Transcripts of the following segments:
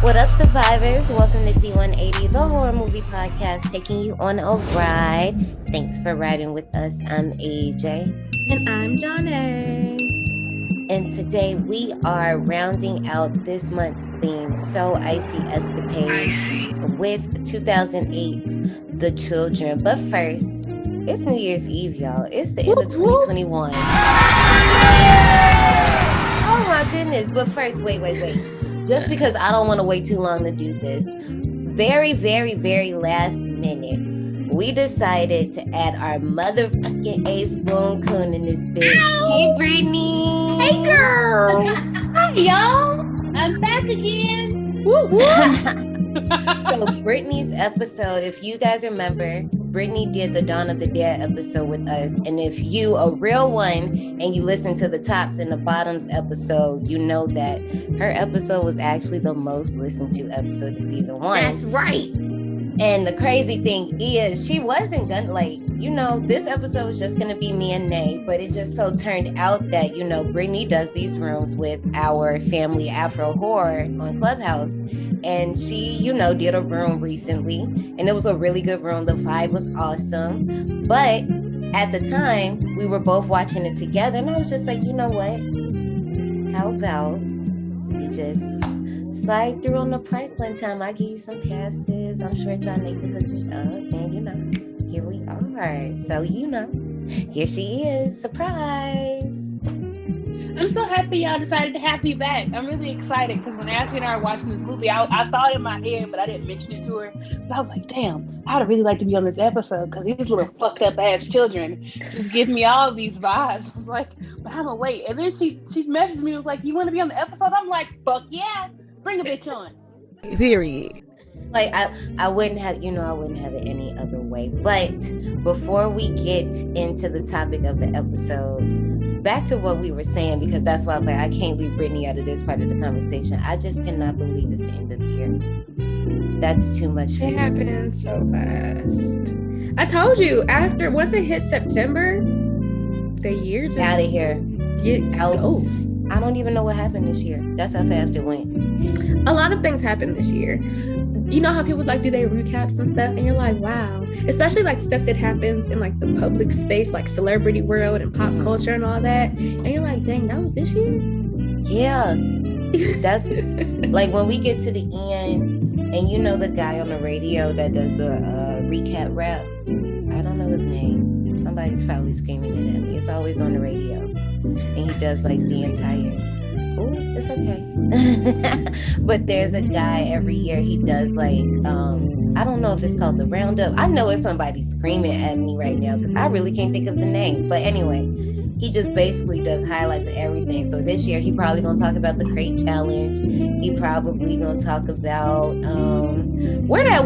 What up, survivors? Welcome to D180, the horror movie podcast, taking you on a ride. Thanks for riding with us. I'm AJ. And I'm Johnny. And today we are rounding out this month's theme, So Icy Escapades, with 2008's The Children. But first, it's New Year's Eve, y'all. It's the end of 2021. Oh my goodness. But first, wait. Just because I don't want to wait too long to do this, very, very, very last minute, we decided to add our motherfucking ace boom coon in this bitch. Ow! Hey, Brittany. Hey, girl. Hi, y'all. I'm back again. Woo, woo. So Brittany's episode, if you guys remember, Brittany did the Dawn of the Dead episode with us. And if you a real one and you listen to the tops and the bottoms episode, you know that her episode was actually the most listened to episode of season 1. That's right. And the crazy thing is, she wasn't gonna, this episode was just gonna be me and Nay, but it just so turned out that, Brittany does these rooms with our family Afro horror on Clubhouse. And she, did a room recently, and it was a really good room. The vibe was awesome. But at the time, we were both watching it together, and I was just like, you know what? How about we just slide through on the park one time? I give you some passes. I'm sure John Nate can hook me up. And, here we are. So, here she is. Surprise. I'm so happy y'all decided to have me back. I'm really excited because when Ashley and I were watching this movie, I thought in my head, but I didn't mention it to her. But I was like, damn, I'd really like to be on this episode because these little fucked up ass children just give me all of these vibes. I was like, but I'm gonna wait. And then she messaged me and was like, you want to be on the episode? I'm like, fuck yeah, bring a bitch on. Period. I wouldn't have it any other way. But before we get into the topic of the episode, back to what we were saying, because that's why I was like, I can't leave Brittany out of this part of the conversation. I just cannot believe it's the end of the year. That's too much for It me. happened so fast. I told you, once it hit September, the year just Out of here. goes. I don't even know what happened this year. That's how fast it went. A lot of things happened this year. You know how people do their recaps and stuff, and you're like, wow. Especially stuff that happens in the public space, like celebrity world and pop culture and all that. And you're like, dang, that was this year? Yeah. That's when we get to the end, and the guy on the radio that does the recap rap. I don't know his name. Somebody's probably screaming it at me. It's always on the radio. And he does the entire... Ooh, it's okay. But there's a guy every year, he does I don't know if it's called the roundup. I know it's somebody screaming at me right now because I really can't think of the name. But anyway, he just basically does highlights of everything. So this year he probably gonna talk about the crate challenge. He probably gonna talk about where that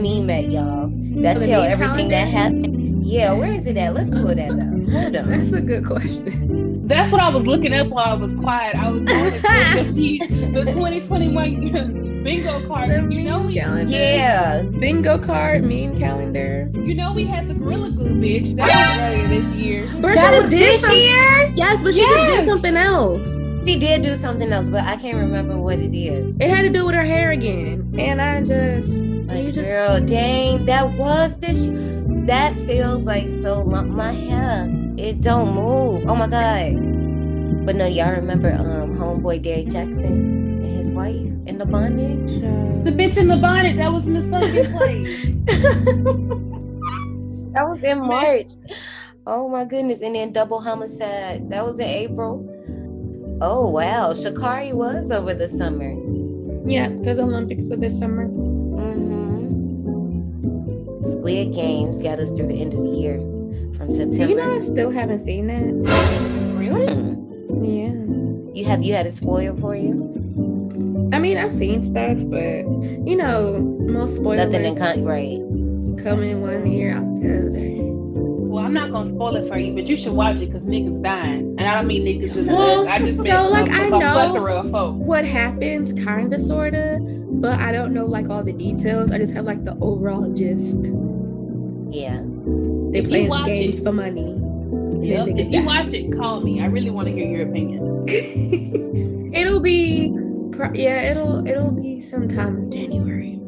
meme at, y'all, that tell everything that happened. Yeah, where is it at? Let's pull that up. Hold on. That's a good question. That's what I was looking up while I was quiet. I was going to see the 2021 bingo card. Calendar. Yeah. Bingo card, meme calendar. We had the Gorilla Glue, bitch. That was earlier this year. That was this year? Yes, but she just did something else. She did do something else, but I can't remember what it is. It had to do with her hair again. And I just... Girl, dang, that was this... That feels like so long. My hair, it don't move. Oh my God. But no, y'all remember homeboy Derrick Jackson and his wife in the bonnet? The bitch in the bonnet that was in the sunken place. That was in March. Oh my goodness. And then double homicide. That was in April. Oh wow. Sha'Carri was over the summer. Yeah, because Olympics were this summer. Squid Games got us through the end of the year from September. Do you know I still haven't seen that? Really? Yeah. Have you had it spoiled for you? I mean, I've seen stuff, but most spoilers Nothing in right. come in one ear out the other. Well, I'm not gonna spoil it for you, but you should watch it because niggas dying, and I don't mean niggas. I just mean I know plethora of folks. What happens, kinda, sorta, but I don't know all the details. I just have the overall gist. Yeah. They play games for money. Yep. If you watch it, call me. I really want to hear your opinion. It'll be It'll be sometime in January.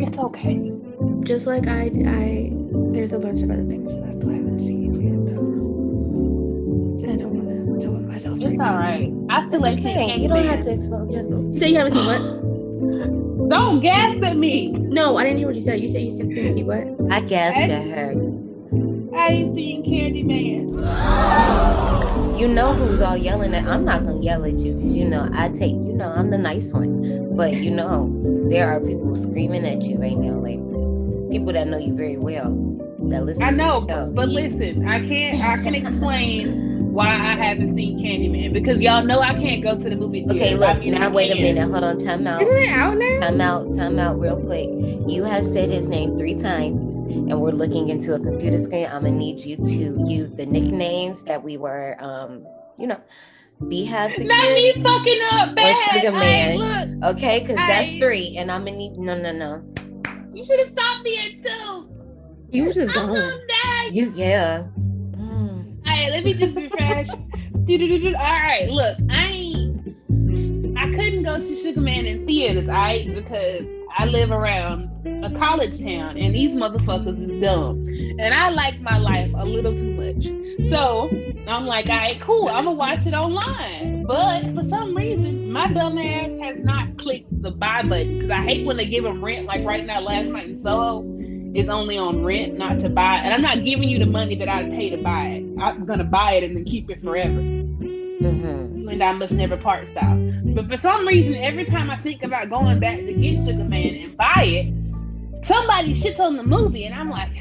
It's okay. Just like I there's a bunch of other things that I still haven't seen yet, though. I don't want to tell myself. It's all right. I still like okay. You don't have to expose yourself. You say you haven't seen what? Don't gasp at me. No, I didn't hear what you said. You said you didn't see what? I gasped at her. I ain't seen Candyman. You know who's all yelling at? I'm not gonna yell at you because I'm the nice one. But there are people screaming at you right now, like people that know you very well that listen. I know, to the show. but listen, I can explain why I haven't seen Candyman because y'all know I can't go to the movie theater. Okay, look, now wait a minute. Hold on, time out. Isn't it out now? Time out real quick. You have said his name 3 times and we're looking into a computer screen. I'm gonna need you to use the nicknames that we were Beehive Security. Not me fucking up, bad. Or Sugar Man. Look, okay, because that's 3 and I'm gonna need no. You should have stopped me at 2. You was just I'm gone. gonna die. Yeah. Alright, let me just refresh. Alright, look, I couldn't go see Sugar Man in theaters, alright, because I live around a college town and these motherfuckers is dumb. And I like my life a little too much. So I'm like, alright, cool, I'm gonna watch it online. But for some reason, my dumb ass has not clicked the buy button because I hate when they give them rent, like right now, last night in Soho. It's only on rent, not to buy. And I'm not giving you the money that I'd pay to buy it. I'm going to buy it and then keep it forever. Mm-hmm. And I must never part style. But for some reason, every time I think about going back to get Sugar Man and buy it, somebody shits on the movie. And I'm like,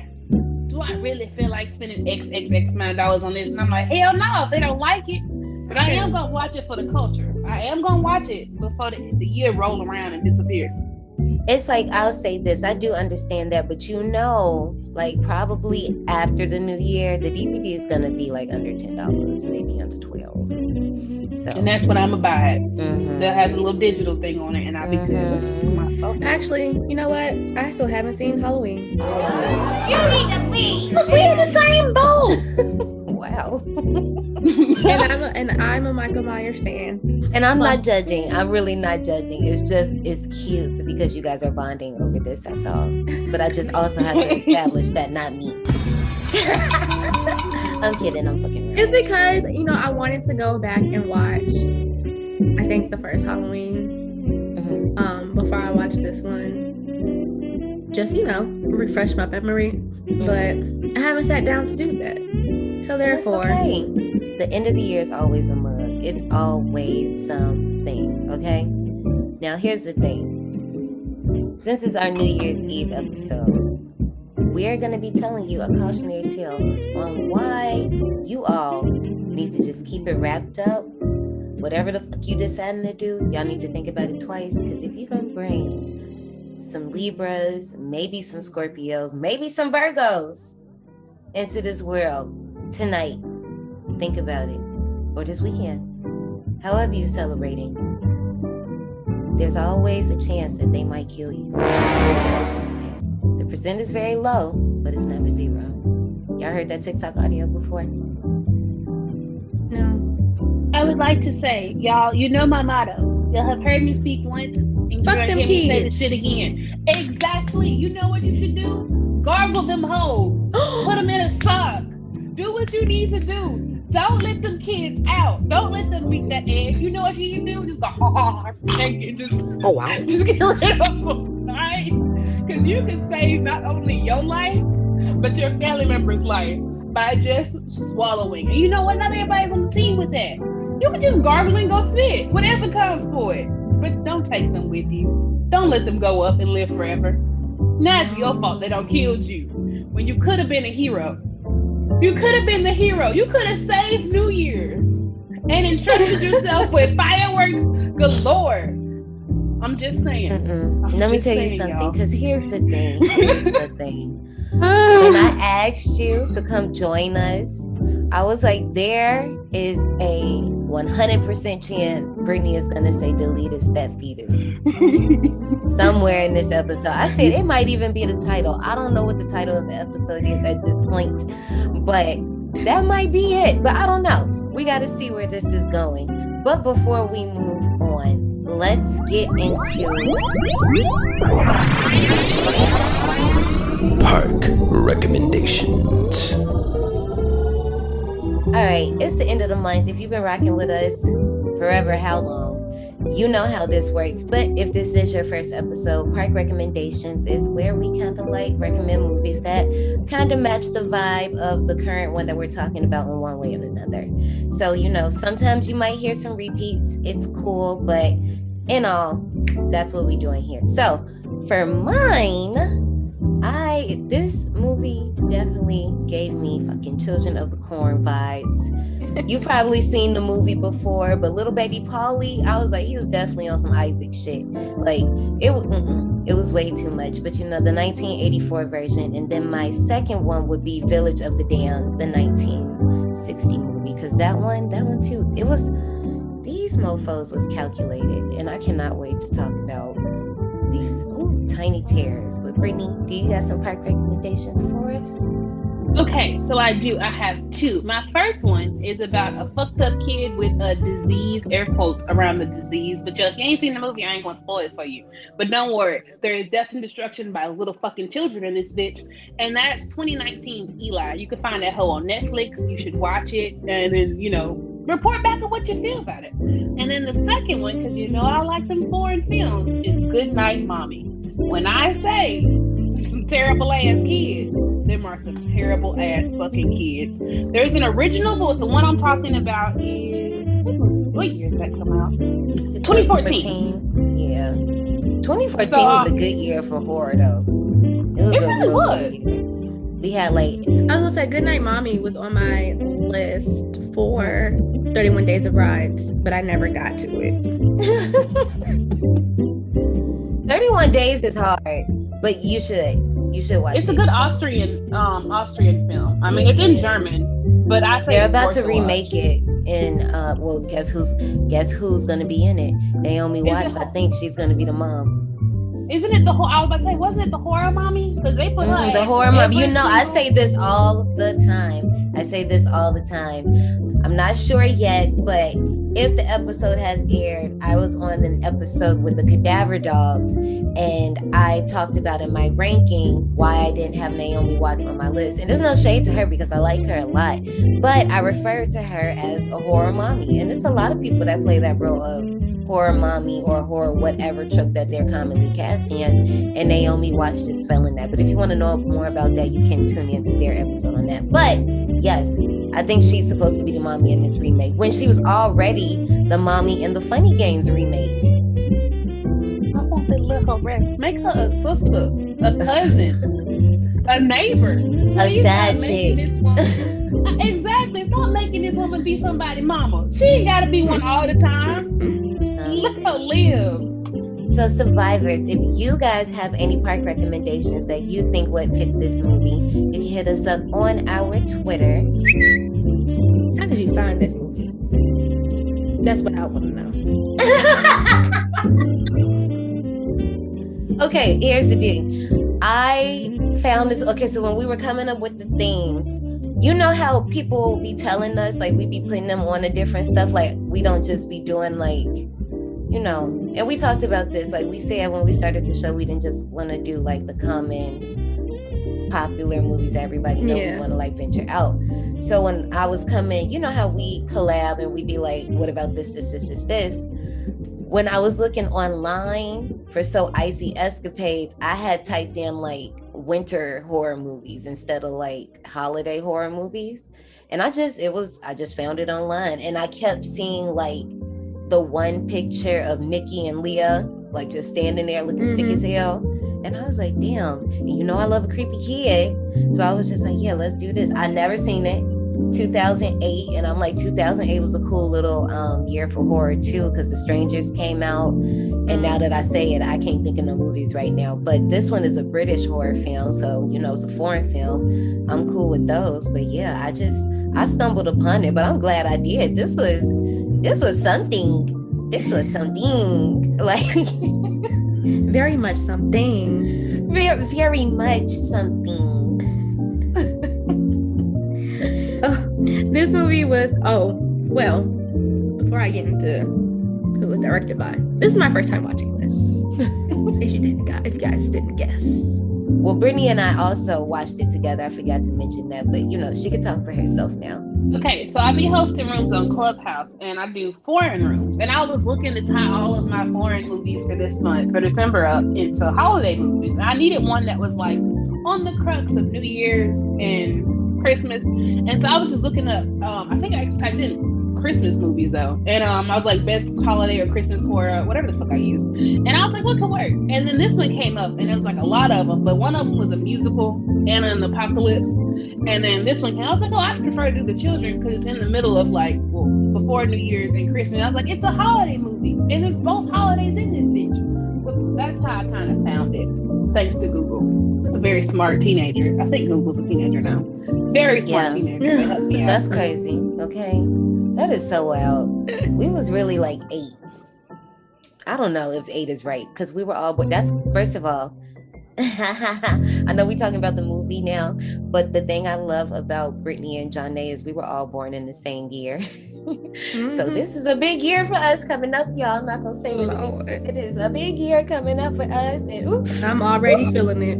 do I really feel like spending X amount of dollars on this? And I'm like, hell no, if they don't like it. But I am going to watch it for the culture. I am going to watch it before the year roll around and disappear. It's like, I'll say this, I do understand that, but like probably after the new year, the DVD is gonna be like under $10, maybe under $12. So, and that's when I'm gonna buy it. Mm-hmm. They'll have a little digital thing on it, and I'll be good for my phone. Actually, you know what? I still haven't seen Halloween. You need to leave. Look, we're in the same boat. Wow. and I'm a Michael Myers stan. And I'm not judging. I'm really not judging. It's cute because you guys are bonding over this. That's all. But I just also have to establish that not me. I'm kidding. I'm fucking right. It's because I wanted to go back and watch. I think the first Halloween. Mm-hmm. Before I watched this one, just refresh my memory. Mm-hmm. But I haven't sat down to do that. So therefore, okay. The end of the year is always a mug. It's always something, okay? Now, here's the thing. Since it's our New Year's Eve episode, we're going to be telling you a cautionary tale on why you all need to just keep it wrapped up. Whatever the fuck you deciding to do, y'all need to think about it twice. Because if you're going to bring some Libras, maybe some Scorpios, maybe some Virgos into this world tonight, think about it. Or this weekend. However you're celebrating. There's always a chance that they might kill you. The percent is very low, but it's never 0. Y'all heard that TikTok audio before? No. I would like to say, y'all, you know my motto. Y'all have heard me speak once, and you're Fuck going to them hear me say the kids. shit again. Exactly. You know what you should do? Gargle them hoes. Put them in a sock. Do what you need to do. Don't let them kids out. Don't let them beat that ass. You know what you can do? Just go, Oh wow. just get rid of them, right? Because you can save not only your life, but your family member's life by just swallowing. And you know what? Not everybody's on the team with that. You can just gargle and go spit, whatever comes for it. But don't take them with you. Don't let them go up and live forever. Now it's your fault they don't killed you when you could have been a hero. You could have been the hero. You could have saved New Year's and entrusted yourself with fireworks galore. I'm just saying. Let me tell you something, because here's the thing. When I asked you to come join us, I was like, there is a 100% chance Brittany is going to say Deletus that Fetus somewhere in this episode. I said it might even be the title. I don't know what the title of the episode is at this point, but that might be it. But I don't know. We got to see where this is going. But before we move on, let's get into Park recommendations. All right, it's the end of the month. If you've been rocking with us forever, how long? You know how this works. But if this is your first episode, Park Recommendations is where we kind of like recommend movies that kind of match the vibe of the current one that we're talking about in one way or another. So, you know, sometimes you might hear some repeats. It's cool, but in all, that's what we're doing here. So for mine, this movie definitely gave me fucking Children of the Corn vibes. You've probably seen the movie before, but little baby Paulie, I was like, he was definitely on some Isaac shit. Like it was way too much. But you know, the 1984 version, and then my second one would be Village of the Damned, the 1960 movie, because that one too, it was, these mofos was calculated, and I cannot wait to talk about these tiny tears. But Brittany, do you have some park recommendations for us? Okay, so I do. I have two. My first one is about a fucked up kid with a disease, air quotes around the disease. But if you ain't seen the movie, I ain't gonna spoil it for you. But don't worry, there is death and destruction by little fucking children in this bitch. And that's 2019's Eli. You can find that hoe on Netflix. You should watch it and then, you know, report back on what you feel about it. And then the second one, because you know I like them foreign films, is Good Night Mommy. When I say some terrible ass kids, them are some terrible ass fucking kids. There's an original, but the one I'm talking about is, what year did that come out? 2014. Yeah. 2014 was a good year for horror though. It really was. We had like, I was gonna say Goodnight Mommy was on my list for 31 Days of Rides, but I never got to it. 31 Days is hard, but you should watch it. It's a good Austrian film. I mean, it's in German, but I say they're about to remake it in well, guess who's gonna be in it? Naomi Watts. I think she's gonna be the mom. Isn't it I was about to say, wasn't it the horror mommy? Because they put her the horror mommy. You know, I say this all the time. I'm not sure yet, but if the episode has aired, I was on an episode with the Cadaver Dogs, and I talked about in my ranking why I didn't have Naomi Watts on my list. And there's no shade to her because I like her a lot, but I refer to her as a horror mommy. And there's a lot of people that play that role of horror mommy or horror whatever trope that they're commonly cast in, and Naomi Watts just fell in that. But if you want to know more about that, you can tune into their episode on that. But yes, I think she's supposed to be the mommy in this remake when she was already the mommy in the Funny Games remake. I want to let her rest. Make her a sister, a cousin, a neighbor, a side chick. Exactly. Stop making this woman be somebody's mama. She ain't got to be one all the time. Let her live. So survivors, if you guys have any park recommendations that you think would fit this movie, you can hit us up on our Twitter. How did you find this movie? That's what I want to know. Okay, here's the thing. I found this. Okay, so when we were coming up with the themes, you know how people be telling us, like, we be putting them on a different stuff, like we don't just be doing like, you know, and we talked about this, like we said when we started the show, we didn't just want to do like the common popular movies that everybody know. We want to like venture out. So when I was coming, you know how we collab and we be like, what about this? When I was looking online for So Icy Escapades, I had typed in like winter horror movies instead of like holiday horror movies. And I just found it online, and I kept seeing like the one picture of Nikki and Leah, like just standing there looking sick as hell. And I was like, damn, and you know I love a creepy kid. So I was just like, yeah, let's do this. I never seen it. 2008, and I'm like, 2008 was a cool little year for horror too, because The Strangers came out, and now that I say it, I can't think of no movies right now, but this one is a British horror film, so you know it's a foreign film. I'm cool with those. But yeah, I stumbled upon it, but I'm glad I did. This was something like very much something. Very much something. So this movie was, before I get into who was directed by. This is my first time watching this. if you guys didn't guess. Well, Brittany and I also watched it together. I forgot to mention that, but she could talk for herself now. Okay, so I be hosting rooms on Clubhouse, and I do foreign rooms. And I was looking to tie all of my foreign movies for this month, for December, up into holiday movies. I needed one that was like on the crux of New Year's and Christmas. And so I was just looking up, I think I just typed in Christmas movies though. And I was like, best holiday or Christmas horror, whatever the fuck I used. And I was like, what could work? And then this one came up, and it was like a lot of them, but one of them was a musical, Anna and the Apocalypse. And then this one came, I was like, oh, I prefer to do the children because it's in the middle of like, well, before New Year's and Christmas. I was like, it's a holiday movie, and it's both holidays in this bitch. So that's how I kind of found it, thanks to Google. It's a very smart teenager. I think Google's a teenager now. Very smart teenager. They helped me out. That's crazy. Okay. That is so wild. We was really like 8. I don't know if 8 is right because we were all, but that's, first of all, I know we're talking about the movie now, but the thing I love about Brittany and Johnny is we were all born in the same year. So this is a big year for us coming up, y'all. I'm not gonna say what it is. A big year coming up for us, and oops, I'm already feeling it.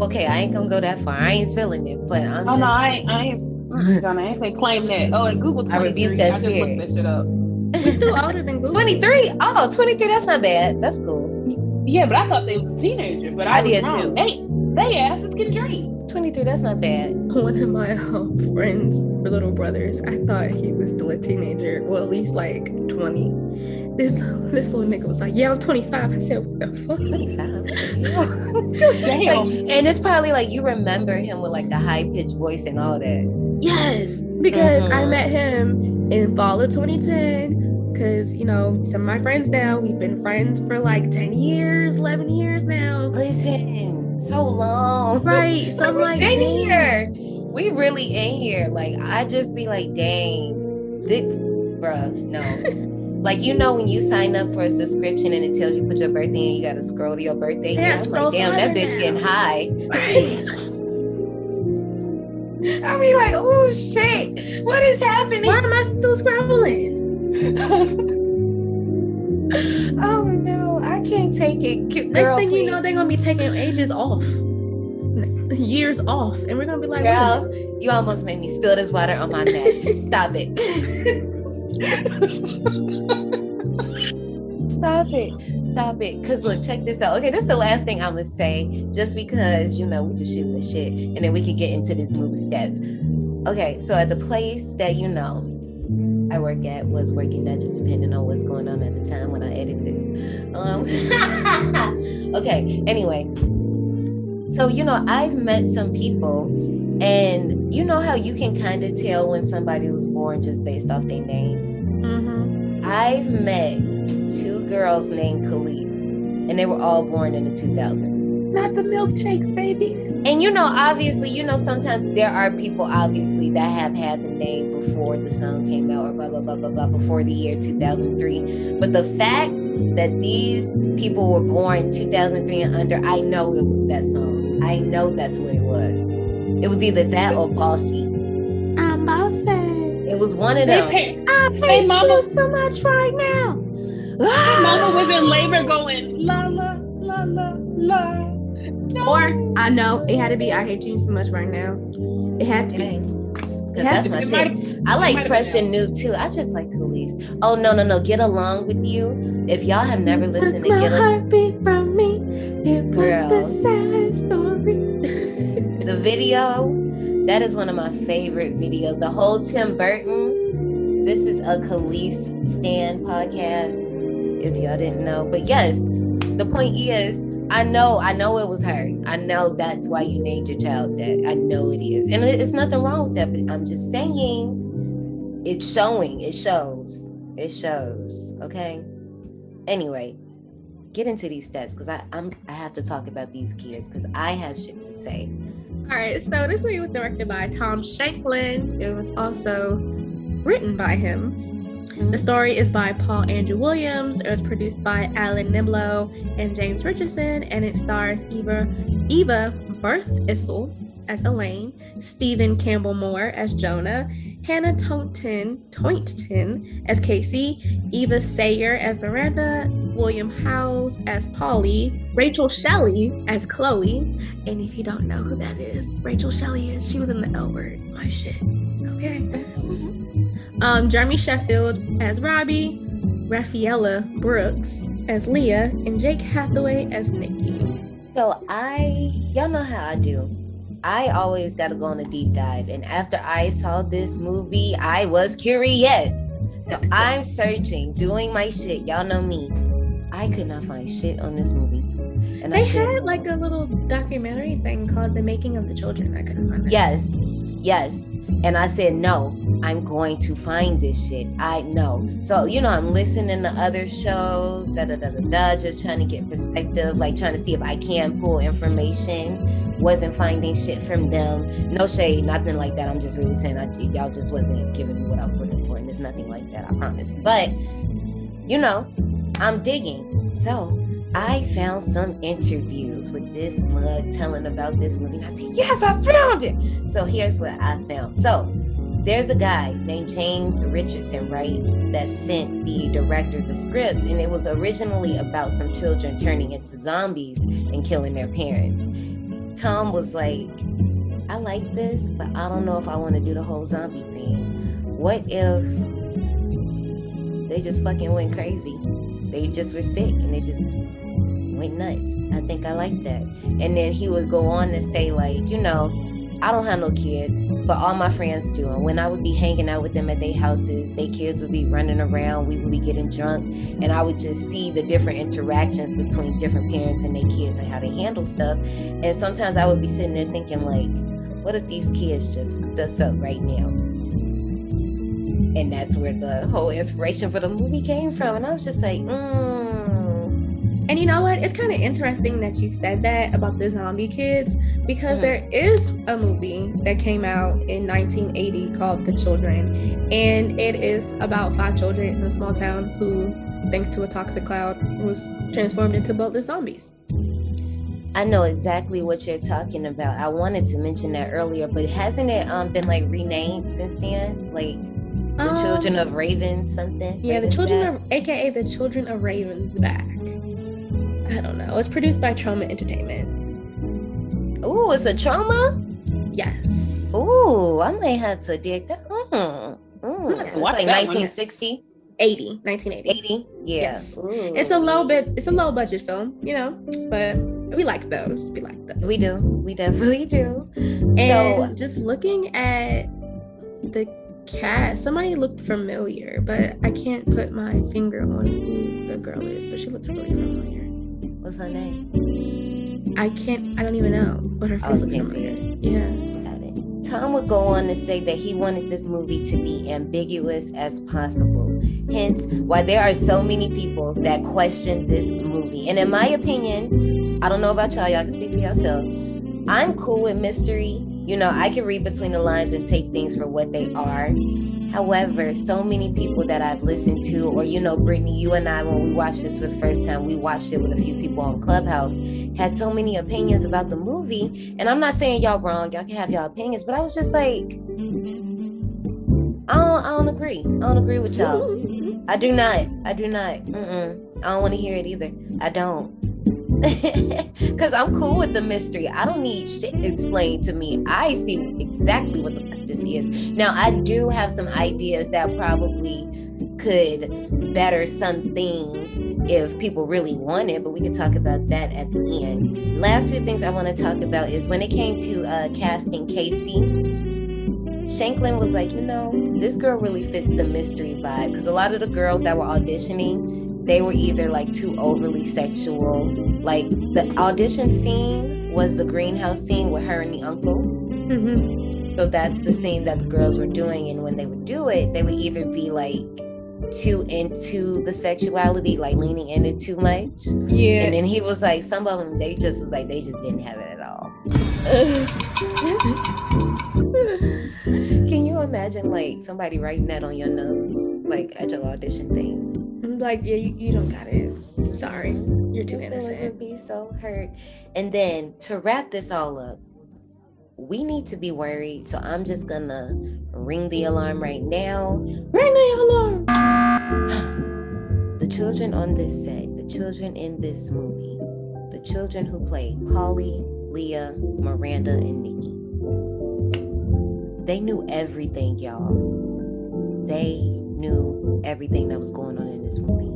Okay, I ain't gonna go that far. I ain't feeling it, but I'm no, just... I ain't gonna claim that. Oh, and Google 23. I rebuke that spirit. I just looked that shit up. We're still older than Google. 23? Oh, 23, that's not bad. That's cool. Yeah, but I thought they was a teenager, but I was did wrong. too. They asses can drink. 23, that's not bad. One of my friends, her little brothers, I thought he was still a teenager, well, at least like 20. This little nigga was like, yeah, I'm 25. I said, what the fuck? 25? Damn. Like, and it's probably like you remember him with like the high-pitched voice and all that. Yes, because I met him in fall of 2010. Because, some of my friends now, we've been friends for like 10 years, 11 years now. Listen, so long. Right. So I'm like, in here. We really in here. Like, I just be like, dang. Bruh, no. Like, when you sign up for a subscription and it tells you put your birthday in, you got to scroll to your birthday. Yeah, I'm like, damn, that bitch getting high. I be like, oh, shit. What is happening? Why am I still scrolling? Oh no, I can't take it. Next thing you know, they're gonna be taking years off, and we're gonna be like, girl, you almost made me spill this water on my mat. Stop it. Stop it. Cause look, check this out. Okay, this is the last thing I'm gonna say, just because we just shooting the shit, and then we can get into this movie stats. Okay, so at the place that I work at was working at, just depending on what's going on at the time when I edit this. Okay, anyway. So, I've met some people, and you know how you can kind of tell when somebody was born just based off their name? Mm-hmm. I've met 2 girls named Khalees, and they were all born in the 2000s. Not the milkshakes, babies. And obviously, sometimes there are people obviously that have had the name before the song came out or blah, blah, blah, blah, blah, before the year 2003. But the fact that these people were born 2003 and under, I know it was that song. I know that's what it was. It was either that or Bossy. I'm bossy. It was one of them. I hate you so much right now. Mama was in labor going, la, la, la, la, la. No. Or, I know, it had to be I hate you so much right now. It had to be. Because that's my shit. I like Fresh and New too. I just like Khalees. Oh, no. Get Along With You. If y'all have never listened to Get Along With You. From me. It was the sad story. The video, that is one of my favorite videos. The whole Tim Burton. This is a Khalees Stan podcast, if y'all didn't know. But yes, the point is, I know it was her. I know that's why you named your child that. I know it is. And it's nothing wrong with that, but I'm just saying it's showing. It shows. Okay? Anyway, get into these stats because I have to talk about these kids because I have shit to say. All right, so this movie was directed by Tom Shankland. It was also written by him. The story is by Paul Andrew Williams. It was produced by Alan Niblo and James Richardson, and it stars Eva Birthissel as Elaine, Stephen Campbell Moore as Jonah, Hannah Toynton as Casey, Eva Sayer as Miranda, William Howes as Polly, Rachel Shelley as Chloe, and if you don't know who that is, Rachel Shelley she was in The L Word, my shit, okay. Jeremy Sheffield as Robbie, Raffaella Brooks as Leah, and Jake Hathaway as Nikki. So y'all know how I do. I always got to go on a deep dive. And after I saw this movie, I was curious. So I'm searching, doing my shit. Y'all know me. I could not find shit on this movie. And they had like a little documentary thing called The Making of the Children. I couldn't find it. Yes. And I said, no, I'm going to find this shit. I know. So, I'm listening to other shows, just trying to get perspective, like trying to see if I can pull information. Wasn't finding shit from them. No shade, nothing like that. I'm just really saying y'all just wasn't giving me what I was looking for. And it's nothing like that, I promise. But, I'm digging. So I found some interviews with this mug telling about this movie. And I said, yes, I found it. So here's what I found. So there's a guy named James Richardson, right, that sent the director the script. And it was originally about some children turning into zombies and killing their parents. Tom was like, I like this, but I don't know if I want to do the whole zombie thing. What if they just fucking went crazy? They just were sick and they just went nuts. I think I like that. And then he would go on to say, like, I don't have no kids, but all my friends do. And when I would be hanging out with them at their houses, their kids would be running around, we would be getting drunk, and I would just see the different interactions between different parents and their kids and how they handle stuff. And sometimes I would be sitting there thinking, like, what if these kids just fucked us up right now? And that's where the whole inspiration for the movie came from. And I was just like, And you know what? It's kind of interesting that you said that about the zombie kids, because there is a movie that came out in 1980 called The Children, and it is about 5 children in a small town who, thanks to a toxic cloud, was transformed into bloodless zombies. I know exactly what you're talking about. I wanted to mention that earlier, but hasn't it been like renamed since then? Like the Children of Ravens something? Yeah, AKA the Children of Ravens Back. I don't know. It's produced by Trauma Entertainment. Ooh, it's a Trauma? Yes. Ooh, I might have to dig that. It's like 1960? 1980. 80? Yeah. Yes. It's a low budget film, but we like those. We like those. We do. We definitely do. And so just looking at the cast, somebody looked familiar, but I can't put my finger on who the girl is, but she looks really familiar. What's her name? I don't even know, but her face looks familiar. Yeah. Got it. Tom would go on to say that he wanted this movie to be ambiguous as possible. Hence, why there are so many people that question this movie. And in my opinion, I don't know about y'all can speak for yourselves. I'm cool with mystery. I can read between the lines and take things for what they are. However, so many people that I've listened to, or, Brittany, you and I, when we watched this for the first time, we watched it with a few people on Clubhouse, had so many opinions about the movie. And I'm not saying y'all wrong. Y'all can have y'all opinions. But I was just like, I don't agree. I don't agree with y'all. I do not. I don't want to hear it either. I don't. Because I'm cool with the mystery. I don't need shit explained to me. I see exactly what the fuck this is. Now, I do have some ideas that probably could better some things if people really want it, but we can talk about that at the end. Last few things I want to talk about is when it came to casting Casey, Shanklin was like, this girl really fits the mystery vibe, because a lot of the girls that were auditioning, they were either like too overly sexual. Like the audition scene was the greenhouse scene with her and the uncle. Mm-hmm. So that's the scene that the girls were doing. And when they would do it, they would either be like too into the sexuality, like leaning in it too much. Yeah. And then he was like, some of them, they just didn't have it at all. Can you imagine like somebody writing that on your nose, like at your audition thing? Like, yeah, you don't got it. Sorry, you're too innocent. Would be so hurt. And then to wrap this all up, we need to be worried. So I'm just gonna ring the alarm right now. Ring the alarm. The children on this set, the children in this movie, the children who played Polly, Leah, Miranda, and Nikki. They knew everything, y'all. They knew everything that was going on in this movie.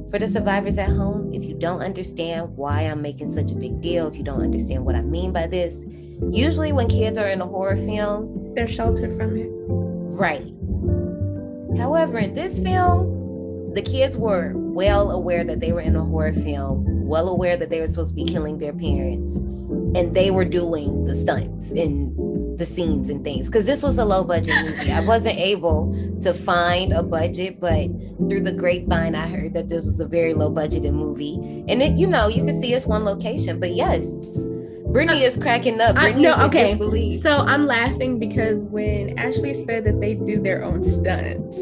For the survivors at home, if you don't understand why I'm making such a big deal, if you don't understand what I mean by this, usually when kids are in a horror film, they're sheltered from it. Right. However, in this film, the kids were well aware that they were in a horror film, well aware that they were supposed to be killing their parents, and they were doing the stunts and the scenes and things, because this was a low budget movie. I wasn't able to find a budget, but through the grapevine I heard that this was a very low budgeted movie, and it, you know, you can see it's one location. But yes, Brittany is cracking up. Okay, so I'm laughing because when Ashley said that they do their own stunts,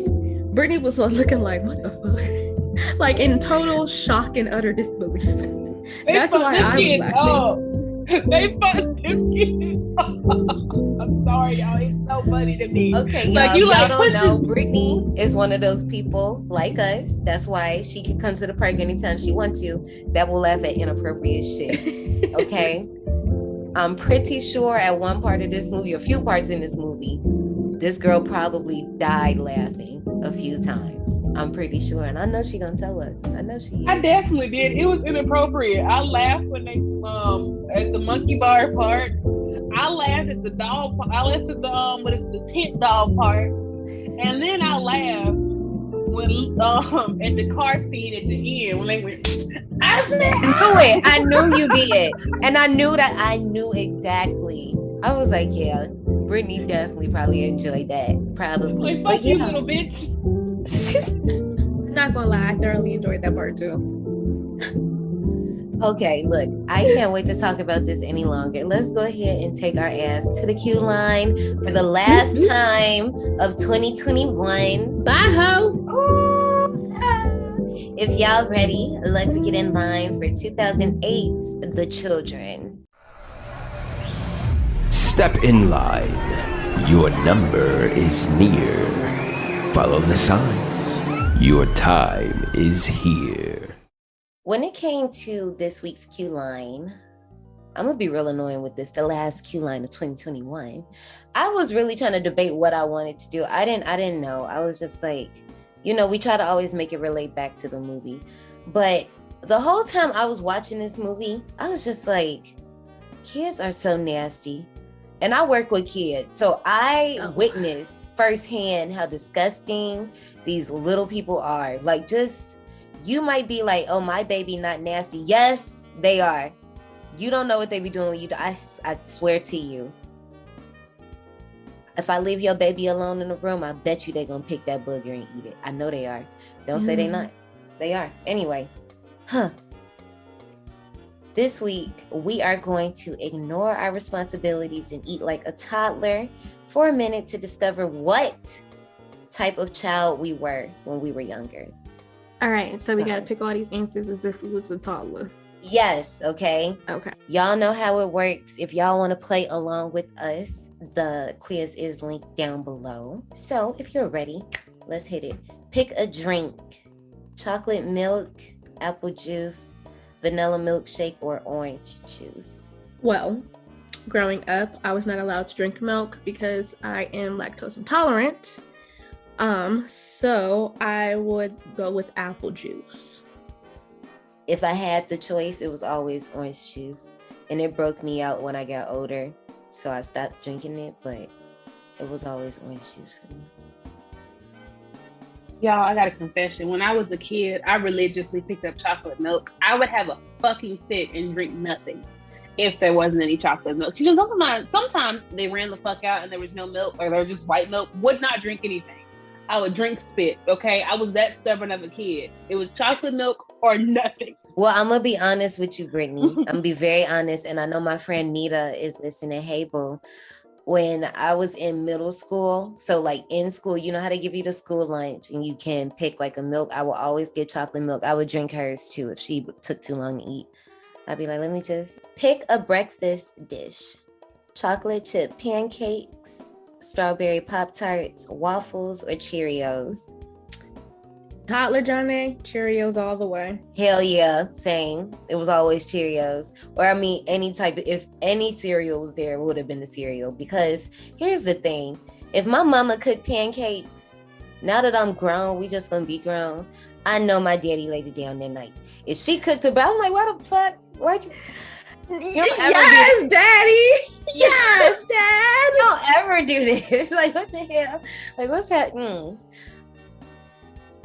Brittany was looking like, what the fuck? Like in total shock and utter disbelief. That's why I was laughing. They fucked them kids. I'm sorry, y'all. It's so funny to me. Okay, y'all don't know. Brittany is one of those people like us. That's why she can come to the park anytime she wants to. That will laugh at inappropriate shit. Okay? I'm pretty sure at one part of this movie, a few parts in this movie, this girl probably died laughing a few times. I'm pretty sure, and I know she gonna tell us. I know she is. I definitely did. It was inappropriate. I laughed when they at the monkey bar part. I laughed at the doll. I laughed at the tent doll part, and then I laughed when at the car scene at the end when they went. I knew you did, and I knew exactly. I was like, yeah, Brittany definitely probably enjoyed that. Probably. Like, fuck you, little bitch. I'm not gonna lie, I thoroughly enjoyed that part too. Okay, look, I can't wait to talk about this any longer. Let's go ahead and take our ass to the queue line for the last time of 2021. Bye, ho. Ooh. If y'all ready, let's get in line for 2008's The Children. Step in line. Your number is near. Follow the signs. Your time is here. When it came to this week's queue line, I'm gonna be real annoying with this, the last queue line of 2021. I was really trying to debate what I wanted to do. I didn't know. I was just like, you know, we try to always make it relate back to the movie. But the whole time I was watching this movie, I was just like, kids are so nasty. And I work with kids, so I witnessed firsthand how disgusting these little people are. Like, just, you might be like, oh, my baby not nasty. Yes, they are. You don't know what they be doing with you. I swear to you. If I leave your baby alone in the room, I bet you they're going to pick that booger and eat it. I know they are. Don't say they not. They are. Anyway. This week, we are going to ignore our responsibilities and eat like a toddler for a minute to discover what type of child we were when we were younger. All right, so we got to pick all these answers as if we was a toddler. Yes, okay. Okay. Y'all know how it works. If y'all want to play along with us, the quiz is linked down below. So if you're ready, let's hit it. Pick a drink. Chocolate milk, apple juice, vanilla milkshake, or orange juice. Well, growing up, I was not allowed to drink milk because I am lactose intolerant. So I would go with apple juice. If I had the choice, it was always orange juice. And it broke me out when I got older, so I stopped drinking it, but it was always orange juice for me. Y'all, I got a confession. When I was a kid, I religiously picked up chocolate milk. I would have a fucking fit and drink nothing if there wasn't any chocolate milk. Because sometimes they ran the fuck out and there was no milk, or there was just white milk. Would not drink anything. I would drink spit, okay? I was that stubborn of a kid. It was chocolate milk or nothing. Well, I'm going to be honest with you, Brittany. I'm going to be very honest. And I know my friend Nita is listening. Hey, boo. When I was in middle school, so like in school, you know how they give you the school lunch and you can pick like a milk. I will always get chocolate milk. I would drink hers too if she took too long to eat. I'd be like, let me just pick a breakfast dish. chocolate chip pancakes, strawberry Pop-Tarts, waffles, or Cheerios? Toddler Johnny, Cheerios all the way. Hell yeah, same. It was always Cheerios. Or I mean, any type of, if any cereal was there, it would have been the cereal. Because here's the thing. If my mama cooked pancakes, now that I'm grown, we just gonna be grown, I know my daddy laid it down that night. If she cooked it, I'm like, what the fuck? Why'd you... Yes, daddy. Yes, dad. Don't ever do this. Like, what the hell? Like, what's happening?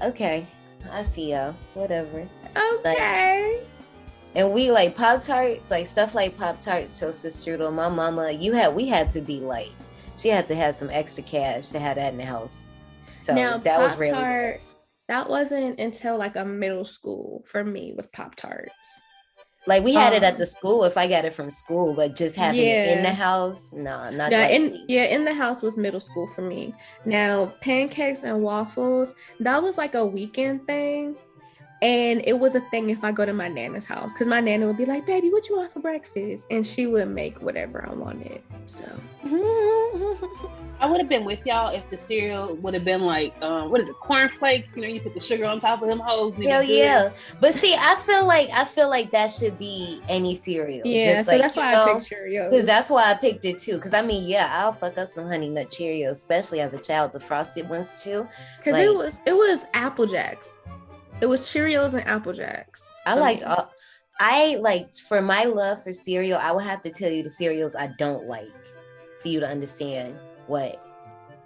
Okay, I see y'all. Whatever. Okay. Like, and we like Pop-Tarts, like stuff like Pop-Tarts, toasted strudel. My mama, we had to be like, she had to have some extra cash to have that in the house. So now, that was really good. That wasn't until like a middle school for me was Pop-Tarts. Like we had it at the school if I got it from school, but just having it in the house, no, not in the house was middle school for me. Now pancakes and waffles, that was like a weekend thing, and it was a thing if I go to my nana's house because my nana would be like, "Baby, what you want for breakfast?" and she would make whatever I wanted. So I would have been with y'all if the cereal would have been like, what is it, cornflakes? You know, you put the sugar on top of them hoes. Hell yeah! But see, I feel like that should be any cereal. Yeah, just so like, that's why I picked Cheerios. Because that's why I picked it too. Because I mean, yeah, I'll fuck up some Honey Nut Cheerios, especially as a child, the frosted ones too. Because it was Apple Jacks. It was Cheerios and Apple Jacks. I liked for my love for cereal. I would have to tell you the cereals I don't like for you to understand what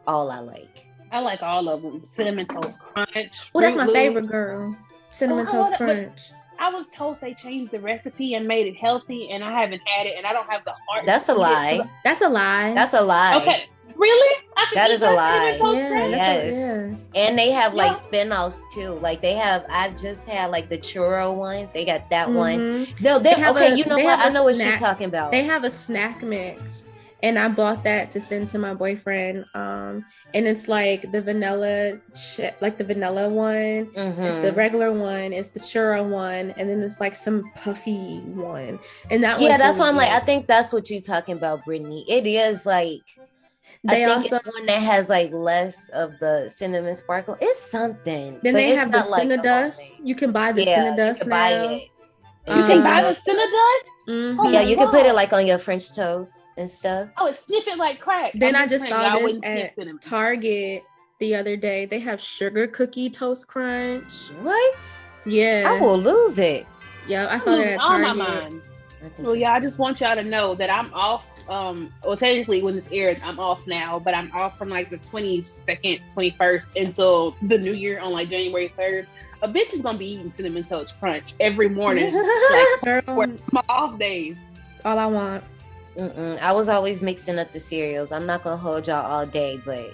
all I like. I like all of them. Cinnamon Toast Crunch. Oh, that's my favorite, girl. Cinnamon Toast Crunch. I was told they changed the recipe and made it healthy, and I haven't had it, and I don't have the heart. That's a lie. That's a lie. That's a lie. Okay. Really? That is a lie. Yes. And they have like spin-offs too. Like I've just had like the churro one. They got that one. No, they have you know what? I know what you're talking about. They have a snack mix. And I bought that to send to my boyfriend. And it's like the vanilla like the vanilla one. Mm-hmm. It's the regular one. It's the churro one. And then it's like some puffy one. And that was that's why I'm like, I think that's what you're talking about, Brittany. It is like, I think it's one that has like less of the cinnamon sparkle. It's something. Then they have the Cinnadust. You can buy the Cinnadust now. You can buy the Cinnadust? Mm-hmm. Oh you can put it like on your French toast and stuff. Oh, it sniff it like crack. Then I just saw this at Target the other day. They have sugar cookie toast crunch. What? Yeah. I will lose it. Yeah, I saw that at Target. On my mind. Well, yeah, I just want y'all to know that I'm off. Well, technically, when this airs, I'm off now, but I'm off from like the 22nd, 21st until the new year on like January 3rd. A bitch is gonna be eating Cinnamon Toast Crunch every morning, like for my off days. That's all I want. I was always mixing up the cereals. I'm not gonna hold y'all all day, but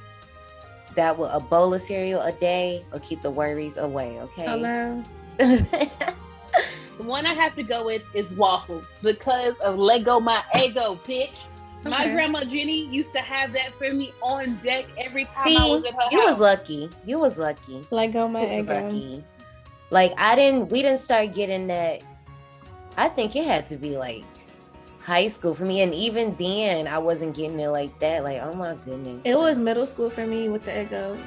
a bowl of cereal a day will keep the worries away. Okay. Hello. The one I have to go with is waffles because of Lego My Ego, bitch. Okay. My grandma Jenny used to have that for me on deck every time I was at her house. You was lucky. Lego My Ego. Lucky. Like we didn't start getting that. I think it had to be like high school for me, and even then I wasn't getting it like that. Like, oh my goodness. It was middle school for me with the Eggos.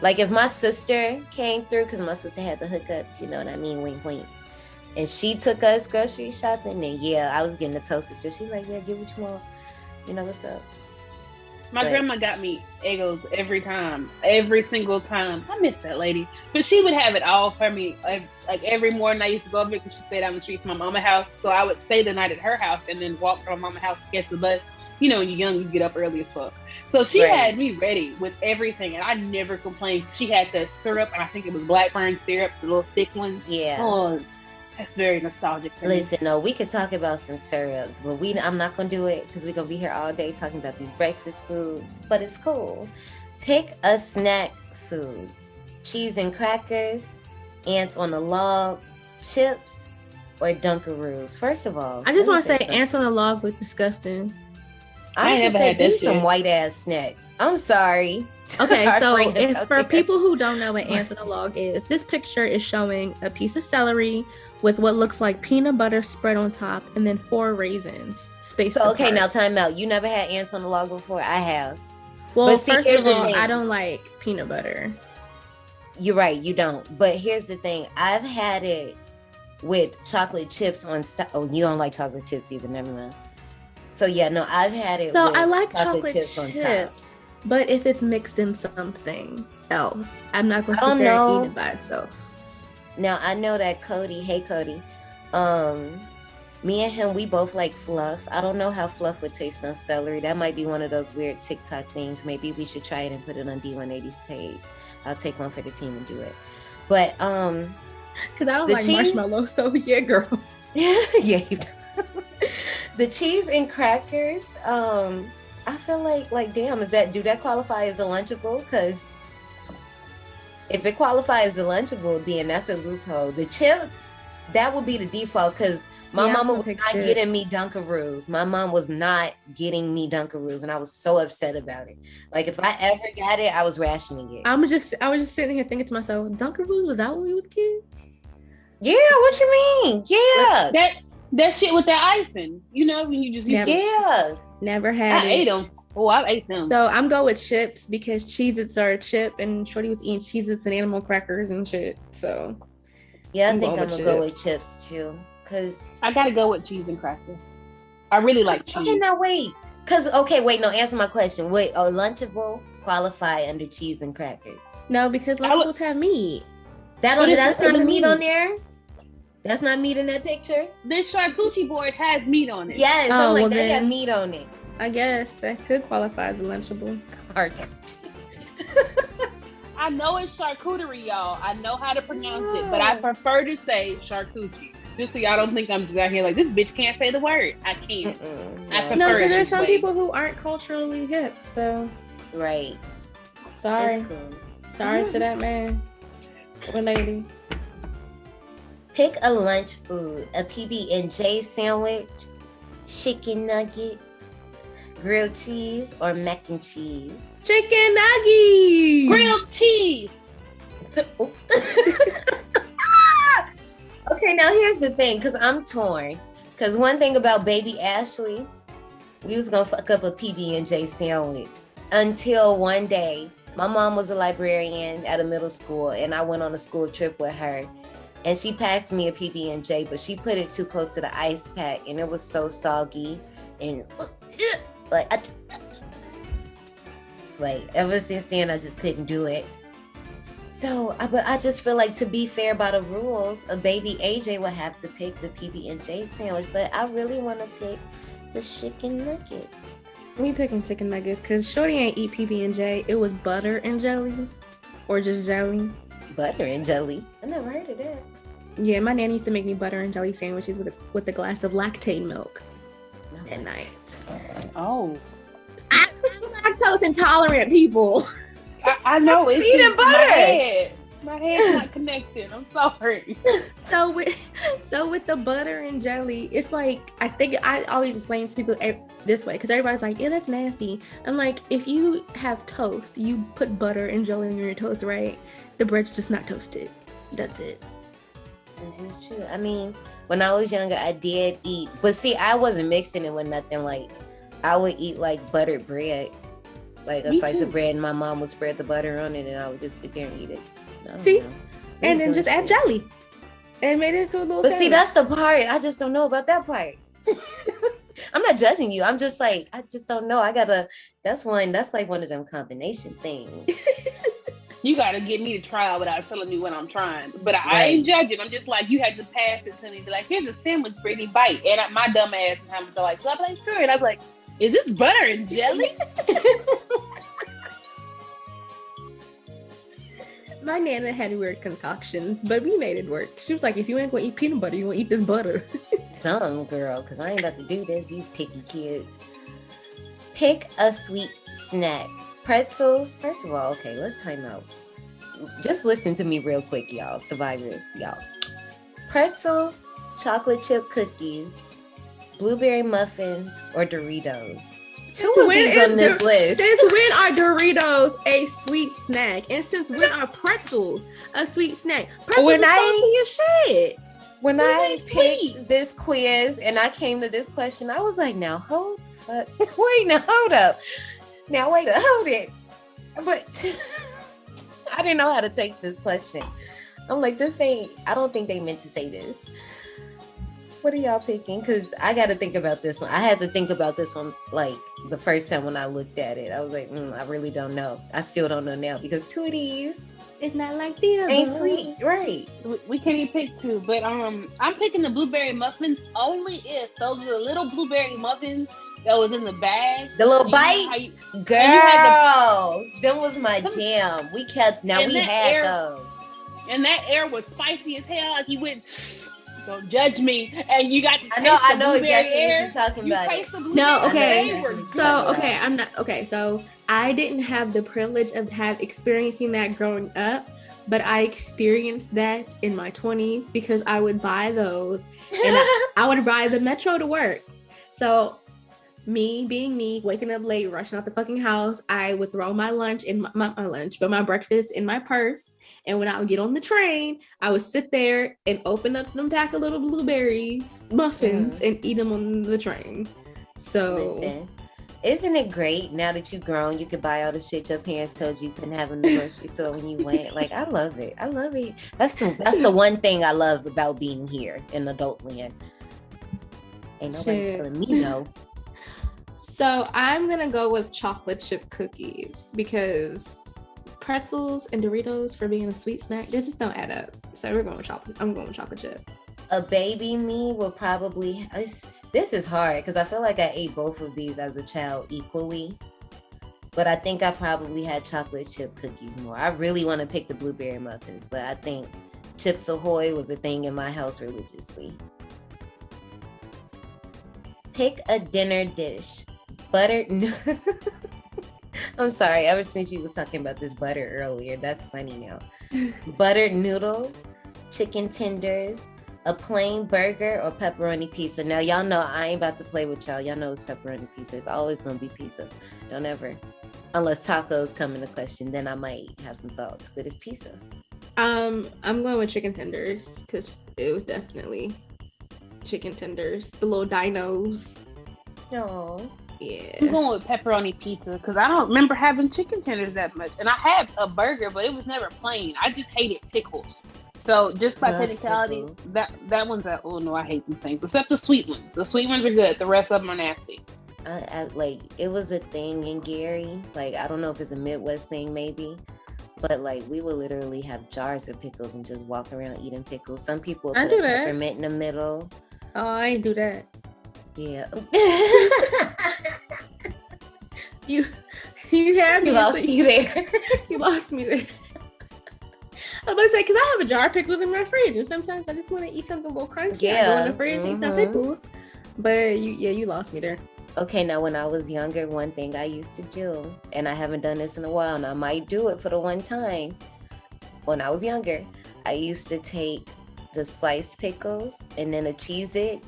Like if my sister came through, because my sister had the hookup, you know what I mean, wink wink. And she took us grocery shopping, and I was getting the toasted strip. She's like, yeah, get what you want. You know what's up. My grandma got me Eggos every single time. I miss that lady. But she would have it all for me. Like every morning I used to go up there because she stayed down the street from my mama's house. So I would stay the night at her house and then walk from my mama's house to catch the bus. You know, when you're young, you get up early as fuck. So she had me ready with everything, and I never complained. She had the syrup, and I think it was blackburn syrup, the little thick one. Yeah. Oh, that's very nostalgic for me. Listen, no, we could talk about some syrups, but I'm not going to do it because we're going to be here all day talking about these breakfast foods, but it's cool. Pick a snack food. Cheese and crackers, ants on a log, chips, or Dunkaroos. First of all, I just want to say ants on a log look disgusting. I'm just saying these some white ass snacks. I'm sorry. Okay, Our so friends if out for there. people who don't know what ants in a log is, this picture is showing a piece of celery with what looks like peanut butter spread on top and then 4 raisins spaced So okay, apart. now time out. You never had ants on the log before? I have. Well, but see, first here's of the all, thing. I don't like peanut butter. You're right, you don't. But here's the thing. I've had it with chocolate chips on oh, you don't like chocolate chips either, never mind. So yeah, no, I've had it So with I like chocolate chips on top. chips, but if it's mixed in something else, I'm not going to I sit don't there know. and eat it by itself. Now I know that Cody, hey Cody, me and him, we both like fluff. I don't know how fluff would taste on celery. That might be one of those weird TikTok things. Maybe we should try it and put it on D180's page. I'll take one for the team and do it. But Because I don't the like cheese- marshmallows, so yeah, girl. yeah, you do. The cheese and crackers, I feel like damn, do that qualify as a Lunchable? Because if it qualifies as a Lunchable, then that's a loophole. The chips, that would be the default, because my Yeah, I was mama gonna was pick not chips. getting me Dunkaroos. My mom was not getting me Dunkaroos, and I was so upset about it. Like if I ever got it, I was rationing it. I was just sitting here thinking to myself, Dunkaroos, was that when we was kids? Yeah, what you mean? Yeah, That shit with that icing, you know, when you just use Never. yeah. Never had I it. ate them. Oh, I ate them. So I'm going with chips because Cheez-Its are a chip, and Shorty was eating Cheez-Its and animal crackers and shit. So Yeah, I I'm think going I'm with gonna go with chips too. Cause I gotta go with cheese and crackers. I really like cheese. okay, now wait. No, answer my question. Wait, a Lunchable qualify under cheese and crackers? no, because Lunchables have meat. That's But not it's the meat on meat. there. That's not meat in that picture. This charcuterie board has meat on it. Yes, Oh, I'm like well that then- got meat on it. I guess that could qualify as a Lunchable. Hard. I know it's charcuterie, y'all. I know how to pronounce it, but I prefer to say charcuterie. Just so y'all don't think I'm just out here like, this bitch can't say the word. I can't. I prefer No, it because there's this some way. people who aren't culturally hip. So Right. sorry, It's cool. sorry to that man or lady. Pick a lunch food: a PB&J sandwich, chicken nuggets, grilled cheese, or mac and cheese. Chicken nuggies. Grilled cheese. Okay, now here's the thing, because I'm torn. Because one thing about baby Ashley, we was gonna fuck up a PB&J sandwich until one day my mom was a librarian at a middle school, and I went on a school trip with her, and she packed me a PB&J, but she put it too close to the ice pack, and it was so soggy, and like ever since then I just couldn't do it. So, but I just feel like, to be fair by the rules, a baby AJ would have to pick the PB&J sandwich, but I really want to pick the chicken nuggets. We picking chicken nuggets because Shorty ain't eat PB&J. It was butter and jelly, or just jelly. Butter and jelly. I never heard of that. Yeah, my nanny used to make me butter and jelly sandwiches with a glass of lactate milk at night. Oh. I'm lactose intolerant, people. I know it's Peanut just butter. My head's not connected. I'm sorry. So with the butter and jelly, it's like, I always explain to people this way because everybody's like, yeah, that's nasty. I'm like, if you have toast, you put butter and jelly on your toast, right? The bread's just not toasted. That's it. This is true. I mean, when I was younger, I did eat, but see, I wasn't mixing it with nothing. Like, I would eat like buttered bread, like a Me slice too. of bread, and my mom would spread the butter on it, and I would just sit there and eat it. I don't See? know. And then Who's just doing add shit? jelly and made it into a little But see, sandwich. that's the part. I just don't know about that part. I'm not judging you. I'm just like, I just don't know. That's like one of them combination things. You gotta get me to try out without telling me what I'm trying. But I Right. ain't judging. I'm just like, you had to pass it to me. Be like, here's a sandwich, Brittany, bite. And my dumb ass and how much I like, so I'm like, sure. And I was like, is this butter and jelly? My nana had weird concoctions, but we made it work. She was like, if you ain't gonna eat peanut butter, you gonna eat this butter. Some girl, because I ain't about to do this. These picky kids. Pick a sweet snack. Pretzels. First of all, okay, let's time out. Just listen to me real quick, y'all. Survivors, y'all. Pretzels, chocolate chip cookies, blueberry muffins, or Doritos. Two of these on this list. Since when are Doritos a sweet snack? And since when are pretzels a sweet snack? Pretzels are salty as shit. When I picked this quiz and I came to this question, I was like, now hold the fuck. Wait, now hold up. Now wait, hold it. But I didn't know how to take this question. I'm like, I don't think they meant to say this. What are y'all picking? Because I got to think about this one. I had to think about this one like the first time when I looked at it. I was like, I really don't know. I still don't know now because two of these, it's not like the other. Ain't sweet, right? We can't even pick two, but I'm picking the blueberry muffins only if those are the little blueberry muffins that was in the bag. The little bites, girl. Them was my jam. We had those, and that air was spicy as hell. Like you went. Don't judge me. And you got to I know exactly what you're talking about. No, okay. I'm not okay. So I didn't have the privilege of experiencing that growing up, but I experienced that in my 20s because I would buy those and I would ride the metro to work. So me being me, waking up late, rushing out the fucking house, I would throw my lunch in my breakfast in my purse. And when I would get on the train, I would sit there and open up them pack of little blueberries, muffins, and eat them on the train. So, listen, isn't it great now that you've grown, you can buy all the shit your parents told you couldn't have in the grocery store when you went? Like, I love it. I love it. That's the one thing I love about being here in adult land. Ain't nobody telling me no. So I'm going to go with chocolate chip cookies because pretzels and Doritos for being a sweet snack, they just don't add up. So we're going with chocolate. I'm going with chocolate chip. A baby me will probably, this is hard because I feel like I ate both of these as a child equally, but I think I probably had chocolate chip cookies more. I really want to pick the blueberry muffins, but I think Chips Ahoy was a thing in my house religiously. Pick a dinner dish. I'm sorry, ever since you was talking about this butter earlier, that's funny now. Buttered noodles, chicken tenders, a plain burger, or pepperoni pizza. Now, y'all know I ain't about to play with y'all. Y'all know it's pepperoni pizza. It's always going to be pizza. Don't ever, unless tacos come into question, then I might have some thoughts, but it's pizza. I'm going with chicken tenders because it was definitely chicken tenders. The little dinos. No. Yeah. I'm going with pepperoni pizza because I don't remember having chicken tenders that much. And I had a burger, but it was never plain. I just hated pickles. So just by technicality, that one's a, oh no, I hate them things. Except the sweet ones. The sweet ones are good. The rest of them are nasty. Like, it was a thing in Gary. Like, I don't know if it's a Midwest thing maybe, but like we would literally have jars of pickles and just walk around eating pickles. Some people put a peppermint in the middle. Oh, I ain't do that. Yeah. You had me. Lost you there. You lost me there. I was about to say, because I have a jar of pickles in my fridge, and sometimes I just want to eat something a little crunchy. Yeah. I go in the fridge, eat some pickles. But you lost me there. Okay, now when I was younger, one thing I used to do, and I haven't done this in a while, and I might do it for the one time. When I was younger, I used to take the sliced pickles and then Cheez-It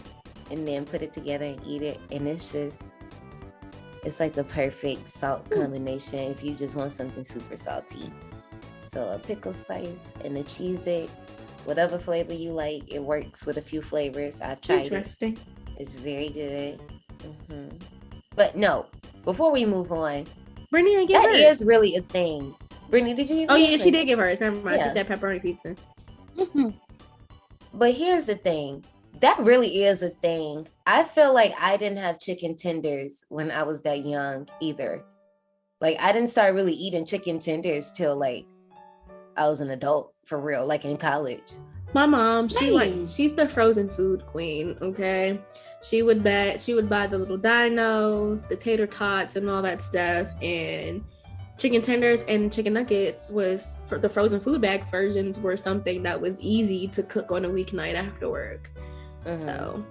and then put it together and eat it. And it's like the perfect salt combination if you just want something super salty. So a pickle slice and a Cheez-It, whatever flavor you like, it works with a few flavors. I've tried it. It's very good. Mm-hmm. But no, before we move on, Brittany, that is really a thing. Brittany, did you give yeah, she did give hers. Never mind. Yeah. She said pepperoni pizza. Mm-hmm. But here's the thing. That really is a thing. I feel like I didn't have chicken tenders when I was that young either. Like, I didn't start really eating chicken tenders till like I was an adult for real, like in college. My mom, she's the frozen food queen, okay? She would buy the little dinos, the tater tots and all that stuff, and chicken tenders and chicken nuggets was, for the frozen food bag versions, were something that was easy to cook on a weeknight after work. Mm-hmm. So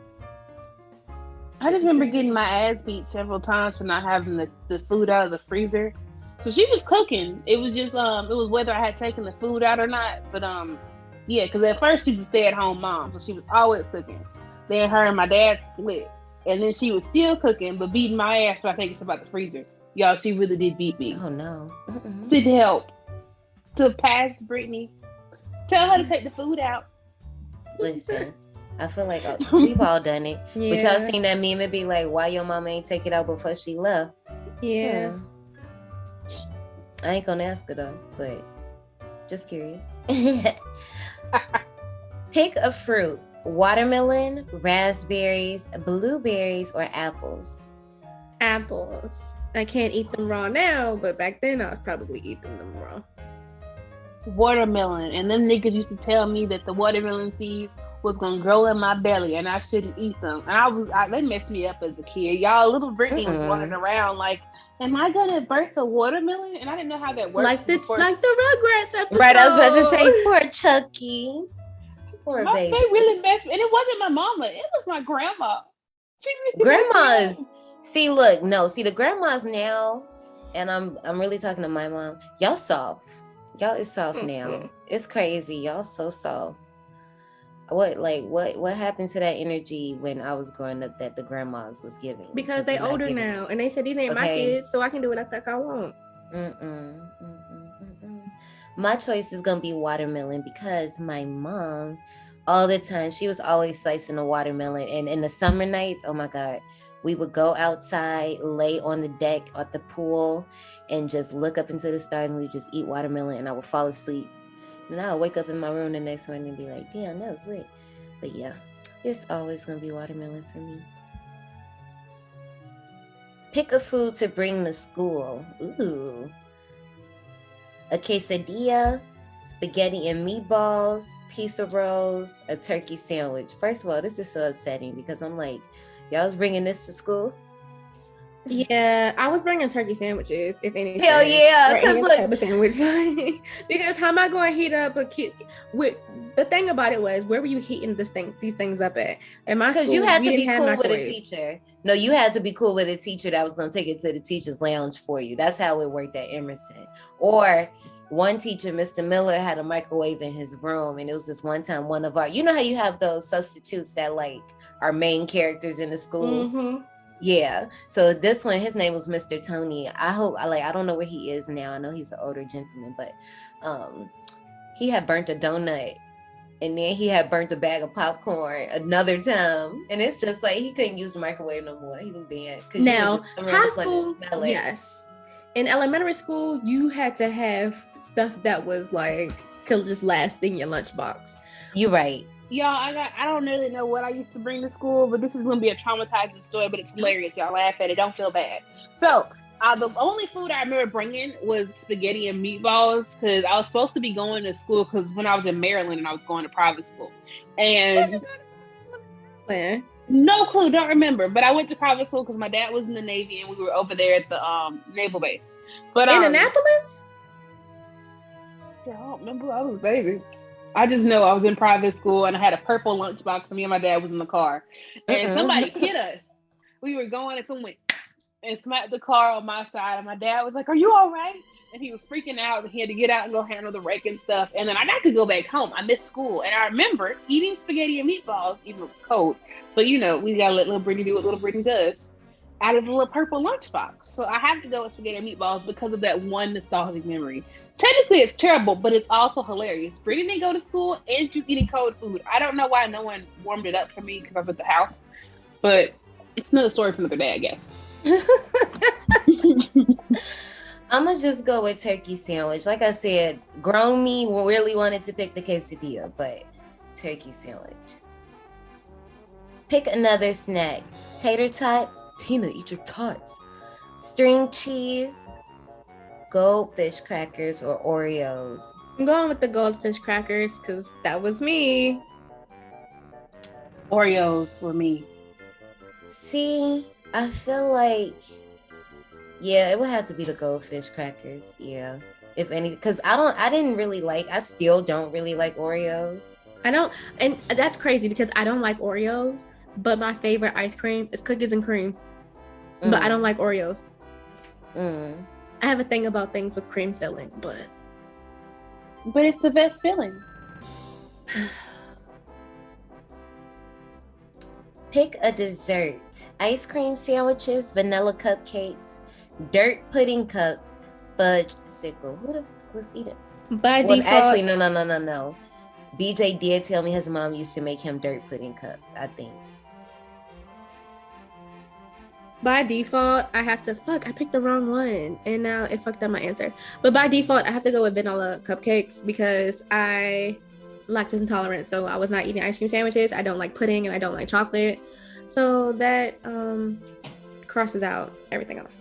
I just remember getting my ass beat several times for not having the food out of the freezer. So she was cooking. It was just it was whether I had taken the food out or not. But yeah, because at first she was a stay-at-home mom, so she was always cooking. Then her and my dad split. And then she was still cooking, but beating my ass by taking stuff out the freezer. Y'all, she really did beat me. Oh no. Send help to past Brittany. Tell her to take the food out. Listen, I feel like we've all done it. Yeah. But y'all seen that meme and be like, why your mama ain't take it out before she left? Yeah. I ain't gonna ask her though, but just curious. Pick a fruit: watermelon, raspberries, blueberries, or apples. Apples. I can't eat them raw now, but back then I was probably eating them raw. Watermelon. And them niggas used to tell me that the watermelon seeds was gonna grow in my belly and I shouldn't eat them. And they messed me up as a kid. Y'all, little Brittany was running around like, am I gonna birth a watermelon? And I didn't know how that works. Like the Rugrats episode. Right, I was about to say, poor Chucky. Poor baby. They really messed me. And it wasn't my mama. It was my grandma. She really Grandmas. See, look, no. See, the grandmas now, and I'm really talking to my mom. Y'all soft. Y'all is soft now. It's crazy. Y'all so soft. What happened to that energy when I was growing up that the grandmas was giving? Because they older now, and they said these ain't my kids, so I can do what the fuck I want. My choice is gonna be watermelon because my mom, all the time, she was always slicing a watermelon, and in the summer nights, oh my god, we would go outside, lay on the deck at the pool, and just look up into the stars, and we just eat watermelon, and I would fall asleep. And I'll wake up in my room the next morning and be like, damn, that was lit. But yeah, it's always going to be watermelon for me. Pick a food to bring to school. Ooh. A quesadilla, spaghetti and meatballs, pizza rolls, a turkey sandwich. First of all, this is so upsetting because I'm like, y'all was bringing this to school? Yeah, I was bringing turkey sandwiches, if anything. Hell yeah, because look, type of sandwich. Because how am I going to heat up a kid? With the thing about it was, where were you heating these things up at? In my school, you had to be cool with a teacher. No, you had to be cool with a teacher that was going to take it to the teacher's lounge for you. That's how it worked at Emerson. Or one teacher, Mr. Miller, had a microwave in his room, and it was this one time one of our, you know how you have those substitutes that like are main characters in the school. Mm-hmm. Yeah, so this one, his name was Mr. Tony. I don't know where he is now. I know he's an older gentleman, but he had burnt a donut, and then he had burnt a bag of popcorn another time, and it's just like he couldn't use the microwave no more. He was banned. Now, high school, yes. In elementary school, you had to have stuff that was like could just last in your lunchbox. You're right. Y'all, I don't really know what I used to bring to school, but this is going to be a traumatizing story, but it's hilarious. Y'all laugh at it. Don't feel bad. So the only food I remember bringing was spaghetti and meatballs because I was supposed to be going to school because when I was in Maryland and I was going to private school. And no clue, don't remember. But I went to private school because my dad was in the Navy and we were over there at the naval base. But in Annapolis? Yeah, I don't remember. I was a baby. I just know I was in private school and I had a purple lunchbox and me and my dad was in the car. And somebody hit us. We were going and someone went and smacked the car on my side. And my dad was like, "Are you all right?" And he was freaking out. He had to get out and go handle the wreck and stuff. And then I got to go back home. I missed school. And I remember eating spaghetti and meatballs, even though it was cold. But you know, we got to let little Brittany do what little Brittany does out of the little purple lunchbox. So I have to go with spaghetti and meatballs because of that one nostalgic memory. Technically, it's terrible, but it's also hilarious. Brittany didn't go to school, and she was eating cold food. I don't know why no one warmed it up for me because I was at the house, but it's another story for another day, I guess. I'm gonna just go with turkey sandwich. Like I said, grown me really wanted to pick the quesadilla, but turkey sandwich. Pick another snack: tater tots. Tina, eat your tots. String cheese, goldfish crackers, or Oreos. I'm going with the goldfish crackers because that was me. Oreos were me. See, I feel like, yeah, it would have to be the goldfish crackers. Yeah, if any, because I still don't really like Oreos. I don't, and that's crazy because I don't like Oreos, but my favorite ice cream is cookies and cream. But I don't like Oreos. I have a thing about things with cream filling, but it's the best filling. Pick a dessert. Ice cream sandwiches, vanilla cupcakes, dirt pudding cups, fudge sickle. Who the fuck was eating? By Well, default, actually, no. BJ did tell me his mom used to make him dirt pudding cups, I think. by default, I have to I picked the wrong one and now it fucked up my answer. But by default, I have to go with vanilla cupcakes because I lactose intolerant, so I was not eating ice cream sandwiches. I don't like pudding and I don't like chocolate. So that crosses out everything else.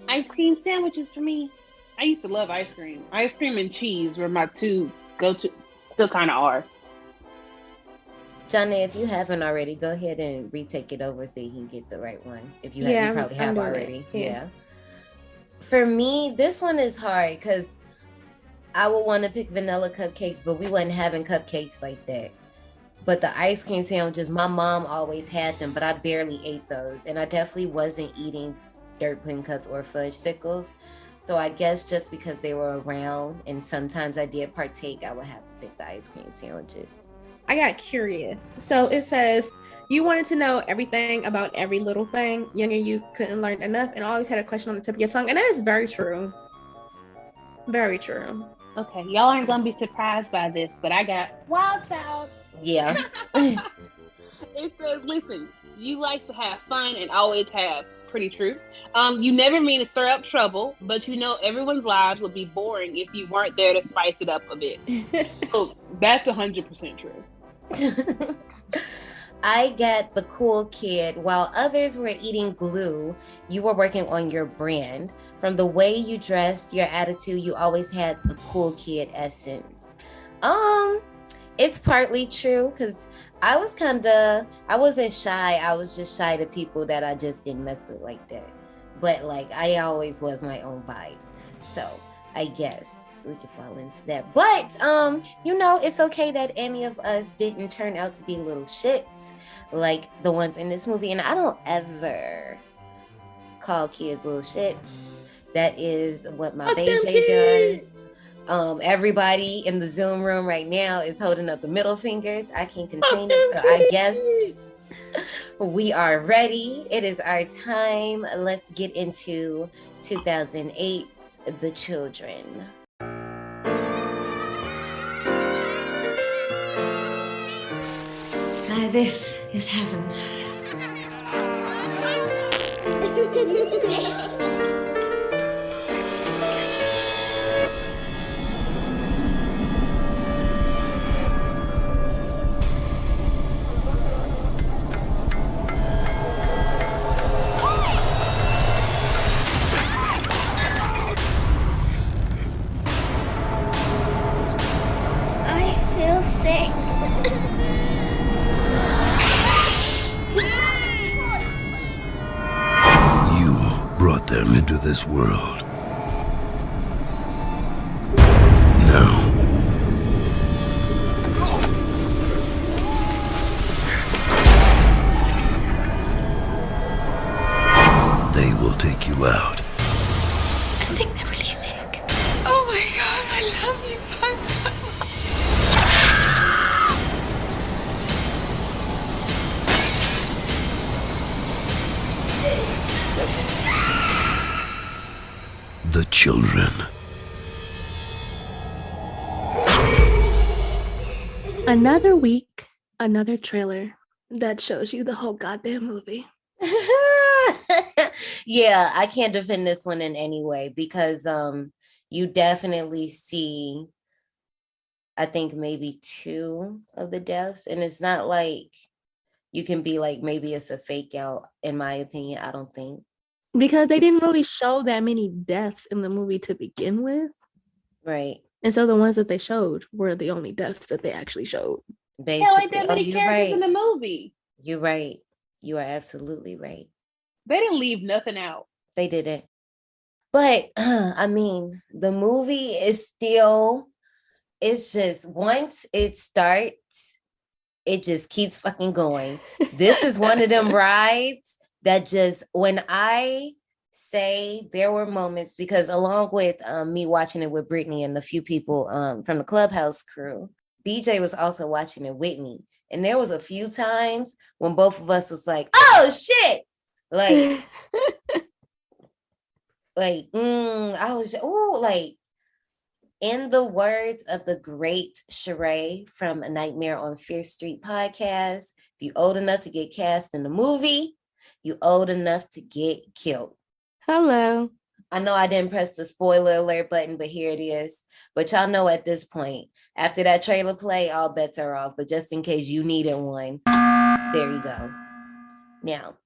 Ice cream sandwiches for me. I used to love ice cream. Ice cream and cheese were my two go-to, still kind of are. Johnny, if you haven't already, go ahead and retake it over so you can get the right one. If you have, you probably have already. Yeah. For me, this one is hard because I would want to pick vanilla cupcakes, but we wasn't having cupcakes like that. But the ice cream sandwiches, my mom always had them, but I barely ate those. And I definitely wasn't eating dirt pudding cups or fudge sickles. So I guess just because they were around and sometimes I did partake, I would have to pick the ice cream sandwiches. I got curious. So it says, you wanted to know everything about every little thing. Younger you couldn't learn enough and always had a question on the tip of your tongue. And that is very true. Very true. Okay, y'all aren't going to be surprised by this, but I got Wild Child. Yeah. It says, listen, you like to have fun and always have. Pretty true. You never mean to stir up trouble, but you know everyone's lives would be boring if you weren't there to spice it up a bit. So that's 100% true. I get the cool kid. While others were eating glue, you were working on your brand. From the way you dressed, your attitude, you always had the cool kid essence. It's partly true because I wasn't shy. I was just shy to people that I just didn't mess with like that. But like, I always was my own vibe. So I guess we could fall into that. But, it's okay that any of us didn't turn out to be little shits like the ones in this movie. And I don't ever call kids little shits. That is what my BJ does. Everybody in the Zoom room right now is holding up the middle fingers. I can't contain it. So I guess we are ready. It is our time. Let's get into 2008's The Children. Now this is heaven. Into this world. Now, they will take you out. I think they're really sick. Oh my God, I love you both so The Children. Another week, another trailer that shows you the whole goddamn movie. Yeah, I can't defend this one in any way because you definitely see, I think maybe 2 of the deaths, and it's not like you can be like, maybe it's a fake out, in my opinion. I don't think. Because they didn't really show that many deaths in the movie to begin with. Right. And so the ones that they showed were the only deaths that they actually showed. Basically. Hell, ain't that many characters in the movie. You're right. You are absolutely right. They didn't leave nothing out. They didn't. But, I mean, the movie is still, it's just, once it starts, it just keeps fucking going. This is one of them rides that just, when I say there were moments, because along with me watching it with Brittany and a few people from the Clubhouse crew, BJ was also watching it with me. And there was a few times when both of us was like, oh shit. Like, I was, like, in the words of the great Sheree from A Nightmare on Fear Street podcast, if you old enough to get cast in the movie, you old enough to get killed. Hello. I know I didn't press the spoiler alert button, but here it is. But y'all know at this point, after that trailer play, all bets are off. But just in case you needed one, there you go. Now,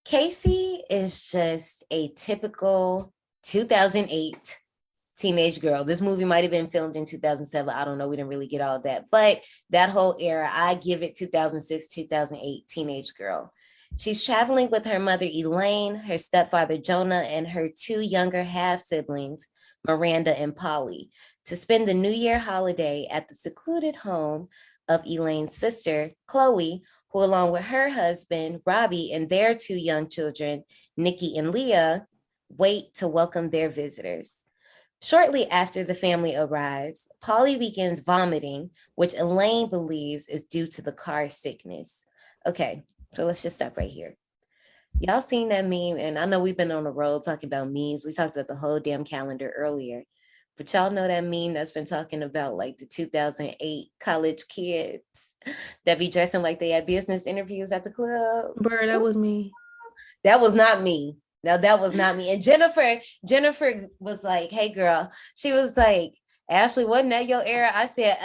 Casey is just a typical 2008 teenage girl. This movie might have been filmed in 2007. I don't know. We didn't really get all of that. But that whole era, I give it 2006, 2008 teenage girl. She's traveling with her mother, Elaine, her stepfather, Jonah, and her two younger half-siblings, Miranda and Polly, to spend the New Year holiday at the secluded home of Elaine's sister, Chloe, who, along with her husband, Robbie, and their two young children, Nikki and Leah, wait to welcome their visitors. Shortly after the family arrives, Polly begins vomiting, which Elaine believes is due to the car sickness. Okay, so let's just stop right here. Y'all seen that meme? And I know we've been on the road talking about memes. We talked about the whole damn calendar earlier. But y'all know that meme that's been talking about like the 2008 college kids that be dressing like they had business interviews at the club? Bro, that was me. That was not me. No, that was not me. And Jennifer was like, hey, girl. She was like, Ashley, wasn't that your era? I said,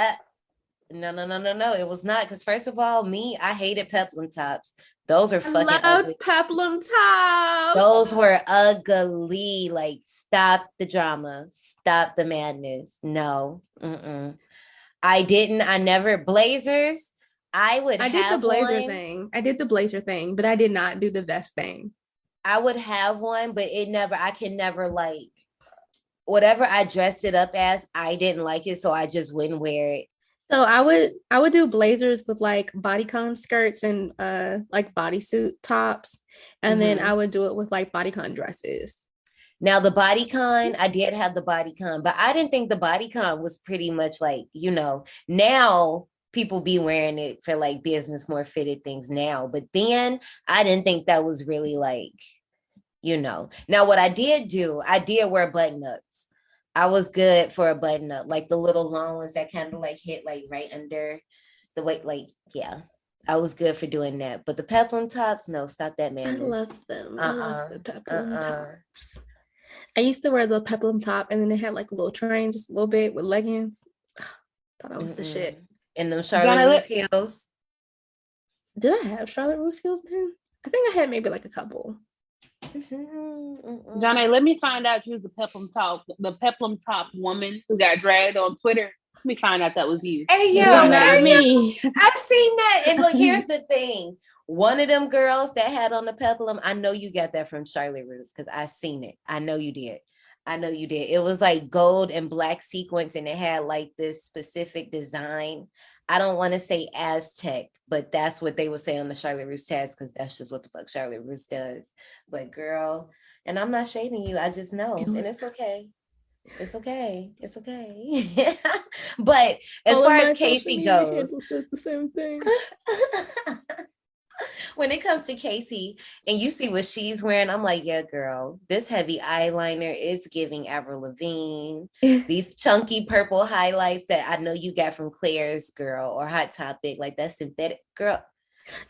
no. It was not. Because first of all, I hated peplum tops. Those are fucking ugly. Peplum tops. Those were ugly. Like, stop the drama. Stop the madness. No. I never. Blazers. I did the blazer thing. I did the blazer thing, but I did not do the vest thing. I would have one, but I can never like, whatever I dressed it up as, I didn't like it, so I just wouldn't wear it. So I would do blazers with like bodycon skirts and like bodysuit tops, and then I would do it with like bodycon dresses. Now the bodycon, I did have the bodycon, but I didn't think the bodycon was pretty much like, now people be wearing it for like business, more fitted things now. But then I didn't think that was really like, Now what I did do, I did wear button-ups. I was good for a button-up, like the little long ones that kind of like hit like right under the weight. Like, yeah, I was good for doing that. But the peplum tops, no, stop that, man. I love them. I love the peplum tops. I used to wear the peplum top, and then they had like a little train, just a little bit with leggings. Thought I was the shit. And them Charlotte Russe heels. Did I have Charlotte Russe heels then? I think I had maybe like a couple. Johnny, let me find out you was the peplum top woman who got dragged on Twitter. Let me find out that was you. Hey, yo, not me. I seen that. And look, here's the thing. One of them girls that had on the peplum, I know you got that from Charlotte Russe because I seen it. I know you did. It was like gold and black sequins, and it had like this specific design. I don't want to say Aztec, but that's what they would say on the Charlotte Russe tags because that's just what the fuck Charlotte Russe does. But girl, and I'm not shading you. I just know, and it's okay. It's okay. But as far as Casey goes, says the same thing. When it comes to Casey and you see what she's wearing, I'm like, yeah, girl, this heavy eyeliner is giving Avril Lavigne. These chunky purple highlights that I know you got from Claire's, girl, or Hot Topic, like that synthetic, girl.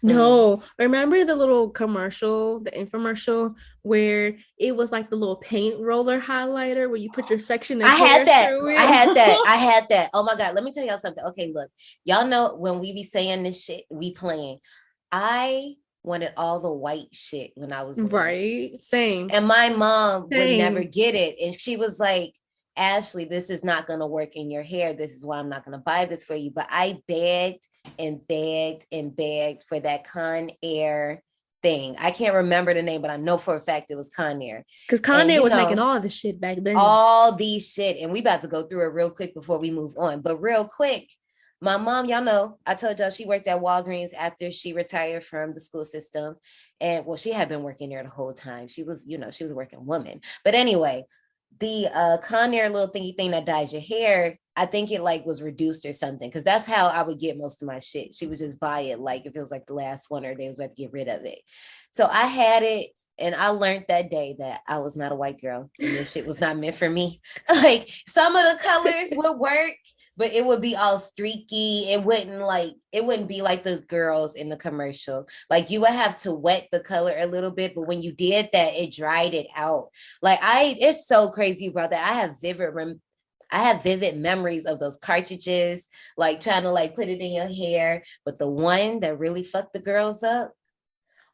No, remember the little commercial, the infomercial where it was like the little paint roller highlighter where you put your section of I had that. Oh my God, let me tell y'all something. Okay, look, y'all know when we be saying this shit, we playing. I wanted all the white shit when I was little. Right, same. And my mom would never get it. And she was like, Ashley, this is not going to work in your hair. This is why I'm not going to buy this for you. But I begged and begged and begged for that Conair thing. I can't remember the name, but I know for a fact it was Conair. Because Conair was making all this shit back then. All these shit. And we about to go through it real quick before we move on. But real quick, my mom, y'all know, I told y'all she worked at Walgreens after she retired from the school system. And well, she had been working there the whole time. She was, she was a working woman. But anyway, the Conair little thingy thing that dyes your hair, I think it like was reduced or something, because that's how I would get most of my shit. She would just buy it like if it was like the last one or they was about to get rid of it. So I had it, and I learned that day that I was not a white girl and this shit was not meant for me. Like some of the colors would work, but it would be all streaky. It wouldn't be like the girls in the commercial. Like you would have to wet the color a little bit, but when you did that, it dried it out. Like it's so crazy, brother. I have vivid memories of those cartridges, like trying to like put it in your hair. But the one that really fucked the girls up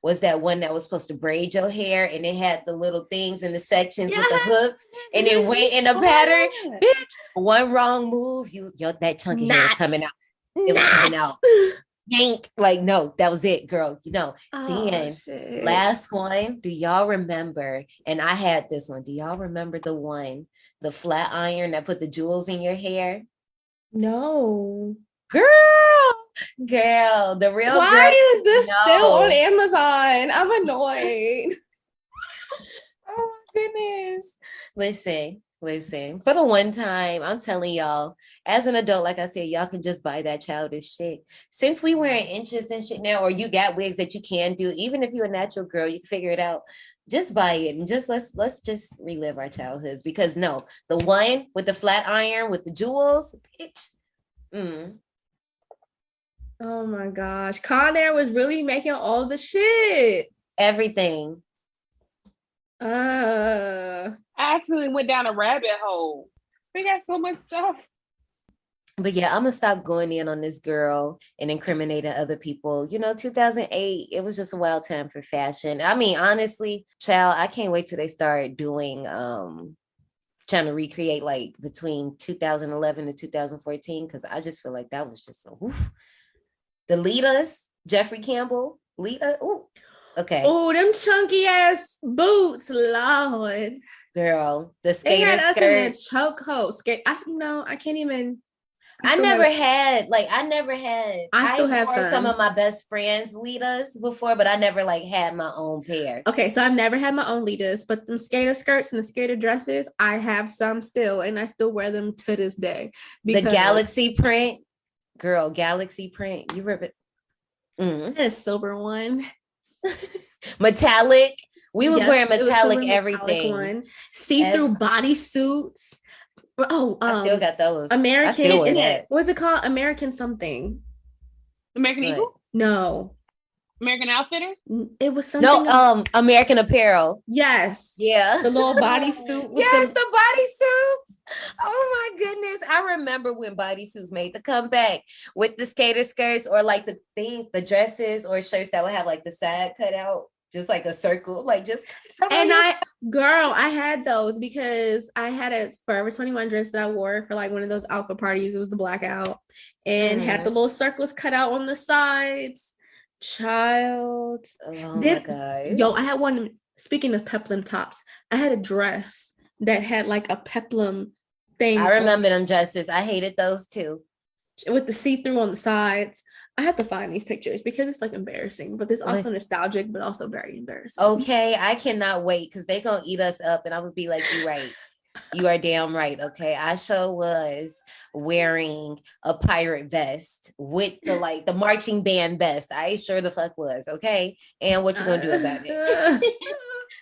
was that one that was supposed to braid your hair, and it had the little things in the sections with the hooks, and it went in a pattern. Bitch, one wrong move, that chunky hair was coming out. It was coming out. Yank. Like, no, that was it, girl. Then shit. Last one. Do y'all remember? And I had this one. Do y'all remember the flat iron that put the jewels in your hair? No. Girl, the real Why is this still on Amazon? I'm annoyed. Oh my goodness. Listen. For the one time, I'm telling y'all, as an adult, like I said, y'all can just buy that childish shit. Since we wearing inches and shit now, or you got wigs that you can do, even if you're a natural girl, you can figure it out. Just buy it and just let's just relive our childhoods. Because no, the one with the flat iron with the jewels, bitch. Oh my gosh. Conair was really making all the shit. Everything. I accidentally went down a rabbit hole. They got so much stuff. But yeah, I'm gonna stop going in on this girl and incriminating other people. 2008, it was just a wild time for fashion. I mean, honestly, child, I can't wait till they start doing trying to recreate like between 2011 and 2014, because I just feel like that was just so oof. Deletus, Jeffrey Campbell, Lita. Ooh, okay. Oh, them chunky ass boots, Lord. Girl, the skater skirts. Chokehold. I can't even. I never had. I still have some of my best friends Litas before, but I never like had my own pair. Okay, so I've never had my own Litas, but them skater skirts and the skater dresses, I have some still, and I still wear them to this day. The galaxy print, girl, galaxy print. You remember? A silver one, metallic. We was wearing metallic everything. One. See-through bodysuits. Oh, I still got those. American. What's it called? American something. American Eagle? No. American Outfitters? It was something. No, American Apparel. Yes. Yeah. The little bodysuit. Yes, the bodysuits. Oh my goodness. I remember when bodysuits made the comeback with the skater skirts, or like the dresses or shirts that would have like the side cut out. Just like a circle, like just. And I had those because I had a Forever 21 dress that I wore for like one of those alpha parties. It was the blackout and had the little circles cut out on the sides. Child. Oh my God. Yo, I had one, speaking of peplum tops, I had a dress that had like a peplum thing. I remember them dresses. I hated those too. With the see-through on the sides. I have to find these pictures because it's like embarrassing, but it's also nostalgic, but also very embarrassing. Okay, I cannot wait because they're gonna eat us up, and I'm gonna be like, "You right, you are damn right." Okay, I sure was wearing a pirate vest with the marching band vest. I sure the fuck was. Okay, and what you gonna do about it?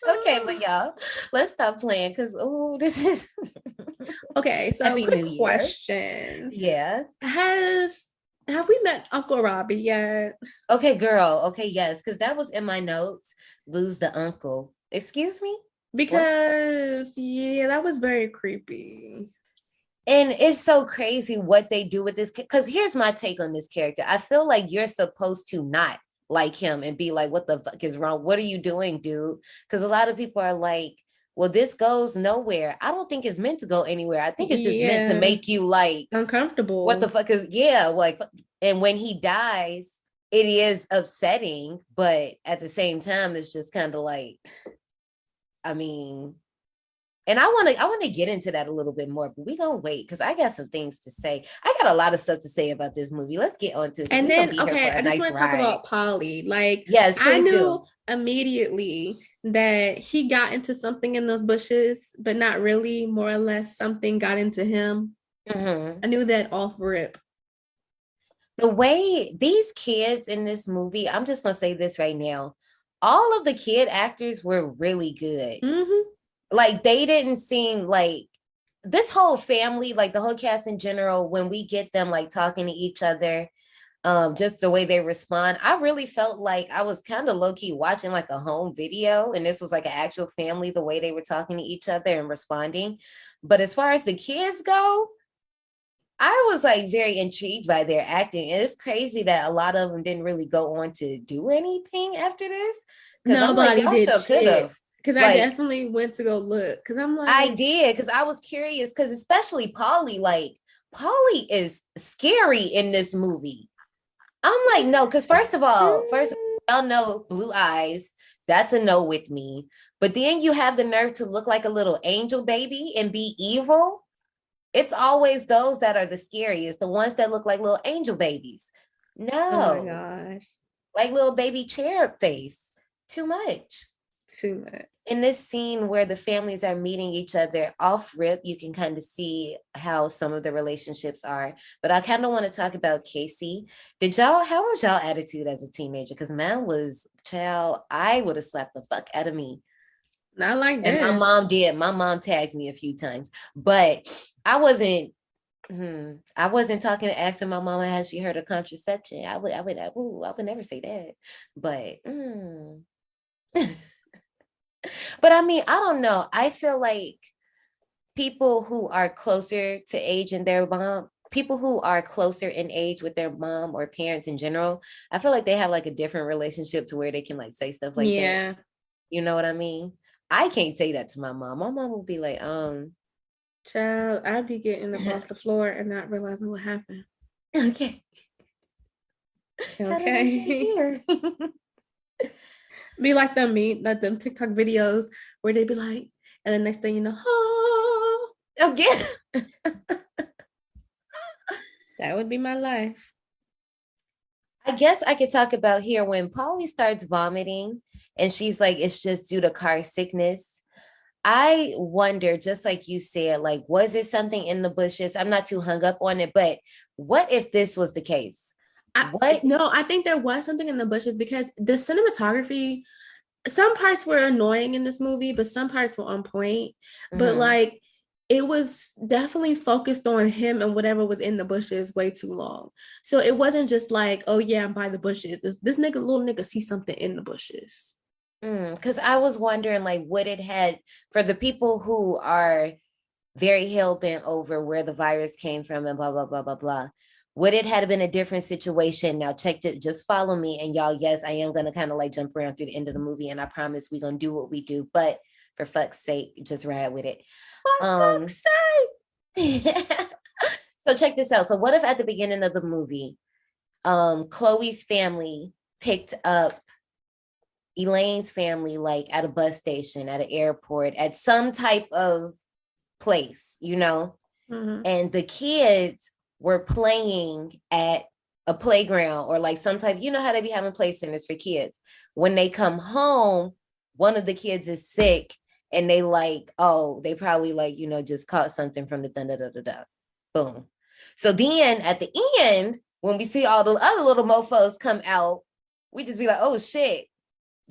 Okay, but y'all, let's stop playing because this is okay. So quick question. Yeah. Have we met Uncle Robbie yet? Okay, girl. Okay, yes, because that was in my notes. Lose the uncle. Excuse me? Because, yeah, that was very creepy. And it's so crazy what they do with this. Because here's my take on this character. I feel like you're supposed to not like him and be like, what the fuck is wrong? What are you doing, dude? Because a lot of people are like, well, this goes nowhere. I don't think it's meant to go anywhere. I think it's just meant to make you like uncomfortable. What the fuck is like, and when he dies, it is upsetting, but at the same time, it's just kind of like, I mean, and I want to get into that a little bit more, but we gonna wait because I got some things to say. I got a lot of stuff to say about this movie. Let's get on to it. And then, okay, I just want to talk about Polly. Like, yes, I knew immediately that he got into something in those bushes, but not really. More or less, something got into him. Mhm. I knew that off rip. The way these kids in this movie, I'm just gonna say this right now. All of the kid actors were really good. Mm-hmm. Like they didn't seem like this whole family, like the whole cast in general, when we get them like talking to each other, just the way they respond, I really felt like I was kind of low-key watching like a home video, and this was like an actual family, the way they were talking to each other and responding. But as far as the kids go, I was like very intrigued by their acting. And it's crazy that a lot of them didn't really go on to do anything after this. Because I'm like, Nobody y'all did sure could shit. have. Because I Like, definitely went to go look. Because I'm like, I did, because I was curious, because especially Polly, like, Polly is scary in this movie. I'm like, no, because first of all, y'all know blue eyes. That's a no with me. But then you have the nerve to look like a little angel baby and be evil. It's always those that are the scariest, the ones that look like little angel babies. oh No, my gosh, like little baby cherub face. Too much. too much. In this scene where the families are meeting each other off rip, you can kind of see how some of the relationships are. But I kind of want to talk about Casey. How was y'all attitude as a teenager? Because mine was, child, I would have slapped the fuck out of me. Not like And that. my mom did. My mom tagged me a few times, but I wasn't talking to asking my mama has she heard of contraception. I would never say that. But but I mean, I don't know. I feel like people who are closer to age and their mom, people who are closer in age with their mom or parents in general, I feel like they have like a different relationship to where they can like say stuff like that. You know what I mean? I can't say that to my mom. My mom will be like, Child, I'd be getting up off the floor and not realizing what happened. okay. Okay. Be like them TikTok videos where they be like, and the next thing you know, oh, Again. that would be my life. I guess I could talk about here when Polly starts vomiting and she's like, it's just due to car sickness. I wonder, just like you said, like, was it something in the bushes? I'm not too hung up on it, but what if this was the case? I think there was something in the bushes because the cinematography, some parts were annoying in this movie, but some parts were on point. But like, it was definitely focused on him and whatever was in the bushes way too long. So it wasn't just like, oh yeah, I'm by the bushes. This little nigga see something in the bushes. Because I was wondering, like, what it had for the people who are very hell-bent over where the virus came from and blah, blah, blah, blah, blah. Would it have been a different situation? Now, just follow me. And y'all, yes, I am going to kind of like jump around through the end of the movie. And I promise we're going to do what we do. But for fuck's sake, just ride with it. For fuck's sake. So check this out. So what if at the beginning of the movie, Chloe's family picked up Elaine's family, like at a bus station, at an airport, at some type of place, you know, and the kids were playing at a playground or like some type, you know how they be having play centers for kids. When they come home, one of the kids is sick and they like, oh, they probably like, you know, just caught something from the da-da-da-da-da. Boom. So then at the end, when we see all the other little mofos come out, we just be like, oh shit,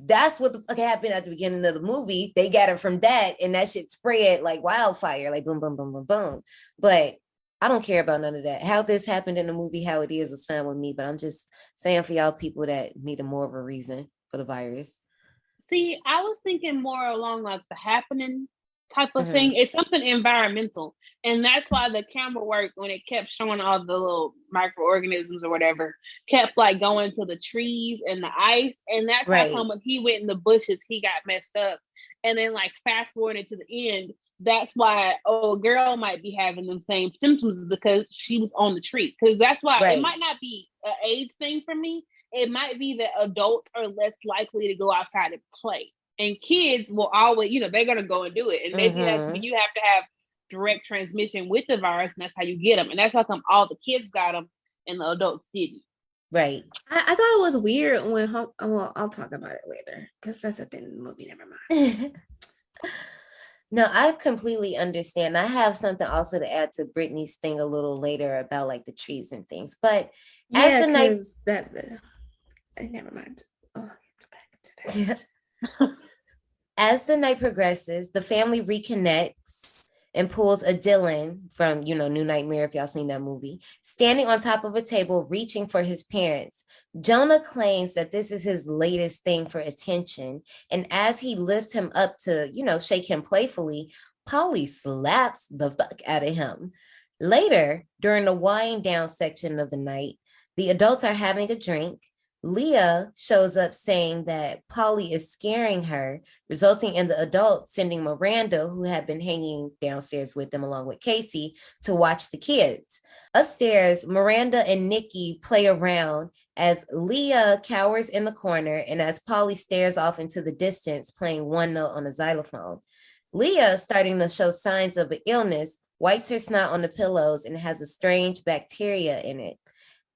that's what the fuck happened at the beginning of the movie. They got it from that, and that shit spread like wildfire, like boom, boom, boom, boom, boom. But I don't care about none of that. How this happened in the movie, how it is, was fine with me. But I'm just saying for y'all people that need a more of a reason for the virus. See, I was thinking more along like the happening type of thing. It's something environmental. And that's why the camera work, when it kept showing all the little microorganisms or whatever, kept like going to the trees and the ice. And that's how come when he went in the bushes, he got messed up. And then like fast forwarding to the end, that's why a girl might be having the same symptoms because she was on the tree. Because that's why it might not be an AIDS thing for me. It might be that adults are less likely to go outside and play. And kids will always, you know, they're going to go and do it. And maybe that's when you have to have direct transmission with the virus, and that's how you get them. And that's how come all the kids got them and the adults didn't. Right. I thought it was weird when, well, I'll talk about it later because that's at the end of the movie. Never mind. No, I completely understand. I have something also to add to Brittany's thing a little later about like the trees and things. But as Yeah, the night, because never mind. Oh, back to that. as the night progresses, the family reconnects and pulls a Dylan from, New Nightmare, if y'all seen that movie, standing on top of a table, reaching for his parents. Jonah claims that this is his latest thing for attention. And as he lifts him up to, shake him playfully, Polly slaps the fuck out of him. Later, during the wind down section of the night, the adults are having a drink. Leah shows up saying that Polly is scaring her, resulting in the adults sending Miranda, who had been hanging downstairs with them along with Casey, to watch the kids. Upstairs, Miranda and Nikki play around as Leah cowers in the corner and as Polly stares off into the distance, playing one note on a xylophone. Leah, starting to show signs of an illness, wipes her snot on the pillows and has a strange bacteria in it.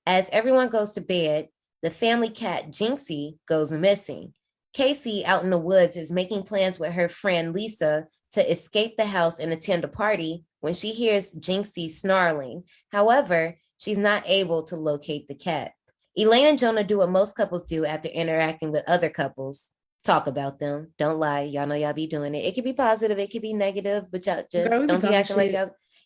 As everyone goes to bed, the family cat, Jinxie, goes missing. Casey, out in the woods, is making plans with her friend Lisa to escape the house and attend a party when she hears Jinxie snarling. However, she's not able to locate the cat. Elaine and Jonah do what most couples do after interacting with other couples. Talk about them. Don't lie. Y'all know y'all be doing it. It could be positive. It could be negative, but y'all just don't be acting like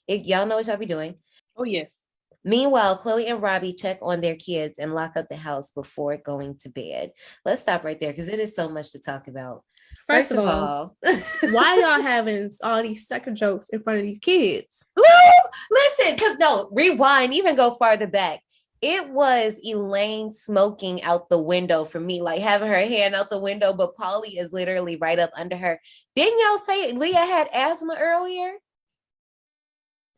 y'all know what y'all be doing. Oh, yes. Meanwhile, Chloe and Robbie check on their kids and lock up the house before going to bed. Let's stop right there because it is so much to talk about. First of all, why y'all having all these sucker jokes in front of these kids? Listen, rewind, even go farther back. It was Elaine smoking out the window for me, like having her hand out the window, but Polly is literally right up under her. Didn't y'all say Leah had asthma earlier?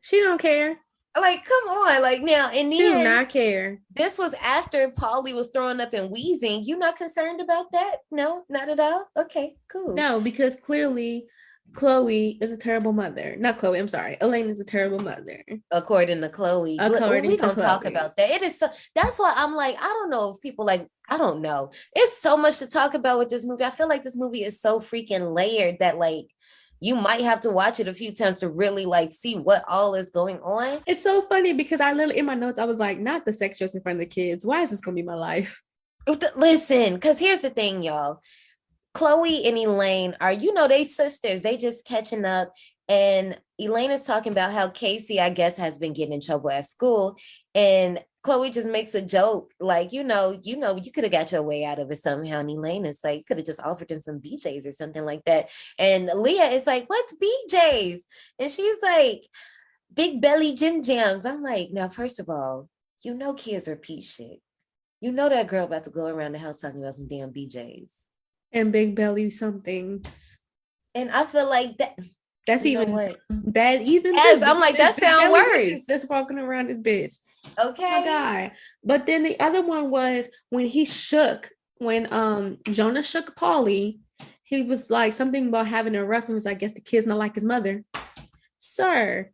She don't care. Like, come on, like now, and then she do not care. This was after Polly was throwing up and wheezing. You not concerned about that? No, not at all. Okay, cool. No, because clearly Chloe is a terrible mother. Not Chloe, I'm sorry. Elaine is a terrible mother. According to Chloe. We don't talk about that. It is so, that's why I'm like, I don't know if people I don't know. It's so much to talk about with this movie. I feel like this movie is so freaking layered that like you might have to watch it a few times to really like see what all is going on. It's so funny because I literally in my notes, I was like, not the sex jokes in front of the kids. Why is this going to be my life? Listen, because here's the thing, y'all. Chloe and Elaine are, they sisters. They just catching up. And Elaine is talking about how Casey, I guess, has been getting in trouble at school. And Chloe just makes a joke like, you could have got your way out of it somehow. And Elaine is like, could have just offered him some BJs or something like that. And Leah is like, what's BJs? And she's like, big belly Jim Jams. I'm like, now, first of all, kids are piece shit. That girl about to go around the house talking about some damn BJs. And big belly somethings. And I feel like that's even bad. Even yes, I'm like, that sounds worse. Just walking around this bitch. Okay. Oh my God. But then the other one was when Jonah shook Polly, he was like something about having a reference. I guess the kid's not like his mother. Sir.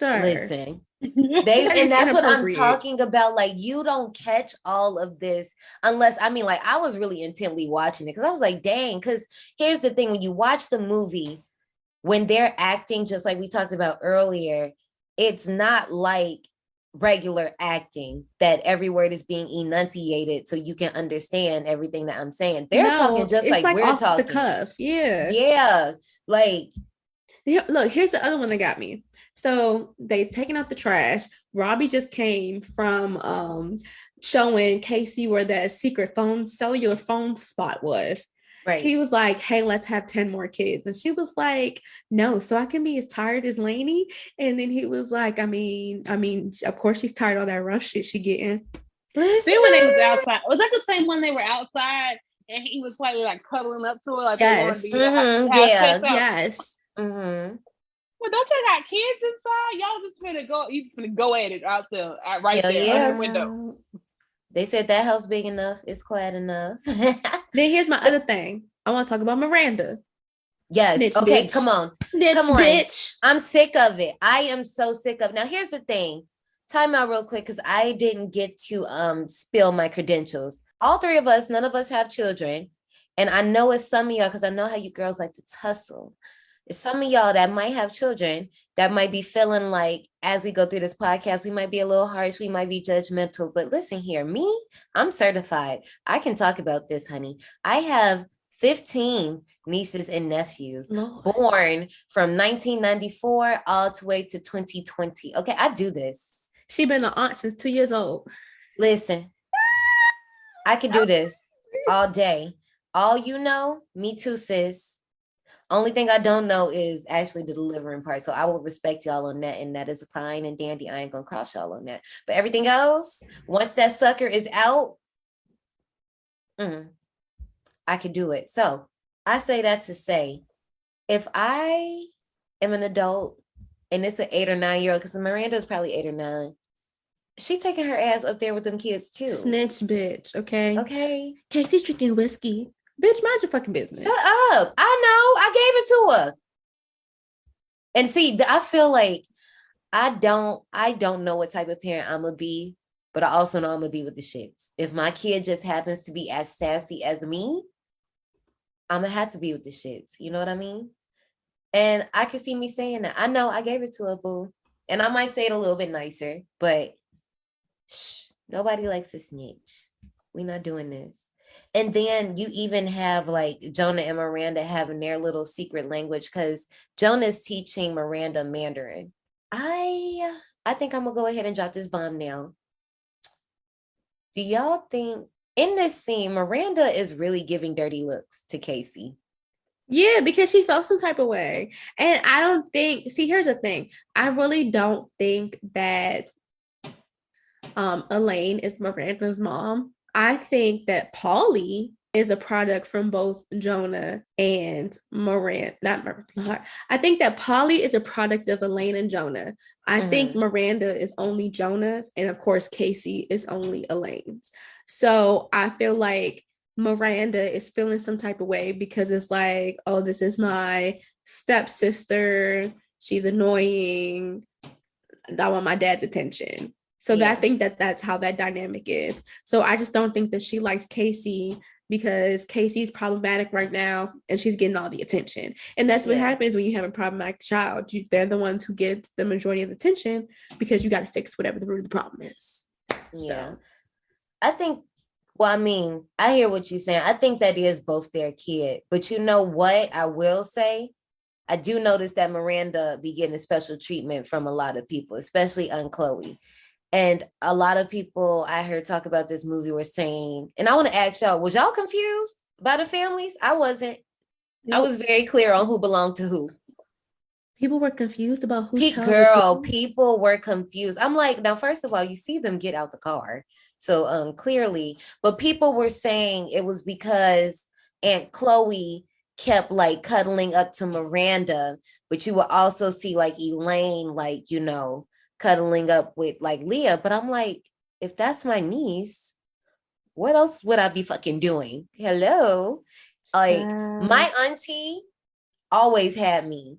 Listen. And that's what I'm talking about. Like, you don't catch all of this unless, I was really intently watching it because I was like, dang, because here's the thing, when you watch the movie, when they're acting, just like we talked about earlier, it's not like regular acting that every word is being enunciated so you can understand everything that I'm saying. They're talking just like we're off talking. The cuff. Yeah. Like, look, here's the other one that got me. So they taking out the trash. Robbie just came from showing Casey where that secret cellular phone spot was. Right. He was like, hey, let's have 10 more kids. And she was like, no, so I can be as tired as Lainey. And then he was like, I mean, of course she's tired of all that rough shit she getting. See when they was outside. Was that the same one they were outside and he was slightly like cuddling up to her? Like yes. They wanted to be yes. Mm-hmm. Well, don't you got kids inside? Y'all just gonna go. You just gonna go at it out there, right there, yeah. out the window. They said that house big enough. It's quiet enough. Then here's my other thing. I want to talk about Miranda. Yes. Snitch, okay. bitch. Come on. Snitch, come on. Bitch. I'm sick of it. I am so sick of it. Now, here's the thing. Time out real quick because I didn't get to spill my credentials. All three of us, none of us have children. And I know it's some of y'all because I know how you girls like to tussle. some of y'all that might have children that might be feeling like as we go through this podcast, we might be a little harsh, we might be judgmental. But listen here, I'm certified. I can talk about this, honey. I have 15 nieces and nephews born from 1994 all the way to 2020. Okay, I do this. She been an aunt since 2 years old. Listen, I can do this all day. All you know, me too, sis. Only thing I don't know is actually the delivering part. So I will respect y'all on that. And that is fine and dandy. I ain't gonna cross y'all on that. But everything else, once that sucker is out, I can do it. So I say that to say, if I am an adult and it's an 8 or 9 year old, because Miranda's probably 8 or 9, she taking her ass up there with them kids too. Snitch bitch, okay? Okay. Casey's drinking whiskey. Bitch, mind your fucking business. Shut up. I know. I gave it to her. And see, I feel like I don't know what type of parent I'm gonna be, but I also know I'm gonna be with the shits. If my kid just happens to be as sassy as me, I'm gonna have to be with the shits. You know what I mean? And I can see me saying that. I know I gave it to her, boo. And I might say it a little bit nicer, but nobody likes a snitch. We're not doing this. And then you even have like Jonah and Miranda having their little secret language because Jonah's teaching Miranda Mandarin. I think I'm gonna go ahead and drop this bomb now. Do y'all think in this scene Miranda is really giving dirty looks to Casey? Yeah, because she felt some type of way. And I don't think, see, here's the thing. I really don't think that Elaine is Miranda's mom. I think that Polly is a product from both Jonah and Miranda. Not Miranda. I think that Polly is a product of Elaine and Jonah. I think Miranda is only Jonah's, and of course Casey is only Elaine's. So I feel like Miranda is feeling some type of way because it's like, oh, this is my stepsister. She's annoying. I want my dad's attention. So I think that that's how that dynamic is. So I just don't think that she likes Casey because Casey's problematic right now and she's getting all the attention. And that's what happens when you have a problematic child. They're the ones who get the majority of the attention because you got to fix whatever the root of the problem is. Yeah. So. I think, well, I mean, I hear what you're saying. I think that is both their kid. But you know what I will say? I do notice that Miranda be getting a special treatment from a lot of people, especially Aunt Chloe. And a lot of people I heard talk about this movie were saying, and I want to ask y'all, was y'all confused by the families? I wasn't. Nope. I was very clear on who belonged to who. People were confused about who. People were confused. I'm like, now, first of all, you see them get out the car. So clearly, but people were saying it was because Aunt Chloe kept like cuddling up to Miranda, but you would also see like Elaine, like, you know, cuddling up with like Leah. But I'm like, if that's my niece, what else would I be fucking doing? Hello. Like my auntie always had me.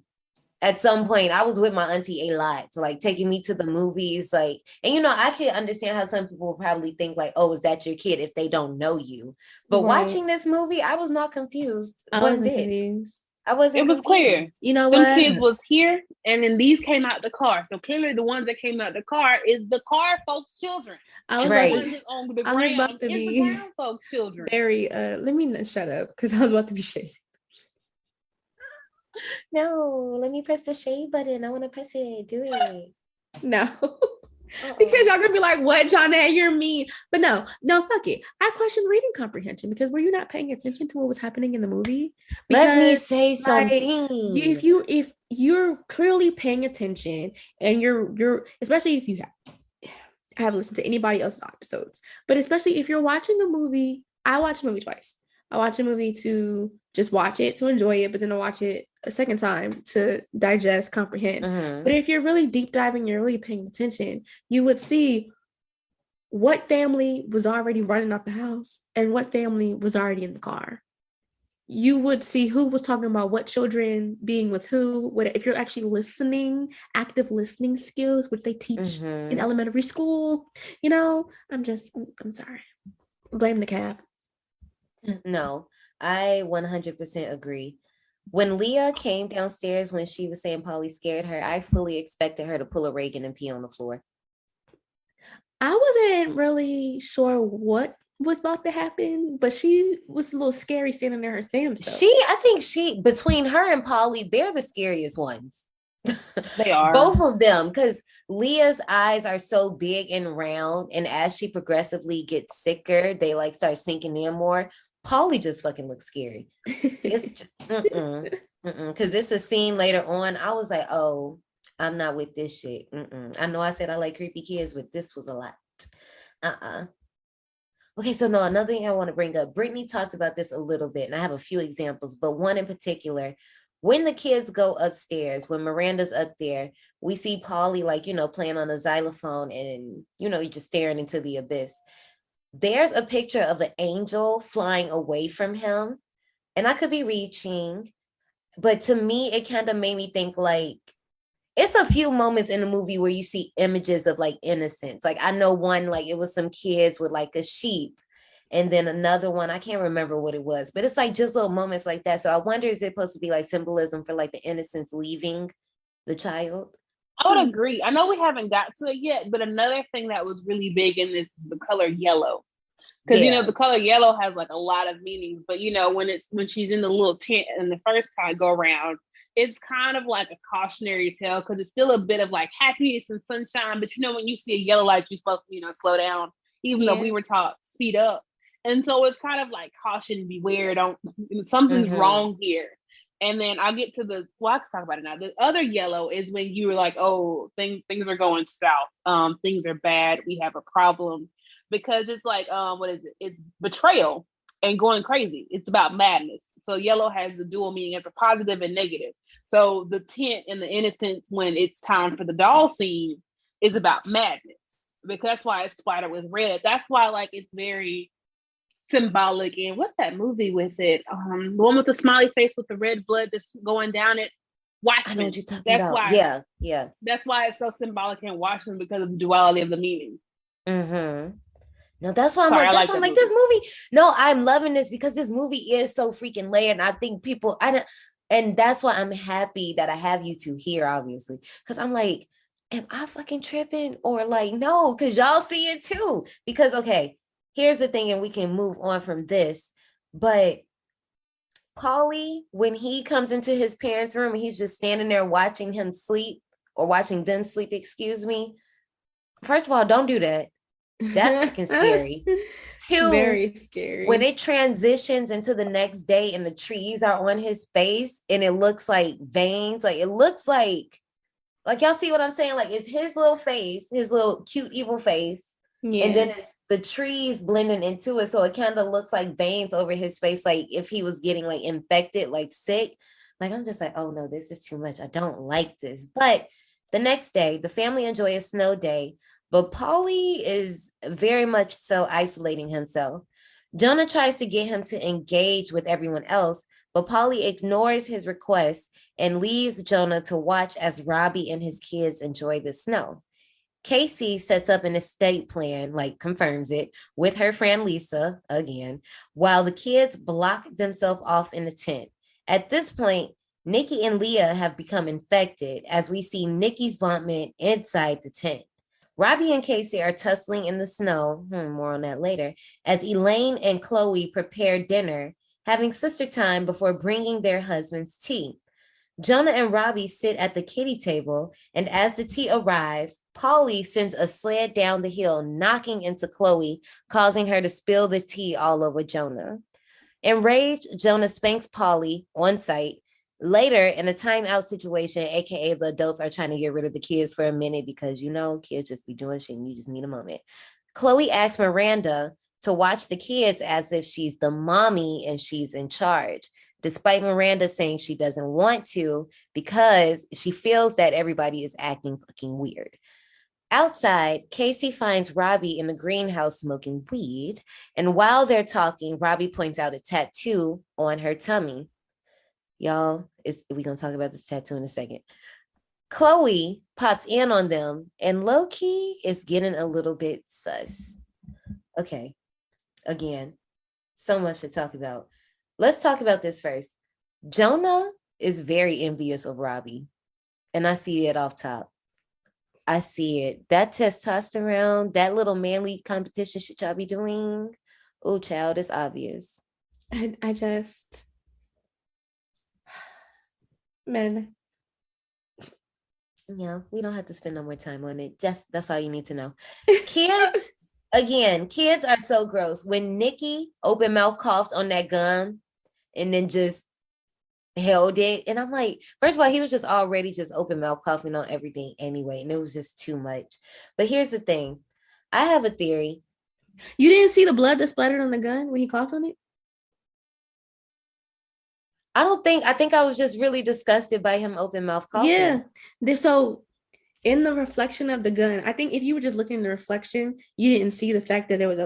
At some point, I was with my auntie a lot, so like taking me to the movies, like, and you know, I can understand how some people will probably think like, oh, is that your kid if they don't know you? But watching this movie, I was not confused. I wasn't confused. I wasn't. It was clear. You know what? Them kids was here, and then these came out the car. So clearly, the ones that came out the car is the car folks' children. I was on the ground about to be the ground folks' children. Very. Let me not shut up because I was about to be shady. No, let me press the shade button. I want to press it. Do it. No. Because y'all gonna be like, what, Johnette? You're mean. But no, fuck it. I question reading comprehension because were you not paying attention to what was happening in the movie? Because, let me say something. If you're clearly paying attention and you're especially if you I haven't listened to anybody else's episodes, but especially if you're watching a movie, I watch a movie twice. I watch a movie to just watch it, to enjoy it, but then I watch it a second time to digest, comprehend. But if you're really deep diving, you're really paying attention, you would see what family was already running out the house and what family was already in the car. You would see who was talking about what children being with who, what if you're actually listening, active listening skills, which they teach in elementary school. You know, I'm sorry. Blame the cab. No, I 100% agree. When Leah came downstairs when she was saying Polly scared her, I fully expected her to pull a Reagan and pee on the floor. I wasn't really sure what was about to happen, but she was a little scary standing there her damn self. I think between her and Polly, they're the scariest ones. They are. Both of them, because Leah's eyes are so big and round, and as she progressively gets sicker, they like start sinking in more. Polly just fucking looks scary. It's because it's a scene later on. I was like, oh, I'm not with this shit. I know I said I like creepy kids, but this was a lot. Okay, so no, another thing I want to bring up. Brittany talked about this a little bit, and I have a few examples, but one in particular. When the kids go upstairs, when Miranda's up there, we see Polly like, playing on a xylophone and, just staring into the abyss. There's a picture of an angel flying away from him. And I could be reaching, but to me, it kind of made me think like, it's a few moments in the movie where you see images of like innocence. Like I know one, like it was some kids with like a sheep. And then another one, I can't remember what it was, but it's like just little moments like that. So I wonder, is it supposed to be like symbolism for like the innocence leaving the child? I would agree. I know we haven't got to it yet, but another thing that was really big in this is the color yellow. Because the color yellow has like a lot of meanings, but when she's in the little tent and the first kind of go around, it's kind of like a cautionary tale because it's still a bit of like happiness and sunshine. But when you see a yellow light, you're supposed to slow down, even though we were taught speed up. And so it's kind of like caution, beware, something's wrong here. And then I'll get to I can talk about it now. The other yellow is when you were like, oh, things are going south. Things are bad. We have a problem. Because it's like, what is it? It's betrayal and going crazy. It's about madness. So yellow has the dual meaning as a positive and negative. So the tent and the innocence when it's time for the doll scene is about madness. Because that's why it's splattered with red. That's why like it's very symbolic. And what's that movie with it? The one with the smiley face with the red blood that's going down it. Watchmen. I know what you're talking about. Why, yeah. That's why it's so symbolic in Watchmen because of the duality of the meaning. No, that's why I'm like, this movie. No, I'm loving this because this movie is so freaking layered. And I think and that's why I'm happy that I have you two here, obviously. Because I'm like, am I fucking tripping? Or like, no, because y'all see it too. Because, okay, here's the thing, and we can move on from this. But Polly, when he comes into his parents' room and he's just standing there watching him sleep or watching them sleep, excuse me. First of all, don't do that. That's fucking scary. Two, very scary. When it transitions into the next day and the trees are on his face and it looks like veins, like it looks like y'all see what I'm saying? Like it's his little face, his little cute evil face. Yeah. And then it's the trees blending into it. So it kind of looks like veins over his face, like if he was getting like infected, like sick. Like I'm just like, oh no, this is too much. I don't like this. But the next day, the family enjoy a snow day. But Polly is very much so isolating himself. Jonah tries to get him to engage with everyone else, but Polly ignores his request and leaves Jonah to watch as Robbie and his kids enjoy the snow. Casey sets up an estate plan, like confirms it, with her friend Lisa, again, while the kids block themselves off in the tent. At this point, Nikki and Leah have become infected as we see Nikki's vomit inside the tent. Robbie and Casey are tussling in the snow, more on that later, as Elaine and Chloe prepare dinner, having sister time before bringing their husbands tea. Jonah and Robbie sit at the kiddie table, and as the tea arrives, Polly sends a sled down the hill, knocking into Chloe, causing her to spill the tea all over Jonah. Enraged, Jonah spanks Polly on sight. Later, in a timeout situation, aka the adults are trying to get rid of the kids for a minute because, kids just be doing shit and you just need a moment. Chloe asks Miranda to watch the kids as if she's the mommy and she's in charge, despite Miranda saying she doesn't want to because she feels that everybody is acting fucking weird. Outside, Casey finds Robbie in the greenhouse smoking weed, and while they're talking, Robbie points out a tattoo on her tummy. Y'all, we're going to talk about this tattoo in a second. Chloe pops in on them, and low-key is getting a little bit sus. Okay, again, so much to talk about. Let's talk about this first. Jonah is very envious of Robbie. And I see it off top. I see it. That testosterone, that little manly competition shit y'all be doing. Oh, child, it's obvious. I just, man. Yeah, we don't have to spend no more time on it. Just that's all you need to know. Kids, again, kids are so gross. When Nikki open mouth coughed on that gun and then just held it, and I'm like, first of all, he was just already just open mouth coughing on everything anyway, and it was just too much. But here's the thing. I have a theory. You didn't see the blood that splattered on the gun when he coughed on it? I think I was just really disgusted by him open mouth coughing. Yeah. So in the reflection of the gun, I think if you were just looking in the reflection, you didn't see the fact that there was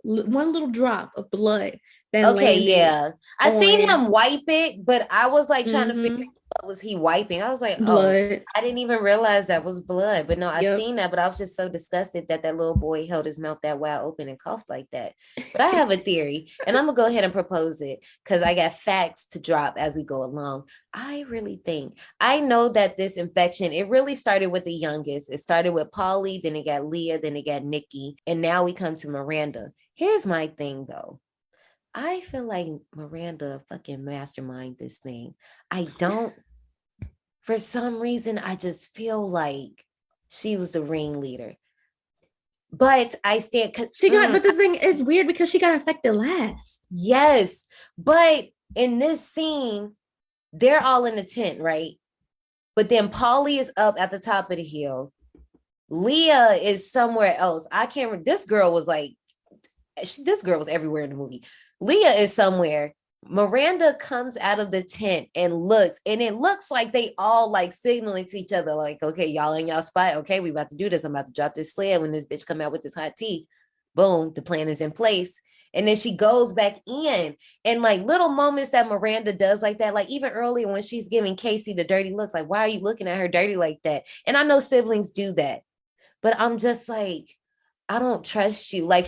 one little drop of blood. Okay, yeah. I seen him wipe it, but I was like trying to figure out what was he wiping. I was like, blood. I didn't even realize that was blood. But no, I seen that, but I was just so disgusted that little boy held his mouth that wide open and coughed like that. But I have a theory, and I'm gonna go ahead and propose it because I got facts to drop as we go along. I really think, I know that this infection, it really started with the youngest. It started with Polly, then it got Leah, then it got Nikki, and now we come to Miranda. Here's my thing though. I feel like Miranda fucking mastermind this thing. I don't, for some reason, I just feel like she was the ringleader. But I stand, but the thing is weird because she got infected last. Yes, but in this scene, they're all in the tent, right? But then Polly is up at the top of the hill. Leah is somewhere else. I can't remember. This girl was everywhere in the movie. Leah is somewhere. Miranda comes out of the tent and looks, and it looks like they all like signaling to each other, like, okay, y'all in y'all spot. Okay, we about to do this. I'm about to drop this sled when this bitch come out with this hot tea. Boom, the plan is in place. And then she goes back in, and like little moments that Miranda does like that, like even earlier when she's giving Casey the dirty looks, like, why are you looking at her dirty like that? And I know siblings do that, but I'm just like, I don't trust you. Like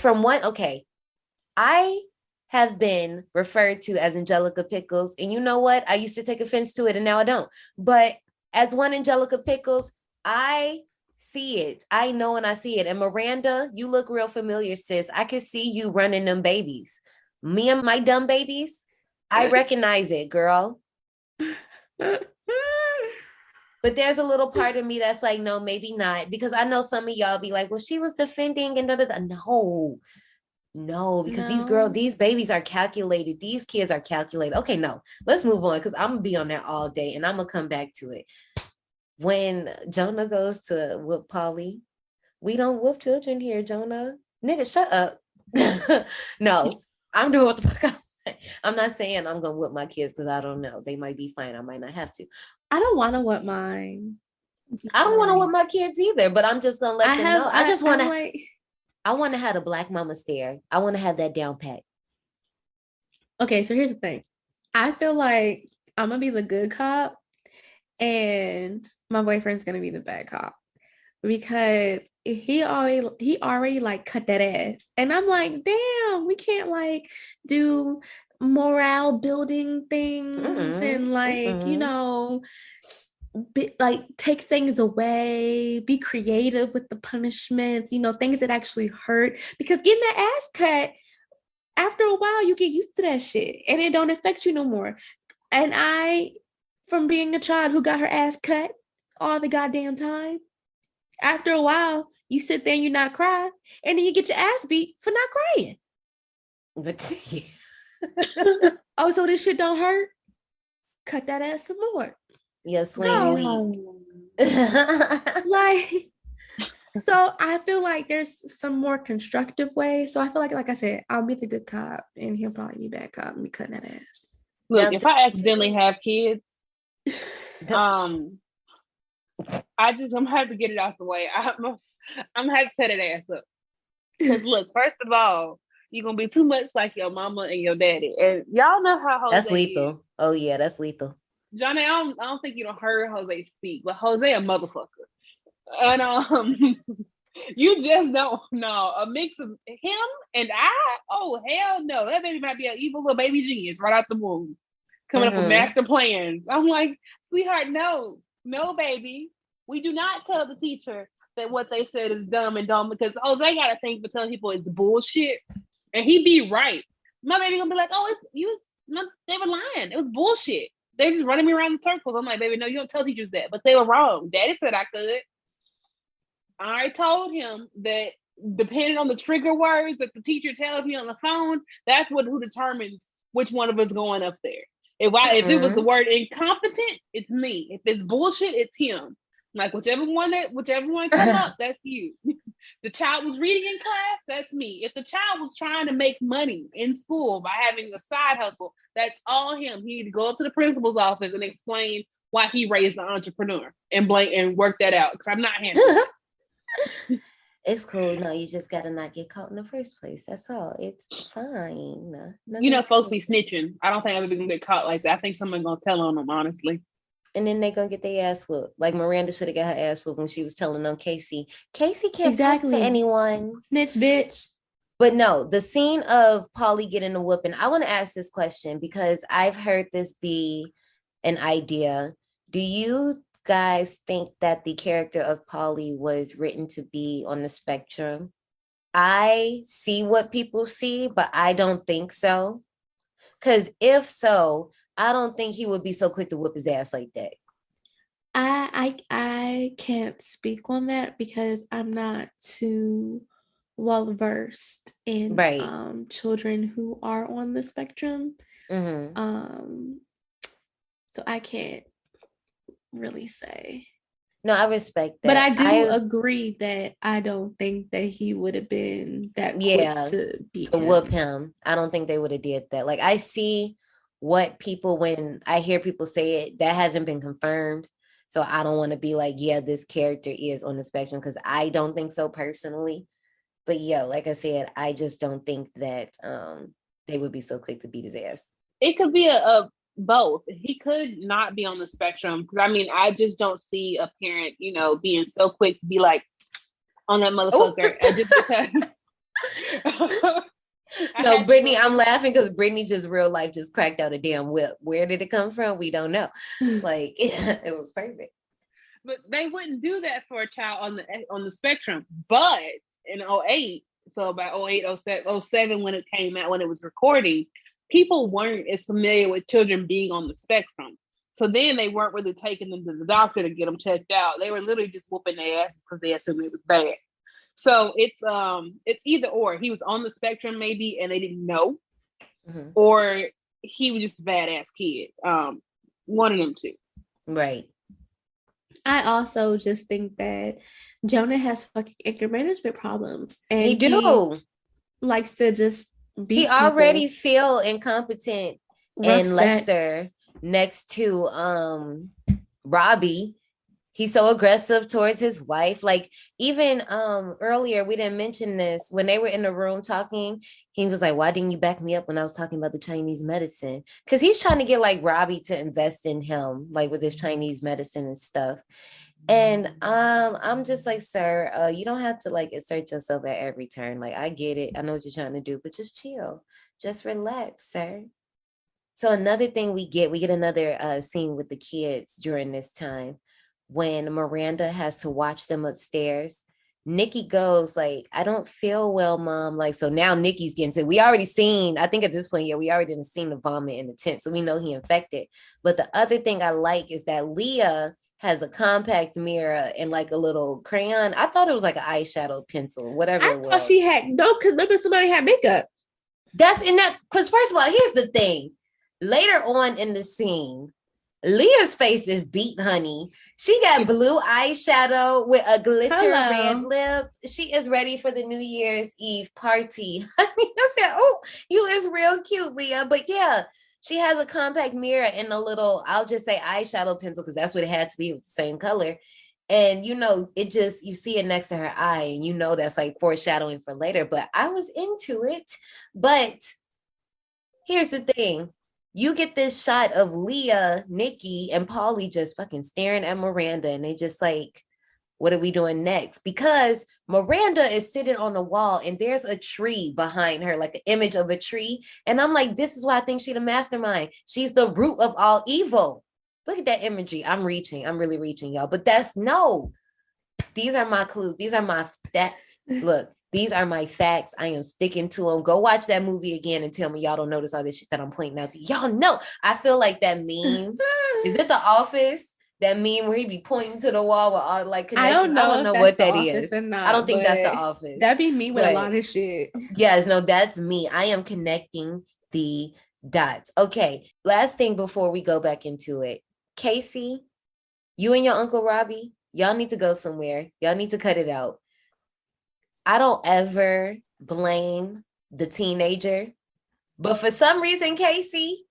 I have been referred to as Angelica Pickles. And you know what? I used to take offense to it and now I don't. But as one Angelica Pickles, I see it. I know and I see it. And Miranda, you look real familiar, sis. I can see you running them babies. Me and my dumb babies, I recognize it, girl. But there's a little part of me that's like, no, maybe not. Because I know some of y'all be like, well, she was defending and No, because these babies are calculated. These kids are calculated. Okay, no, let's move on because I'm gonna be on that all day and I'm gonna come back to it. When Jonah goes to whoop Polly, we don't whoop children here, Jonah. Nigga, shut up. No, I'm doing what the fuck I'm not saying I'm gonna whoop my kids because I don't know. They might be fine. I might not have to. I don't want to whoop mine. I don't want to whoop my kids either, but I'm just gonna let them know. I want to have a black mama stare. I want to have that down pat. Okay, so here's the thing. I feel like I'm going to be the good cop and my boyfriend's going to be the bad cop because he already like cut that ass. And I'm like, damn, we can't like do morale building things and like, you know, like take things away, be creative with the punishments, you know, things that actually hurt, because getting that ass cut, after a while you get used to that shit and it don't affect you no more. And I, from being a child who got her ass cut all the goddamn time, after a while you sit there and you not cry and then you get your ass beat for not crying. But oh, so this shit don't hurt? Cut that ass some more. Yes, like, so I feel like there's some more constructive ways. So I feel like I said, I'll be the good cop and he'll probably be bad cop and be cutting that ass. Look, if I accidentally have kids, I'm gonna have to get it out the way. I'm gonna have to cut that ass up. Because look, first of all, you're gonna be too much like your mama and your daddy, and y'all know how Jose that's lethal. Is. Oh yeah, that's lethal. Johnny, I don't think you heard Jose speak, but Jose a motherfucker. And you just don't know. A mix of him and I, oh hell no. That baby might be an evil little baby genius right out the womb. coming up with master plans. I'm like, sweetheart, no, baby. We do not tell the teacher that what they said is dumb and dumb, because they got to think for telling people it's bullshit. And he be right. My baby gonna be like, oh, they were lying. It was bullshit. They're just running me around in circles. I'm like, baby, no, you don't tell teachers that. But they were wrong. Daddy said I could. I told him that depending on the trigger words that the teacher tells me on the phone, that's who determines which one of us going up there. If it was the word incompetent, it's me. If it's bullshit, it's him. Like whichever one come up, that's you. The child was reading in class, that's me. If the child was trying to make money in school by having a side hustle, that's all him. He need to go up to the principal's office and explain why he raised an entrepreneur and work that out, because I'm not handling it. It's cool. No, you just gotta not get caught in the first place. That's all. It's fine. Folks be snitching. I don't think I'm ever gonna get caught like that. I think someone's gonna tell on them, honestly. And then they gonna get their ass whooped. Like Miranda should have got her ass whooped when she was telling on Casey. Casey can't talk to anyone. Snitch, bitch. But no, the scene of Polly getting the whooping, I want to ask this question because I've heard this be an idea. Do you guys think that the character of Polly was written to be on the spectrum? I see what people see, but I don't think so. Because if so, I don't think he would be so quick to whip his ass like that. I can't speak on that because I'm not too well versed in children who are on the spectrum. So I can't really say. No, I respect that. But I do agree that I don't think that he would have been that quick to whoop him. I don't think they would have did that. Like I see what people, when I hear people say it, that hasn't been confirmed. So I don't want to be like, yeah, this character is on the spectrum, because I don't think so personally. But yeah, like I said, I just don't think that they would be so quick to beat his ass. It could be a both. He could not be on the spectrum, because I mean, I just don't see a parent, being so quick to be like on that motherfucker. Just because. No, Brittany, I'm laughing because Brittany just real life just cracked out a damn whip. Where did it come from? We don't know. Like it was perfect. But they wouldn't do that for a child on the spectrum. But in 2008, so about 2008, 07, when it came out, when it was recording, people weren't as familiar with children being on the spectrum. So then they weren't really taking them to the doctor to get them checked out. They were literally just whooping their asses because they assumed it was bad. So it's either or. He was on the spectrum maybe and they didn't know, or he was just a badass kid. One of them two. Right. I also just think that Jonah has fucking anger management problems. And he likes to just be. He already feel incompetent and lesser next to Robbie. He's so aggressive towards his wife. Like even earlier, we didn't mention this, when they were in the room talking, he was like, why didn't you back me up when I was talking about the Chinese medicine? Because he's trying to get like Robbie to invest in him, like with his Chinese medicine and stuff. And I'm just like, sir, you don't have to like assert yourself at every turn. Like, I get it. I know what you're trying to do, but just chill. Just relax, sir. So another thing we get another scene with the kids during this time. When Miranda has to watch them upstairs, Nikki goes like, I don't feel well, Mom. Like, so now Nikki's getting sick. We already seen, I think at this point, we already didn't seen the vomit in the tent. So we know he infected. But the other thing I like is that Leah has a compact mirror and like a little crayon. I thought it was like an eyeshadow pencil, whatever it was. I thought she had, no, because remember somebody had makeup. That's in that, because first of all, here's the thing. Later on in the scene, Leah's face is beat, honey. She got blue eyeshadow with a glitter red lip. She is ready for the New Year's Eve party. I said, oh, you is real cute, Leah. But yeah, she has a compact mirror and a little, I'll just say eyeshadow pencil, because that's what it had to be. It was the same color. And, it just, you see it next to her eye and that's like foreshadowing for later. But I was into it. But here's the thing. You get this shot of Leah, Nikki, and Paulie just fucking staring at Miranda, and they just like, What are we doing next? Because Miranda is sitting on the wall and there's a tree behind her, like an image of a tree. And I'm like, this is why I think she's the mastermind. She's the root of all evil. Look at that imagery. I'm really reaching, y'all. But these are my clues. These are my these are my facts. I am sticking to them. Go watch that movie again and tell me y'all don't notice all this shit that I'm pointing out to y'all. Know. I feel like that meme. Is it The Office? That meme where he be pointing to the wall with all like connections. I don't know what that is. I don't think that's The Office. That'd be me with a lot of shit. Yes, no, that's me. I am connecting the dots. Okay, last thing before we go back into it. Casey, you and your Uncle Robbie, y'all need to go somewhere. Y'all need to cut it out. I don't ever blame the teenager, but for some reason, Casey,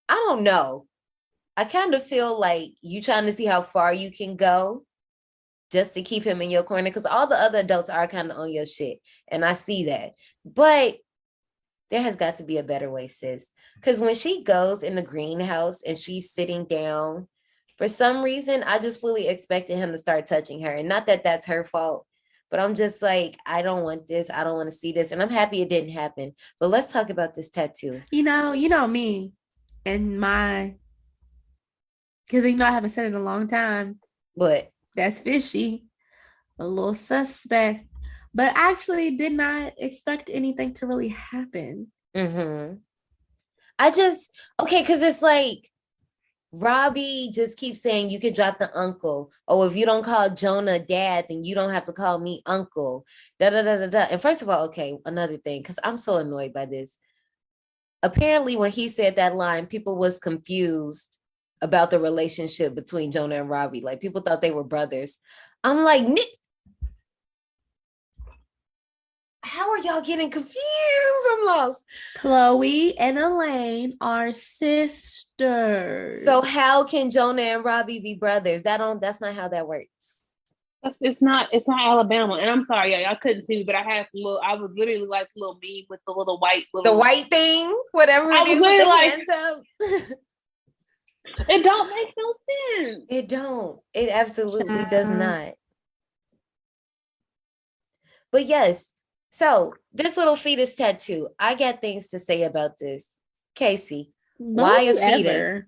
I don't know. I kind of feel like you trying to see how far you can go just to keep him in your corner, because all the other adults are kind of on your shit. And I see that. But there has got to be a better way, sis. Because when she goes in the greenhouse and she's sitting down, for some reason, I just fully expected him to start touching her. And not that that's her fault, but I'm just like, I don't want this. I don't want to see this. And I'm happy it didn't happen. But let's talk about this tattoo. You know me and my... Because I haven't said it in a long time. But that's fishy. A little suspect. But I actually did not expect anything to really happen. Mm-hmm. Because it's like, Robbie just keeps saying you could drop the uncle. Oh, if you don't call Jonah dad, then you don't have to call me uncle. Da da da da da. And first of all, okay, another thing, because I'm so annoyed by this. Apparently, when he said that line, people was confused about the relationship between Jonah and Robbie. Like, people thought they were brothers. I'm like, Nick, how are y'all getting confused? I'm lost. Chloe and Elaine are sisters. So how can Jonah and Robbie be brothers? That's not how that works. It's not Alabama. And I'm sorry, y'all couldn't see me, but I was literally like a little meme with the little white the white thing, whatever I it is, was literally like, hands up. It don't make no sense. It don't. It absolutely does not. But yes, so this little fetus tattoo, I got things to say about this. Casey, why a fetus?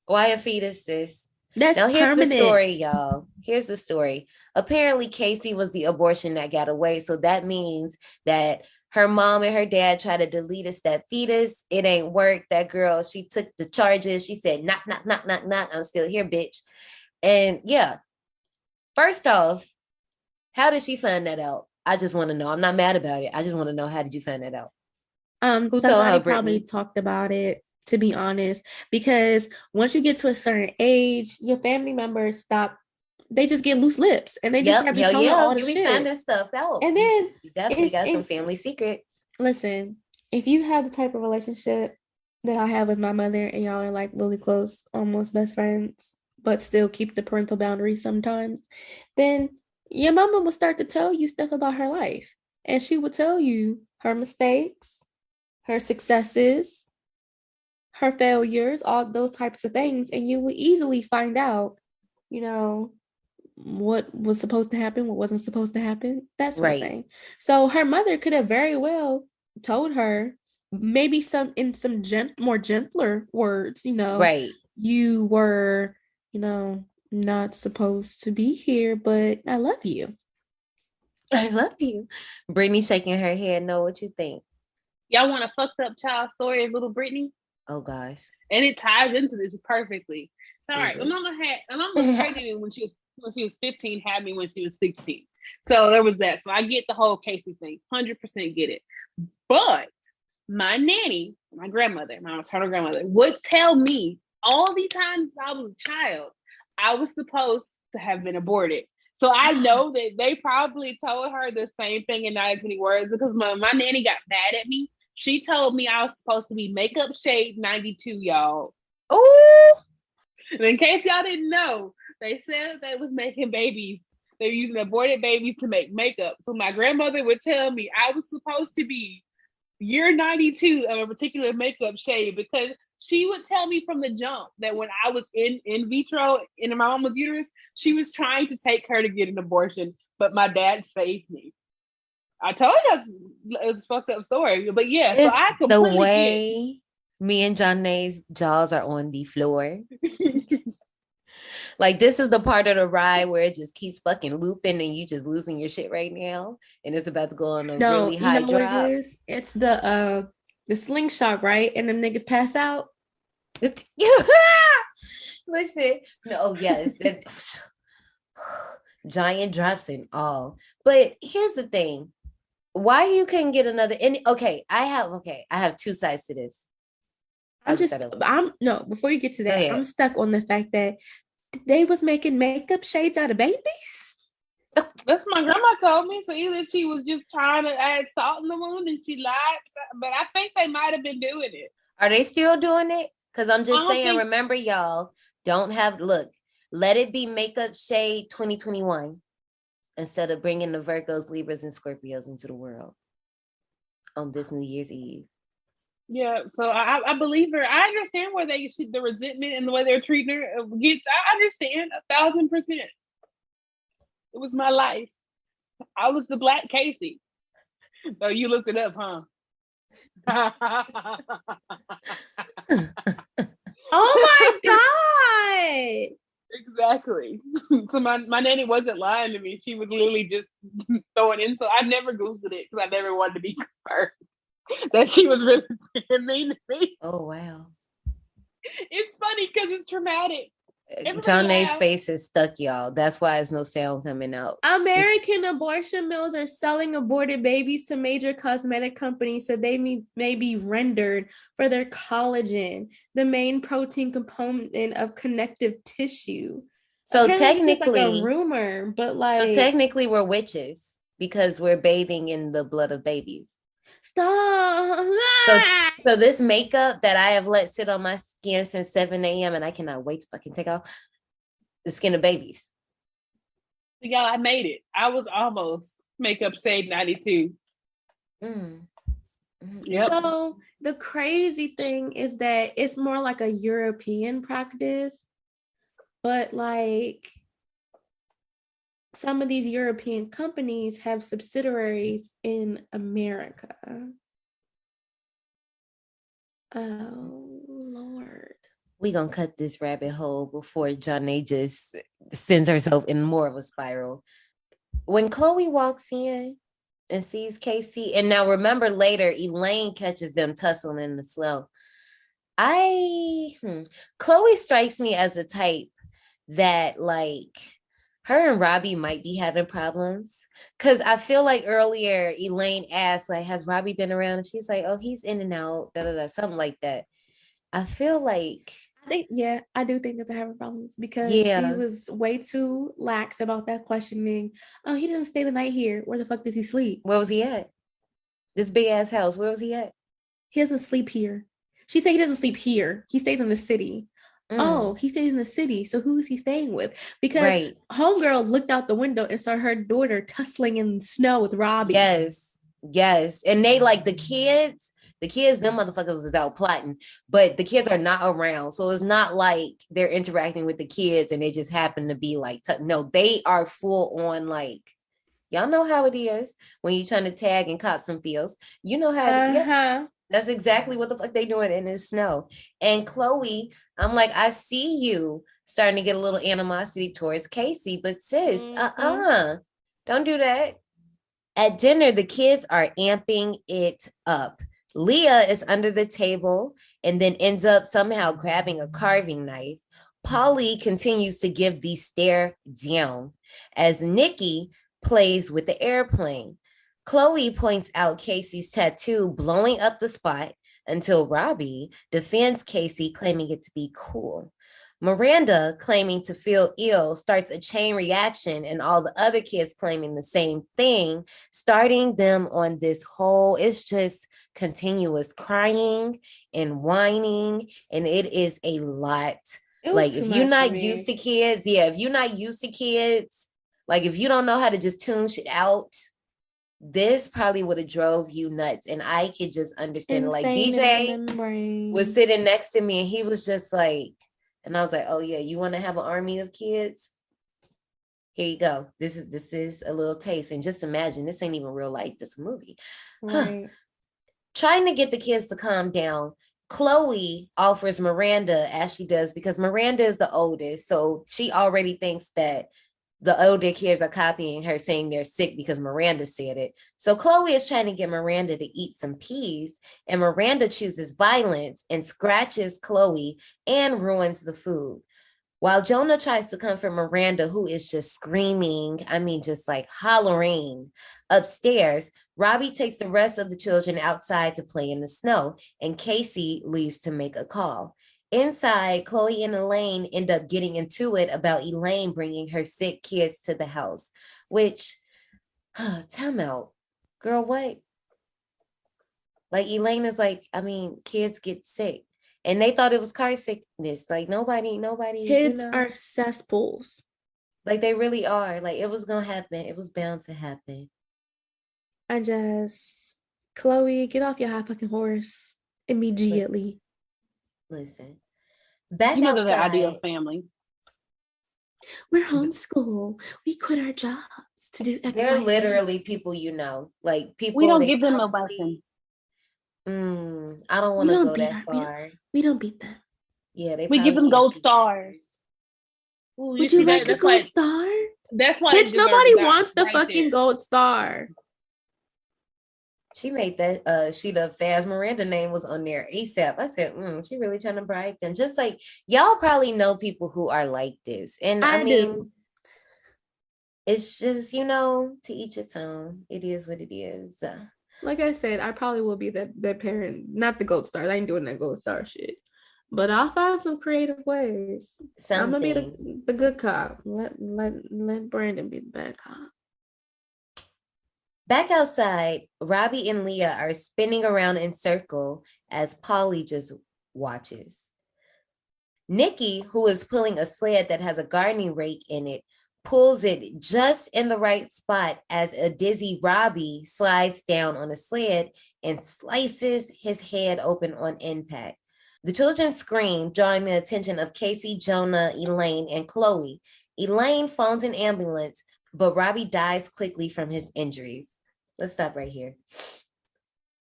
Why a fetus, sis? Now here's permanent. The story, y'all. Here's the story. Apparently, Casey was the abortion that got away. So that means that her mom and her dad tried to Deletus that fetus. It ain't worked. That girl, she took the charges. She said, knock, knock, knock, knock, knock. I'm still here, bitch. And yeah, first off, how did she find that out? I just want to know. I'm not mad about it. I just want to know, how did you find that out? Who somebody probably talked about it, to be honest, because once you get to a certain age, your family members they just get loose lips and they just have you telling all the shit. You be finding stuff out. And then you definitely got some family secrets. Listen, if you have the type of relationship that I have with my mother and y'all are like really close, almost best friends, but still keep the parental boundaries sometimes, then your mama will start to tell you stuff about her life. And she will tell you her mistakes, her successes, her failures, all those types of things. And you will easily find out, what was supposed to happen, what wasn't supposed to happen, that sort of thing. So her mother could have very well told her, maybe in some more gentler words, you were, not supposed to be here, but I love you. I love you. Brittany shaking her head. No, what you think? Y'all want a fucked up child story of little Brittany? Oh gosh. And it ties into this perfectly. Sorry, my mama was pregnant when she was 15, had me when she was 16. So there was that. So I get the whole Casey thing. 100% get it. But my nanny, my grandmother, my maternal grandmother, would tell me all the times I was a child, I was supposed to have been aborted. So I know that they probably told her the same thing in not as many words, because my nanny got mad at me. She told me I was supposed to be makeup shade 92, y'all. Ooh! And in case y'all didn't know, they said that they was making babies. They were using aborted babies to make makeup. So my grandmother would tell me I was supposed to be year 92 of a particular makeup shade, because she would tell me from the jump that when I was in vitro in my mama's uterus, she was trying to take her to get an abortion, but my dad saved me. I told you it's a fucked up story, but yeah, It's so I the completely way me and Jonna's jaws are on the floor. Like, this is the part of the ride where it just keeps fucking looping and you just losing your shit right now, and it's about to go on a No, really high you know what drop. it is? It's the slingshot, right? And them niggas pass out. Listen, no, yes, giant drops and all. But here's the thing: why you couldn't get another? And I have two sides to this. Before you get to that, ahead. I'm stuck on the fact that they was making makeup shades out of babies. That's my grandma told me. So either she was just trying to add salt in the wound and she lied, but I think they might have been doing it. Are they still doing it? Because I'm just saying, remember, y'all, let it be makeup shade 2021 instead of bringing the Virgos, Libras, and Scorpios into the world on this New Year's Eve. Yeah, so I believe her. I understand where the resentment and the way they're treating her gets. I understand 1,000%. It was my life. I was the Black Casey. So you looked it up, huh? Oh my God. Exactly. So my nanny wasn't lying to me. She was literally just throwing in. So I never Googled it because I never wanted to be confirmed that she was really being mean to me. Oh, wow. It's funny because it's traumatic. Jonna's face is stuck, y'all. That's why there's no sound coming out. American abortion mills are selling aborted babies to major cosmetic companies so they may be rendered for their collagen, the main protein component of connective tissue. So apparently technically, it's like a rumor, but like, so technically we're witches because we're bathing in the blood of babies. Stop. So this makeup that I have let sit on my skin since 7 a.m. and I cannot wait to fucking take off the skin of babies. Yeah, I made it. I was almost makeup shade 92. Yep. So the crazy thing is that it's more like a European practice, but like some of these European companies have subsidiaries in America. Oh, Lord. We're going to cut this rabbit hole before Jonna just sends herself in more of a spiral. When Chloe walks in and sees Casey, and now remember later, Elaine catches them tussling in the snow. Chloe strikes me as the type that like her and Robbie might be having problems. Cause I feel like earlier Elaine asked, like, has Robbie been around? And she's like, oh, he's in and out, something like that. I feel like I do think that they're having problems because she was way too lax about that questioning. Oh, he doesn't stay the night here. Where the fuck does he sleep? Where was he at? This big ass house. Where was he at? He doesn't sleep here. She said he doesn't sleep here. He stays in the city. Oh, he stays in the city. So who is he staying with? Because homegirl looked out the window and saw her daughter tussling in the snow with Robbie. Yes. And they like the kids, them motherfuckers is out plotting, but the kids are not around. So it's not like they're interacting with the kids and they just happen to be like, no, they are full on like, y'all know how it is when you're trying to tag and cop some feels. You know how that's exactly what the fuck they doing in the snow. And Chloe, I'm like, I see you starting to get a little animosity towards Casey, but sis, don't do that. At dinner, the kids are amping it up. Leah is under the table and then ends up somehow grabbing a carving knife. Polly continues to give the stare down as Nikki plays with the airplane. Chloe points out Casey's tattoo blowing up the spot until Robbie defends Casey, claiming it to be cool. Miranda, claiming to feel ill, starts a chain reaction and all the other kids claiming the same thing, starting them on this whole, it's just continuous crying and whining, and it is a lot. Like if you're not used to kids, if you're not used to kids, like if you don't know how to just tune shit out, this probably would have drove you nuts. And I could just understand it. Like Insane in the DJ membrane. was sitting next to me and he was just like, and I was like, oh yeah, you want to have an army of kids? Here you go. This is a little taste. And just imagine, this ain't even real life, this movie. Right. Trying to get the kids to calm down, Chloe offers Miranda, as she does, because Miranda is the oldest. So she already thinks that the older kids are copying her, saying they're sick because Miranda said it. So Chloe is trying to get Miranda to eat some peas, and Miranda chooses violence and scratches Chloe and ruins the food. While Jonah tries to comfort Miranda, who is just screaming, I mean, just like hollering upstairs, Robbie takes the rest of the children outside to play in the snow, and Casey leaves to make a call. Inside, Chloe and Elaine end up getting into it about Elaine bringing her sick kids to the house, which, time out. Girl, what? Like, Elaine is like, I mean, kids get sick. And they thought it was car sickness. Like, nobody. Kids are cesspools. Like, they really are. Like, it was going to happen. It was bound to happen. Chloe, get off your high fucking horse immediately. Listen. Back you know outside, the ideal family. We're homeschool. We quit our jobs to do X, they're Y, Z. literally people you know. Like, people. We don't give them a weapon. I don't want to go that far. We don't beat them. Yeah, we give them gold stars. Ooh, would you like a gold star? That's why. Bitch, nobody wants the fucking gold star. She made that sheet up fast. Miranda name was on there ASAP. I said, she really trying to bribe them. Just like, y'all probably know people who are like this. And I mean, it's just, to each its own. It is what it is. Like I said, I probably will be that parent, not the gold star. I ain't doing that gold star shit. But I'll find some creative ways. I'm gonna be the good cop. Let Brandon be the bad cop. Back outside, Robbie and Leah are spinning around in circle as Polly just watches. Nikki, who is pulling a sled that has a gardening rake in it, pulls it just in the right spot as a dizzy Robbie slides down on a sled and slices his head open on impact. The children scream, drawing the attention of Casey, Jonah, Elaine, and Chloe. Elaine phones an ambulance, but Robbie dies quickly from his injuries. Let's stop right here.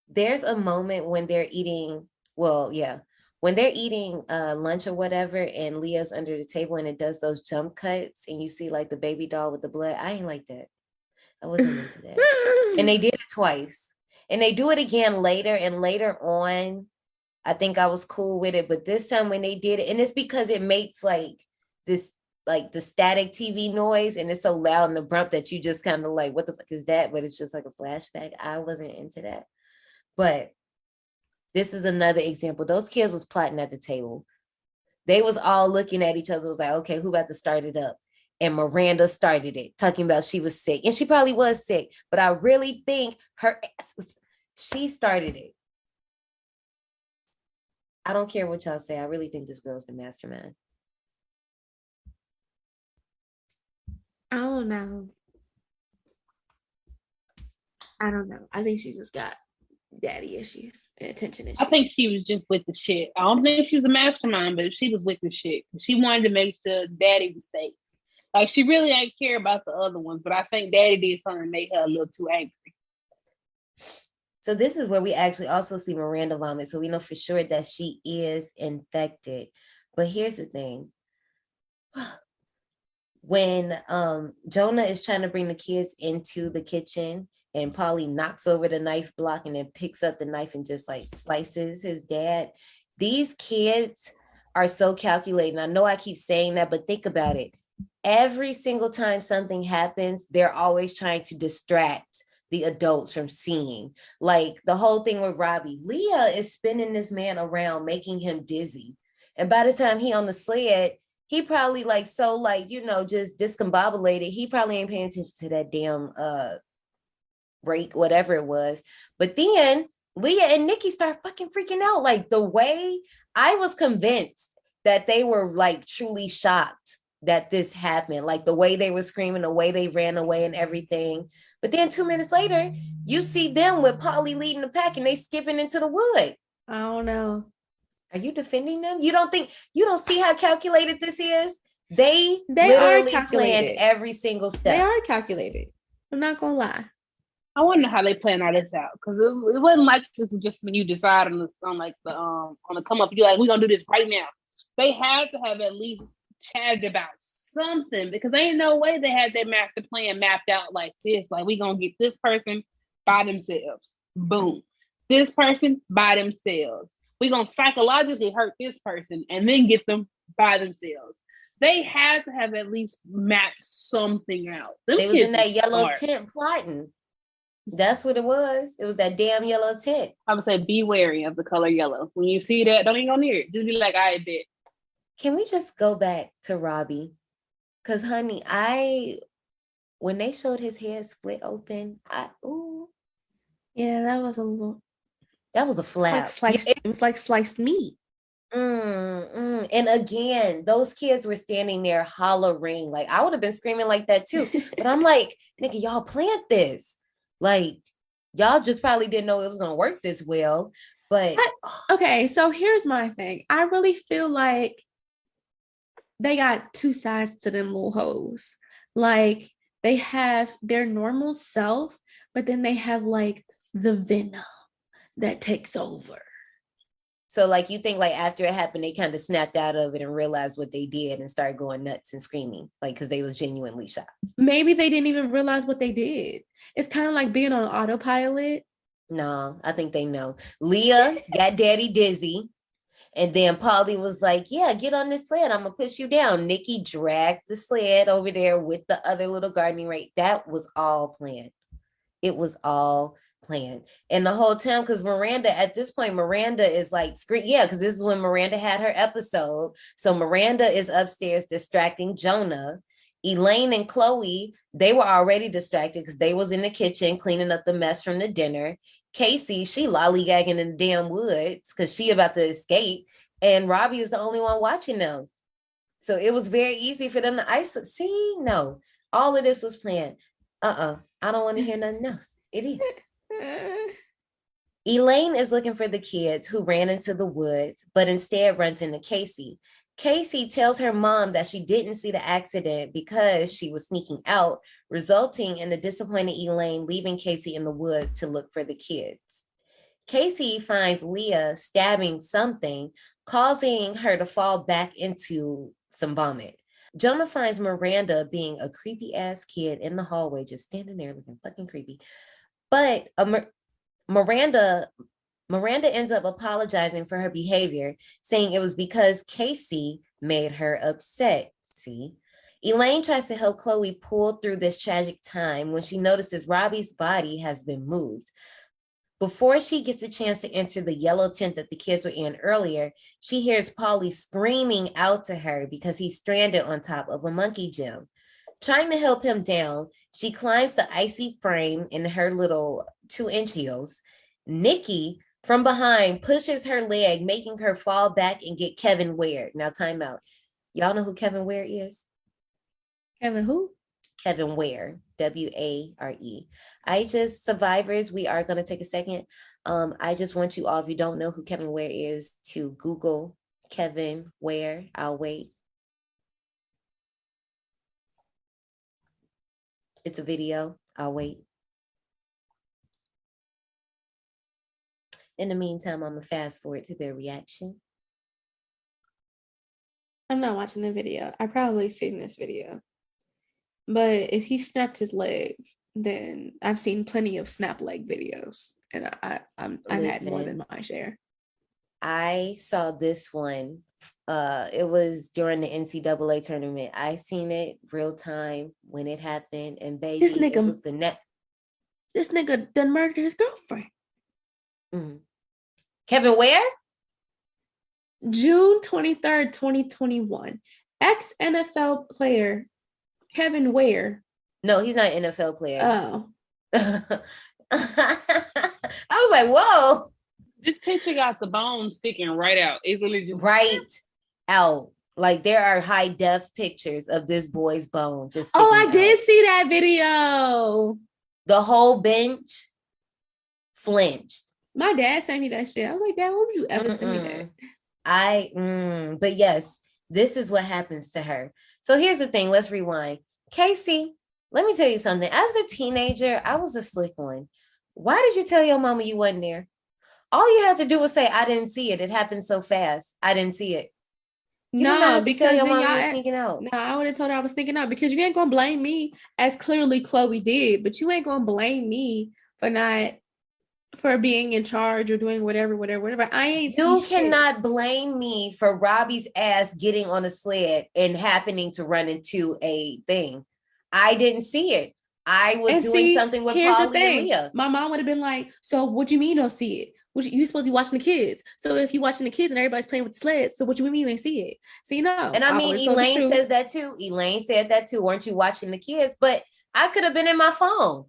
There's a moment when they're eating, when they're eating lunch or whatever, and Leah's under the table and it does those jump cuts and you see like the baby doll with the blood. I ain't like that. I wasn't into that. And they did it twice. And they do it again later, and later on, I think I was cool with it. But this time when they did it, and it's because it makes like this, like the static TV noise, and it's so loud and abrupt that you just kind of like, what the fuck is that? But it's just like a flashback. I wasn't into that. But this is another example. Those kids was plotting at the table. They was all looking at each other. It was like, okay, who about to start it up? And Miranda started it, talking about she was sick. And she probably was sick, but I really think she started it. I don't care what y'all say. I really think this girl's the mastermind. I don't know. I think she just got daddy issues and attention issues. I think she was just with the shit. I don't think she was a mastermind, but she was with the shit. She wanted to make sure daddy was safe. Like, she really ain't care about the other ones, but I think daddy did something that made her a little too angry. So this is where we actually also see Miranda vomit. So we know for sure that she is infected. But here's the thing. When Jonah is trying to bring the kids into the kitchen and Polly knocks over the knife block and then picks up the knife and just like slices his dad. These kids are so calculating. I know I keep saying that, but think about it. Every single time something happens, they're always trying to distract the adults from seeing. Like the whole thing with Robbie. Leah is spinning this man around, making him dizzy. And by the time he on the sled, he probably just discombobulated. He probably ain't paying attention to that damn break, whatever it was. But then Leah and Nikki start fucking freaking out. Like the way I was convinced that they were like truly shocked that this happened. Like the way they were screaming, the way they ran away and everything. But then 2 minutes later, you see them with Polly leading the pack and they skipping into the wood. I don't know. Are you defending them? You don't see how calculated this is? They They literally are calculated. planned every single step. They are calculated. I'm not gonna lie. I wonder how they plan all this out, because it wasn't like this was just when you decide on the come up. You're like, we're gonna do this right now. They had to have at least chatted about something, because there ain't no way they had their master plan mapped out like this. Like, we gonna get this person by themselves. Boom. This person by themselves. We're gonna psychologically hurt this person and then get them by themselves. They had to have at least mapped something out. They was in that yellow tent plotting. That's what it was. It was that damn yellow tent. I would say be wary of the color yellow. When you see that, don't even go near it. Just be like, I bet. Can we just go back to Robbie? Because, honey, when they showed his head split open, Yeah, that was a little. That was a flap. It was like sliced meat. And again, those kids were standing there hollering. Like, I would have been screaming like that too. But I'm like, nigga, y'all planned this. Like, y'all just probably didn't know it was gonna work this well. But okay, so here's my thing. I really feel like they got two sides to them little hoes. Like, they have their normal self, but then they have like the venom that takes over. So, like, you think, like, after it happened, they kind of snapped out of it and realized what they did and started going nuts and screaming, like, because they was genuinely shocked. Maybe they didn't even realize what they did. It's kind of like being on autopilot. No, I think they know. Leah got daddy dizzy. And then Polly was like, yeah, get on this sled. I'm going to push you down. Nikki dragged the sled over there with the other little gardening rake. That was all planned. It was all planned. And the whole time, because at this point, Miranda is like, yeah, because this is when Miranda had her episode. So Miranda is upstairs distracting Jonah. Elaine and Chloe, they were already distracted because they was in the kitchen cleaning up the mess from the dinner. Casey, she lollygagging in the damn woods because she about to escape. And Robbie is the only one watching them. So it was very easy for them to isolate. See, no, all of this was planned. I don't want to hear nothing else. It is. Elaine is looking for the kids who ran into the woods, but instead runs into Casey. Casey tells her mom that she didn't see the accident because she was sneaking out, resulting in the disappointed Elaine leaving Casey in the woods to look for the kids. Casey finds Leah stabbing something, causing her to fall back into some vomit. Jonah finds Miranda being a creepy ass kid in the hallway, just standing there looking fucking creepy. But Miranda ends up apologizing for her behavior, saying it was because Casey made her upset. See? Elaine tries to help Chloe pull through this tragic time when she notices Robbie's body has been moved. Before she gets a chance to enter the yellow tent that the kids were in earlier, she hears Polly screaming out to her because he's stranded on top of a monkey gym. Trying to help him down, she climbs the icy frame in her little 2-inch heels. Nikki, from behind, pushes her leg, making her fall back and get Kevin Ware. Now, time out. Y'all know who Kevin Ware is? Kevin who? Kevin Ware, W-A-R-E. Survivors, we are going to take a second. I just want you all, if you don't know who Kevin Ware is, to Google Kevin Ware. I'll wait. It's a video. I'll wait. In the meantime, I'm going to fast forward to their reaction. I'm not watching the video. I probably seen this video. But if he snapped his leg, then I've seen plenty of snap leg videos. And I've had more than my share. I saw this one. It was during the NCAA tournament. I seen it real time when it happened. And baby, this nigga, it was the net. This nigga done murdered his girlfriend. Mm-hmm. Kevin Ware? June 23rd, 2021. Ex-NFL player Kevin Ware. No, he's not an NFL player. Oh. I was like, whoa. This picture got the bone sticking right out. It's literally just right out. Like, there are high def pictures of this boy's bone. Just I out. did see that video. The whole bench flinched. My dad sent me that shit. I was like, Dad, why would you ever send me that? But yes, this is what happens to her. So here's the thing. Let's rewind. Casey, let me tell you something. As a teenager, I was a slick one. Why did you tell your mama you wasn't there? All you had to do was say, I didn't see it. It happened so fast. I didn't see it. No, because your then mom y'all was sneaking out. No, I would have told her I was sneaking out because you ain't gonna blame me as clearly Chloe did, but you ain't gonna blame me for being in charge or doing whatever. I ain't. You cannot blame me for Robbie's ass getting on a sled and happening to run into a thing. I didn't see it. I was doing something with Polly and Leah. My mom would have been like, so what do you mean you don't see it? You supposed to be watching the kids. So if you're watching the kids and everybody's playing with the sleds, so what do you mean you ain't see it? See, no. And I mean, Elaine says that too. Elaine said that too. Weren't you watching the kids? But I could have been in my phone.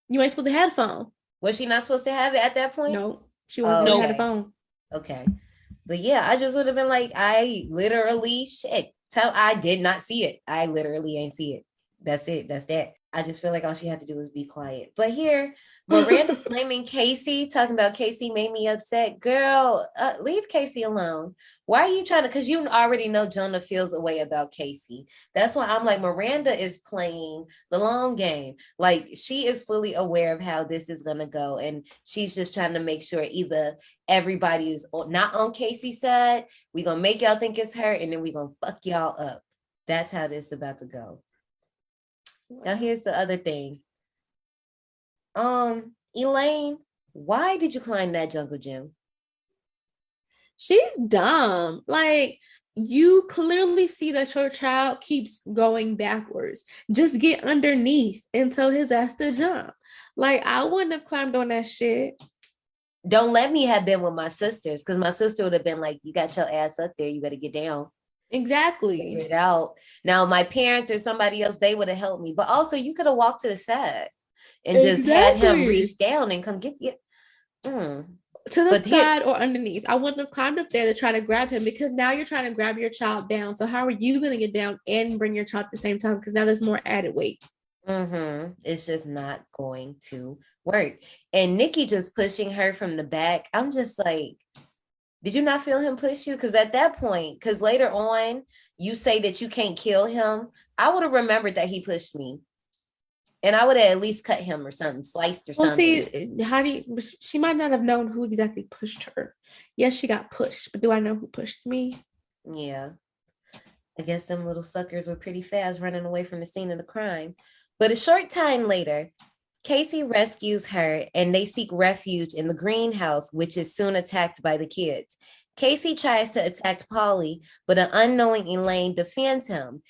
You ain't supposed to have a phone. Was she not supposed to have it at that point? No, she wasn't supposed to have a phone. Okay. But yeah, I just would have been like, I literally I did not see it. I literally ain't see it. That's it. That's that. I just feel like all she had to do was be quiet. But here, Miranda blaming Casey, talking about Casey made me upset. Girl, leave Casey alone. Why are you trying to? Because you already know Jonah feels a way about Casey. That's why I'm like, Miranda is playing the long game. Like, she is fully aware of how this is going to go. And she's just trying to make sure either everybody is not on Casey's side, we're going to make y'all think it's her, and then we're going to fuck y'all up. That's how this is about to go. Now, here's the other thing. Elaine, why did you climb that jungle gym? She's dumb. Like, you clearly see that your child keeps going backwards. Just get underneath and tell his ass to jump. Like, I wouldn't have climbed on that shit. Don't let me have been with my sisters, because my sister would have been like, you got your ass up there, you better get down. Exactly. Figure it out. Now, my parents or somebody else, they would have helped me. But also, you could have walked to the side and just had him reach down and come get you. To the side or underneath. I wouldn't have climbed up there to try to grab him, because now you're trying to grab your child down. So how are you going to get down and bring your child at the same time? Because now there's more added weight. It's just not going to work. And Nikki just pushing her from the back. I'm just like, did you not feel him push you? Because at that point, because later on, you say that you can't kill him. I would have remembered that he pushed me. And I would have at least cut him or something, sliced or something. Well, see, she might not have known who exactly pushed her. Yes, she got pushed, but do I know who pushed me? Yeah. I guess them little suckers were pretty fast running away from the scene of the crime. But a short time later, Casey rescues her and they seek refuge in the greenhouse, which is soon attacked by the kids. Casey tries to attack Polly, but an unknowing Elaine defends him.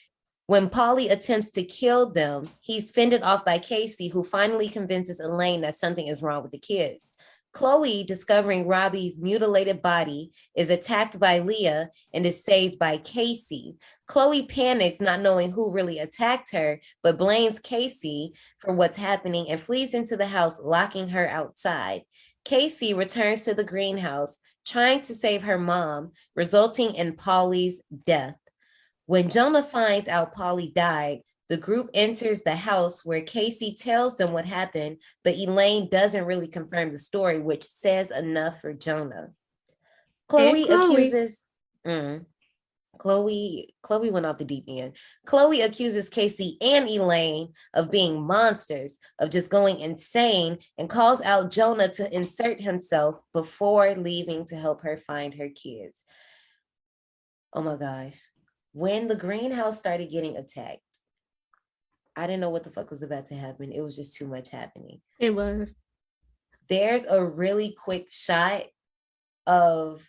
When Polly attempts to kill them, he's fended off by Casey, who finally convinces Elaine that something is wrong with the kids. Chloe, discovering Robbie's mutilated body, is attacked by Leah and is saved by Casey. Chloe panics, not knowing who really attacked her, but blames Casey for what's happening and flees into the house, locking her outside. Casey returns to the greenhouse, trying to save her mom, resulting in Polly's death. When Jonah finds out Polly died, the group enters the house where Casey tells them what happened, but Elaine doesn't really confirm the story, which says enough for Jonah. Chloe accuses... Chloe went off the deep end. Chloe accuses Casey and Elaine of being monsters, of just going insane, and calls out Jonah to insert himself before leaving to help her find her kids. Oh my gosh. When the greenhouse started getting attacked, I didn't know what the fuck was about to happen. It was just too much happening. It was. There's a really quick shot of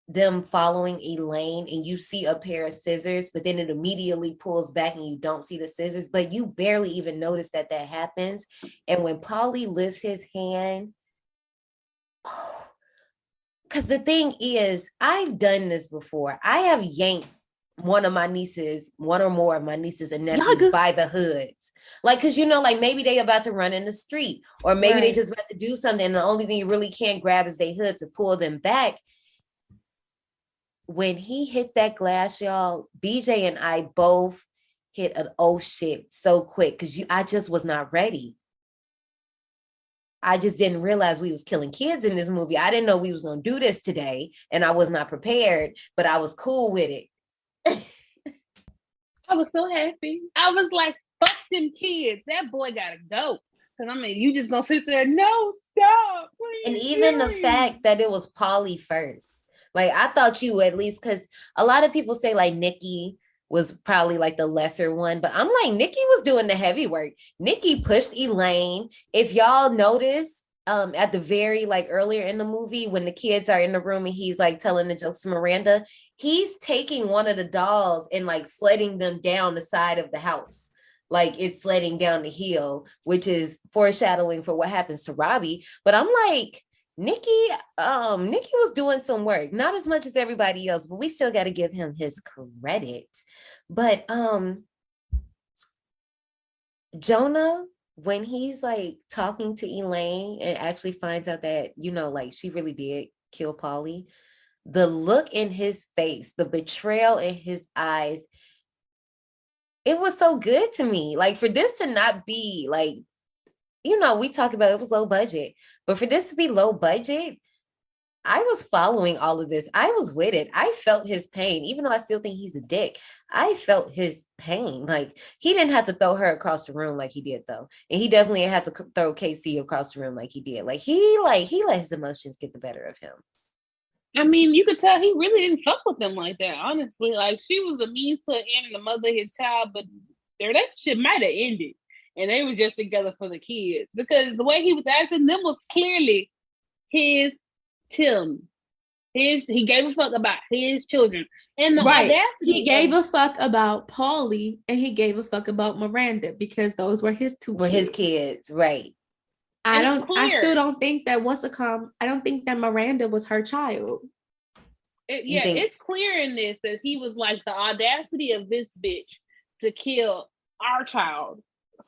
them following Elaine, and you see a pair of scissors, but then it immediately pulls back and you don't see the scissors, but you barely even notice that happens. And when Polly lifts his hand, because the thing is, I've done this before. I have yanked one or more of my nieces and nephews by the hoods. Like, because, you know, like maybe they about to run in the street, or maybe they just about to do something, and the only thing you really can't grab is their hood to pull them back. When he hit that glass, y'all, BJ and I both hit an oh shit so quick, because I just was not ready. I just didn't realize we was killing kids in this movie. I didn't know we was going to do this today, and I was not prepared, but I was cool with it. I was so happy. I was like, fuck them kids. That boy gotta go. Because I mean, you just gonna sit there, no, stop. And even the fact that it was Polly first. Like, I thought you at least, because a lot of people say like Nikki was probably like the lesser one, but I'm like, Nikki was doing the heavy work. Nikki pushed Elaine. If y'all notice, at the very like earlier in the movie when the kids are in the room and he's like telling the jokes to Miranda, he's taking one of the dolls and like sledding them down the side of the house. Like it's sledding down the hill, which is foreshadowing for what happens to Robbie. But I'm like, Nikki was doing some work, not as much as everybody else, but we still got to give him his credit. But Jonah, when he's like talking to Elaine and actually finds out that, you know, like she really did kill Polly, the look in his face, the betrayal in his eyes, it was so good to me. Like, for this to not be like, you know, we talk about it was low budget, but for this to be low budget, I was following all of this. I was with it. I felt his pain, even though I still think he's a dick. I felt his pain. Like, he didn't have to throw her across the room like he did, though. And he definitely had to throw Casey across the room like he did. Like, he let his emotions get the better of him. I mean, you could tell he really didn't fuck with them like that, honestly. Like, she was a means to an end and the mother of his child, but their relationship might have ended. And they was just together for the kids. Because the way he was acting, them was clearly his Tim. He gave a fuck about his children. And the audacity. He gave a fuck about Paulie and he gave a fuck about Miranda because those were his his kids, right. I still don't think that I don't think that Miranda was her child. It's clear in this that he was like, the audacity of this bitch to kill our child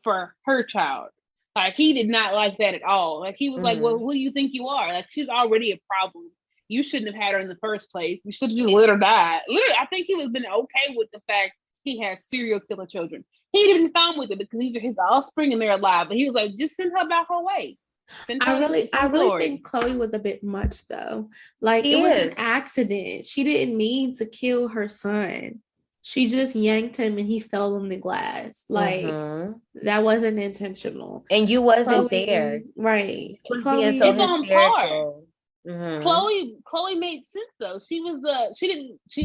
for her child. Like, he did not like that at all. Like, he was like, well, who do you think you are? Like, she's already a problem. You shouldn't have had her in the first place. You should have just let her die. Literally, I think he was been okay with the fact he has serial killer children. He didn't fine with it because these are his offspring and they're alive. But he was like, just send her back her way. I really think Chloe was a bit much though. Like, it was an accident. She didn't mean to kill her son. She just yanked him and he fell on the glass. Like, that wasn't intentional. And you wasn't there. Right. Chloe, being so hysterical. Chloe made sense though. She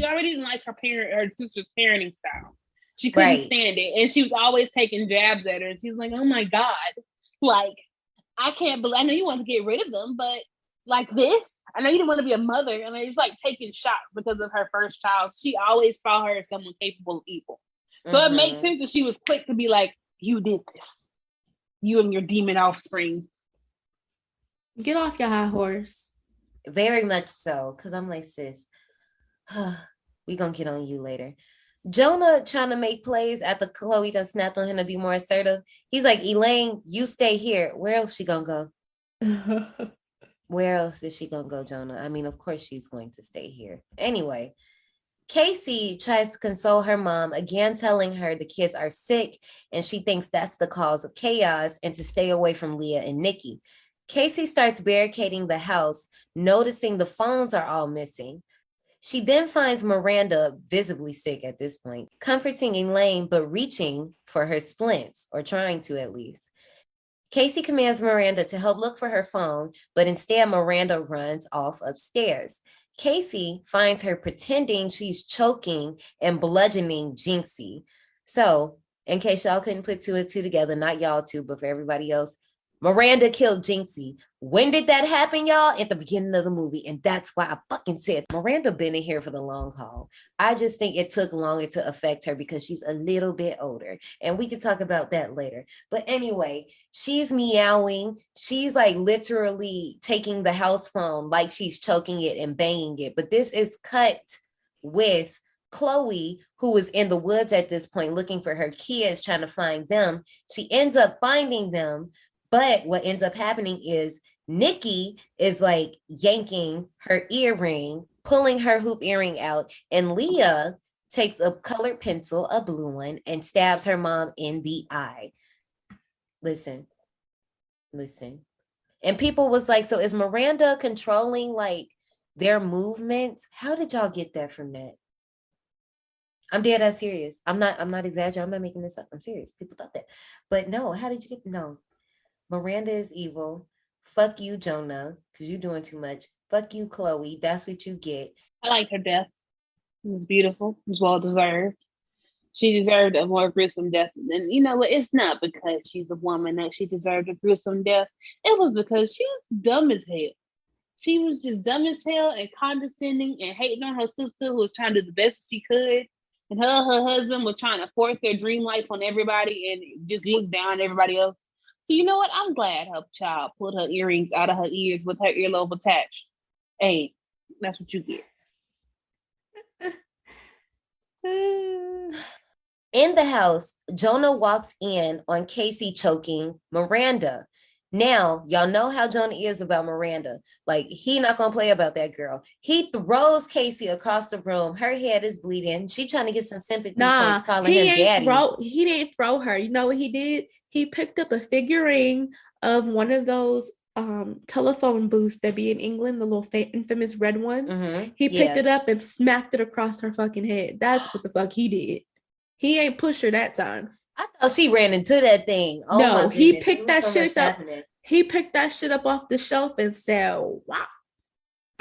already didn't like her sister's parenting style. She couldn't stand it. And she was always taking jabs at her. And she's like, oh my God. Like, I can't believe, I know you want to get rid of them, but like this, I know you didn't want to be a mother. And it's like taking shots because of her first child. She always saw her as someone capable of evil. So it makes sense that she was quick to be like, you did this. You and your demon offspring. Get off your high horse. Very much so. Because I'm like, sis, we gonna get on you later. Jonah trying to make plays after Chloe done snapped on him to be more assertive. He's like, Elaine, you stay here. Where else she gonna go? Where else is she gonna go, Jonah? I mean, of course she's going to stay here. Anyway, Casey tries to console her mom, again telling her the kids are sick and she thinks that's the cause of chaos and to stay away from Leah and Nikki. Casey starts barricading the house, noticing the phones are all missing. She then finds Miranda visibly sick at this point, comforting Elaine, but reaching for her splints, or trying to at least. Casey commands Miranda to help look for her phone, but instead Miranda runs off upstairs. Casey finds her pretending she's choking and bludgeoning Jinxie. So, in case y'all couldn't put two and two together, not y'all two, but for everybody else, Miranda killed Jinxie. When did that happen, y'all? At the beginning of the movie. And that's why I fucking said Miranda been in here for the long haul. I just think it took longer to affect her because she's a little bit older. And we could talk about that later. But anyway, she's meowing. She's like literally taking the house phone like she's choking it and banging it. But this is cut with Chloe, who is in the woods at this point looking for her kids, trying to find them. She ends up finding them. But what ends up happening is Nikki is like yanking her earring, pulling her hoop earring out, and Leah takes a colored pencil, a blue one, and stabs her mom in the eye. Listen. And people was like, so is Miranda controlling like their movements? How did y'all get that from that? I'm dead ass serious. I'm not exaggerating. I'm not making this up. I'm serious. People thought that. But no, how did you get no? Miranda is evil. Fuck you, Jonah, because you're doing too much. Fuck you, Chloe. That's what you get. I liked her death. It was beautiful. It was well deserved. She deserved a more gruesome death. And you know what? It's not because she's a woman that she deserved a gruesome death. It was because she was dumb as hell. She was just dumb as hell and condescending and hating on her sister who was trying to do the best she could. And her husband was trying to force their dream life on everybody and just look down at everybody else. So you know what? I'm glad her child pulled her earrings out of her ears with her earlobe attached. Hey, that's what you get. In the house, Jonah walks in on Casey choking Miranda. Now, y'all know how Jonah is about Miranda. Like, he not gonna play about that girl. He throws Casey across the room. Her head is bleeding. She trying to get some sympathy points, calling him daddy. He didn't throw her. You know what he did? He picked up a figurine of one of those telephone booths that be in England, the little infamous red ones. He picked it up and smacked it across her fucking head. That's what the fuck he did. He ain't pushed her that time. I thought she ran into that thing. Oh no, my he picked that shit up. He picked that shit up off the shelf and said, wow.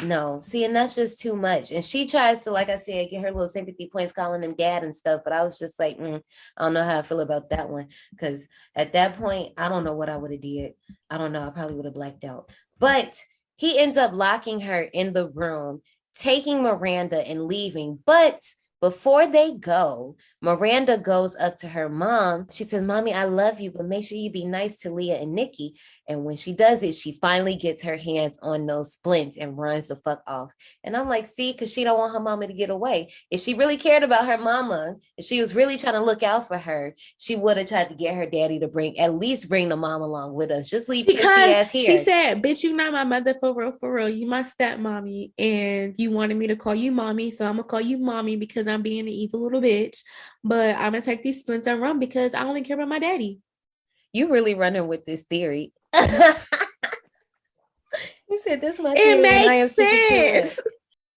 No, see, and that's just too much. And she tries to, like I said, get her little sympathy points, calling him dad and stuff. But I was just like, I don't know how I feel about that one. Because at that point, I don't know what I would have did. I don't know. I probably would have blacked out. But he ends up locking her in the room, taking Miranda and leaving. But before they go, Miranda goes up to her mom. She says, Mommy, I love you, but make sure you be nice to Leah and Nikki. And when she does it, she finally gets her hands on those splints and runs the fuck off. And I'm like, see, because she don't want her mama to get away. If she really cared about her mama, if she was really trying to look out for her, she would have tried to get her daddy to at least bring the mom along with us. Just leave pissy ass here. She said, bitch, you not my mother for real, for real. You my stepmommy, and you wanted me to call you mommy, so I'm going to call you mommy because I'm being an evil little bitch. But I'm going to take these splints and run because I only care about my daddy. You really running with this theory. You said this my theory. It makes sense.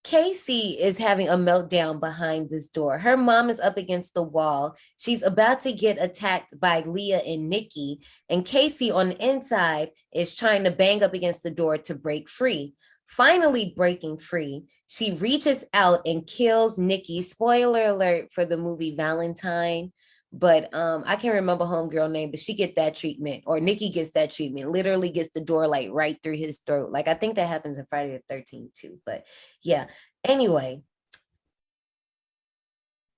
Casey is having a meltdown behind this door. Her mom is up against the wall. She's about to get attacked by Leah and Nikki. And Casey on the inside is trying to bang up against the door to break free. Finally breaking free, she reaches out and kills Nikki. Spoiler alert for the movie Valentine. But I can't remember homegirl name, but she get that treatment, or Nikki gets that treatment, literally gets the door like right through his throat. Like, I think that happens in Friday the 13th too, but yeah. Anyway,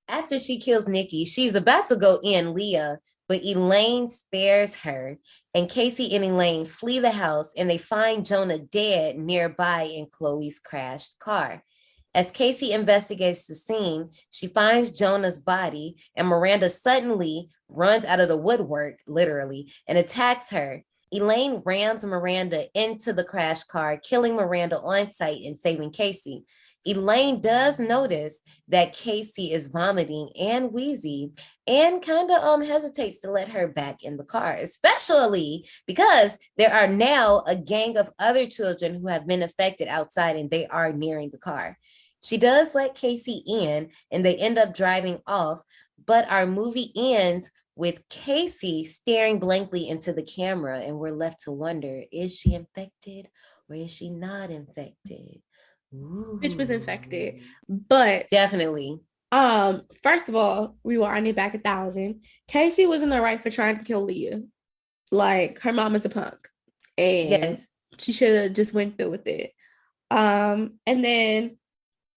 after she kills Nikki, she's about to go in Leah, but Elaine spares her, and Casey and Elaine flee the house, and they find Jonah dead nearby in Chloe's crashed car. As Casey investigates the scene, she finds Jonah's body, and Miranda suddenly runs out of the woodwork, literally, and attacks her. Elaine rams Miranda into the crashed car, killing Miranda on sight and saving Casey. Elaine does notice that Casey is vomiting and wheezy and kind of hesitates to let her back in the car, especially because there are now a gang of other children who have been affected outside and they are nearing the car. She does let Casey in and they end up driving off, but our movie ends with Casey staring blankly into the camera, and we're left to wonder, is she infected or is she not infected? Ooh. Bitch was infected, but definitely. First of all, rewind it back 1,000. Casey was in the right for trying to kill Leah. Like, her mom is a punk, and yes, she should have just went through with it. And then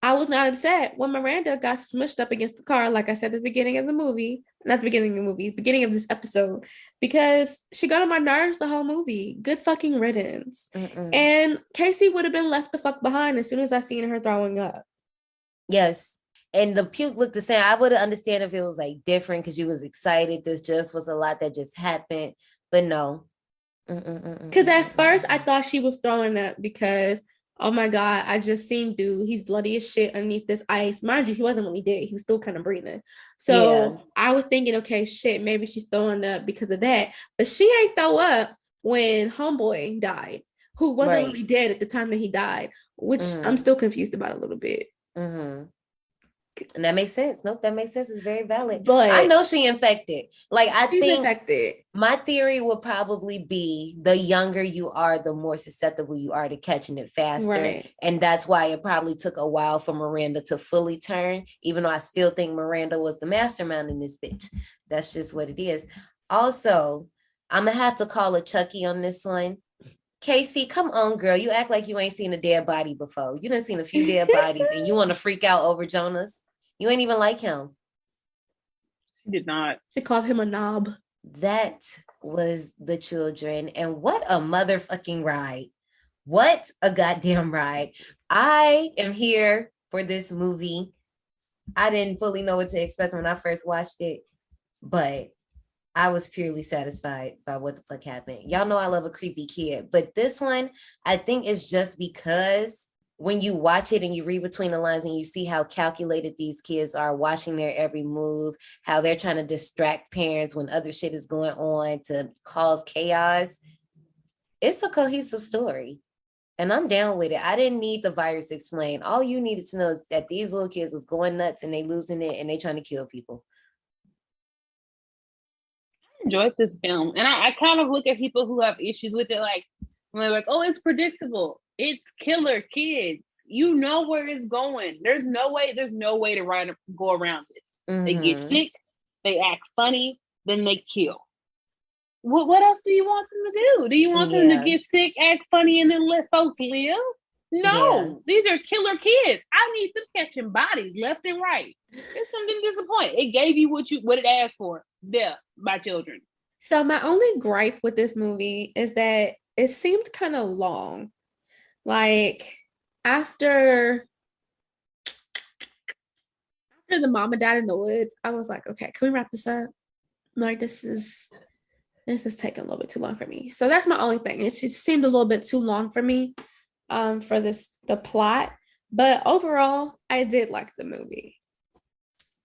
I was not upset when Miranda got smushed up against the car, like I said at the beginning of the movie, not the beginning of the movie, beginning of this episode, because she got on my nerves the whole movie. Good fucking riddance. And Casey would have been left the fuck behind as soon as I seen her throwing up. Yes. And the puke looked the same. I would have understand if it was like different because you was excited. This just was a lot that just happened. But no. Because at first I thought she was throwing up because, oh my God, I just seen dude, he's bloody as shit underneath this ice. Mind you, he wasn't really dead. He was still kind of breathing. So yeah. I was thinking, okay, shit, maybe she's throwing up because of that. But she ain't throw up when homeboy died. who wasn't Right. really dead at the time that he died, which I'm still confused about a little bit. And that makes sense. Nope, that makes sense. It's very valid. But I know she infected. Like, I she's think infected. my theory would probably be the younger you are, the more susceptible you are to catching it faster. Right. And that's why it probably took a while for Miranda to fully turn, even though I still think Miranda was the mastermind in this bitch. That's just what it is. Also, I'm going to have to call a Chucky on this one. Casey, come on, girl. You act like you ain't seen a dead body before. You done seen a few dead bodies and you want to freak out over Jonas. You ain't even like him. She did not. She called him a knob. That was the children. And what a motherfucking ride. What a goddamn ride. I am here for this movie. I didn't fully know what to expect when I first watched it, but I was purely satisfied by what the fuck happened. Y'all know I love a creepy kid, but this one, I think it's just because when you watch it and you read between the lines and you see how calculated these kids are, watching their every move, how they're trying to distract parents when other shit is going on to cause chaos. It's a cohesive story. And I'm down with it. I didn't need the virus explained. All you needed to know is that these little kids was going nuts and they losing it and they trying to kill people. I enjoyed this film. And I kind of look at people who have issues with it like, when they're like, oh, it's predictable. It's killer kids. You know where it's going. There's no way to go around this. They get sick, they act funny, then they kill. What else do you want them to do? Do you want them to get sick, act funny, and then let folks live? No, these are killer kids. I need them catching bodies left and right. It's something disappointing. It gave you what it asked for. Death by children. So my only gripe with this movie is that it seemed kind of long. Like after the mama died in the woods, I was like, okay, can we wrap this up? Like this is taking a little bit too long for me. So that's my only thing. It just seemed a little bit too long for me for the plot. But overall, I did like the movie.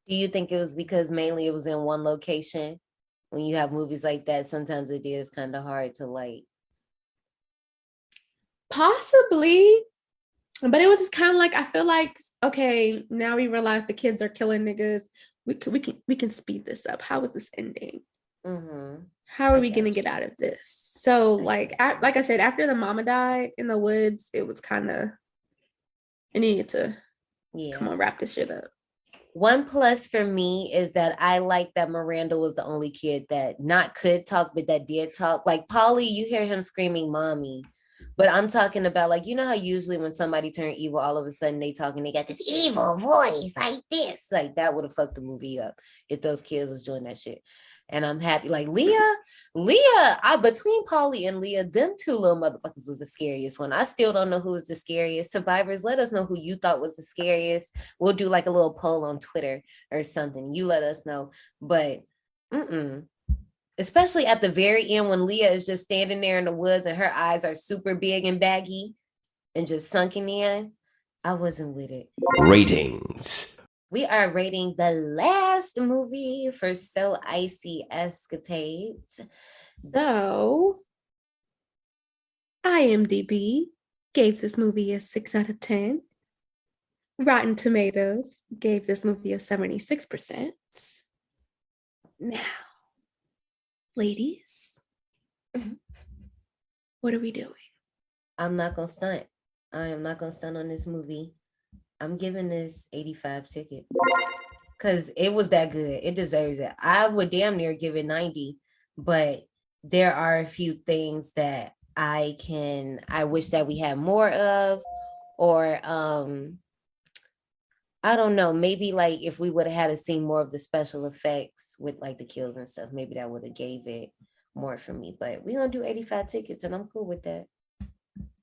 Do you think it was because mainly it was in one location? When you have movies like that, sometimes it is kind of hard to like. Possibly, but it was just kind of like, I feel like, okay, now we realize the kids are killing niggas. We can speed this up. How is this ending? How are we gonna get out of this? So like I said, after the mama died in the woods, it was kind of, I needed to come on, wrap this shit up. One plus for me is that I like that Miranda was the only kid that not could talk, but that did talk. Like Paulie, you hear him screaming mommy, but I'm talking about like, you know how usually when somebody turn evil, all of a sudden they talk and they got this evil voice like this. Like that would have fucked the movie up if those kids was doing that shit. And I'm happy. Like Leah, between Paulie and Leah, them two little motherfuckers was the scariest one. I still don't know who was the scariest. Survivors, let us know who you thought was the scariest. We'll do like a little poll on Twitter or something. You let us know. But especially at the very end when Leah is just standing there in the woods and her eyes are super big and baggy and just sunken in, I wasn't with it. Ratings. We are rating the last movie for So Icy Escapades. So, IMDb gave this movie a 6 out of 10. Rotten Tomatoes gave this movie a 76%. Now, ladies, what are we doing? I'm not going to stunt. I am not going to stunt on this movie. I'm giving this 85 tickets because it was that good. It deserves it. I would damn near give it 90, but there are a few things that I wish that we had more of, or I don't know, maybe like if we would have had to see more of the special effects with like the kills and stuff, maybe that would have gave it more for me, but we're going to do 85 tickets and I'm cool with that.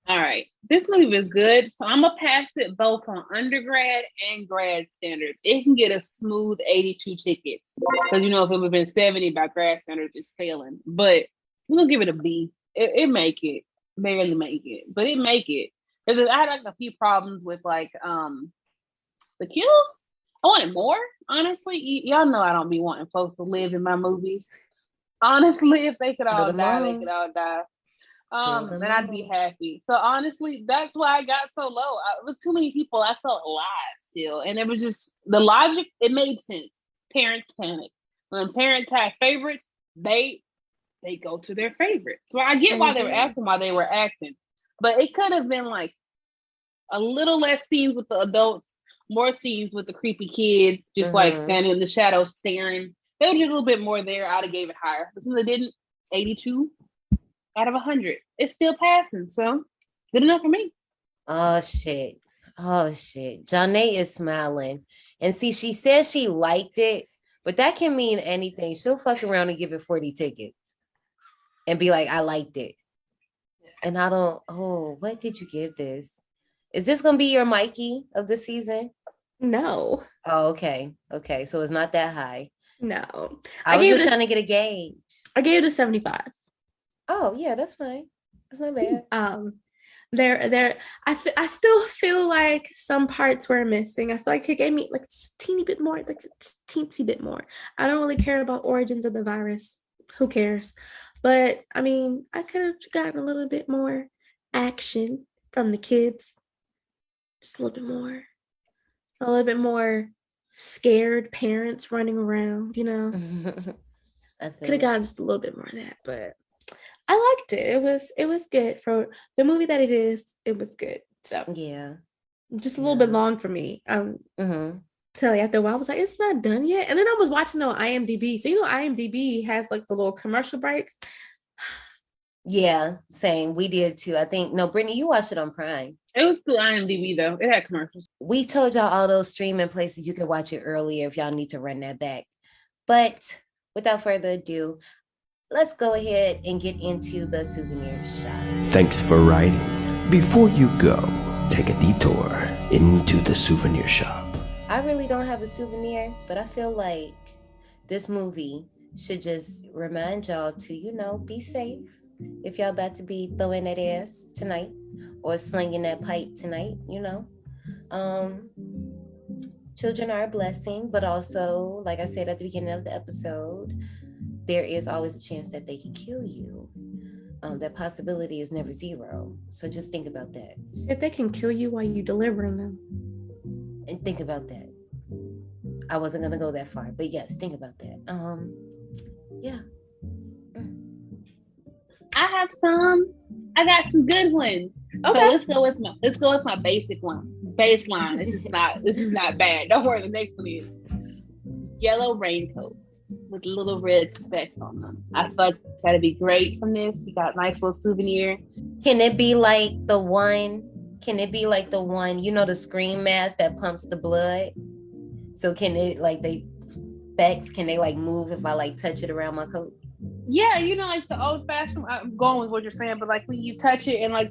All right, this movie is good, so I'm gonna pass it both on undergrad and grad standards. It can get a smooth 82 tickets because you know if it would have been 70 by grad standards, it's failing. But we're gonna give it a B. It make it, barely make it, but it make it. I had like a few problems with like the kills. I wanted more, honestly. Y'all know I don't be wanting folks to live in my movies. Honestly, if they could all die, they could all die. And I'd be happy. So honestly, that's why I got so low. It was too many people. I felt alive still, and it was just the logic. It made sense. Parents panic when parents have favorites. They go to their favorites. So I get why they were acting, but it could have been like a little less scenes with the adults, more scenes with the creepy kids, just like standing in the shadows staring. They would do a little bit more there. I'd have gave it higher, but since they didn't, 82 out of 100. It's still passing, so good enough for me. Oh shit. Janae is smiling. And see, she says she liked it, but that can mean anything. She'll fuck around and give it 40 tickets and be like, I liked it. And I don't, what did you give this? Is this going to be your Mikey of the season? No. Oh, okay. Okay. So it's not that high. No. I was just trying to get a gauge. I gave it a 75. Oh, yeah, that's fine. That's not bad. I still feel like some parts were missing. I feel like it gave me like just a teeny bit more, like just teensy bit more. I don't really care about origins of the virus. Who cares? But I mean, I could have gotten a little bit more action from the kids. Just a little bit more scared parents running around, you know. Could have gotten just a little bit more of that, but I liked it. It was good for the movie that it is. It was good. So yeah, just a little bit long for me. Tell you after a while, I was like, it's not done yet. And then I was watching on IMDb. So IMDb has like the little commercial breaks. Yeah, same. We did too. I think Brittany, you watched it on Prime. It was through IMDb though. It had commercials. We told y'all all those streaming places you could watch it earlier if y'all need to run that back. But without further ado, let's go ahead and get into the souvenir shop. Thanks for writing. Before you go, take a detour into the souvenir shop. I really don't have a souvenir, but I feel like this movie should just remind y'all to, be safe if y'all about to be throwing that ass tonight or slinging that pipe tonight, Children are a blessing, but also, like I said at the beginning of the episode, there is always a chance that they can kill you. That possibility is never zero. So just think about that. Shit, they can kill you while you delivering them. And think about that. I wasn't gonna go that far, but yes, think about that. Yeah. I got some good ones. Okay. So let's go with my basic one. Baseline. This is not bad. Don't worry, the next one is yellow raincoats with little red specks on them. I thought that'd be great from this. You got a nice little souvenir. Can it be like the one, the scream mask that pumps the blood? So can it can they move if I touch it around my coat? Yeah, like the old fashioned. I'm going with what you're saying, but when you touch it and the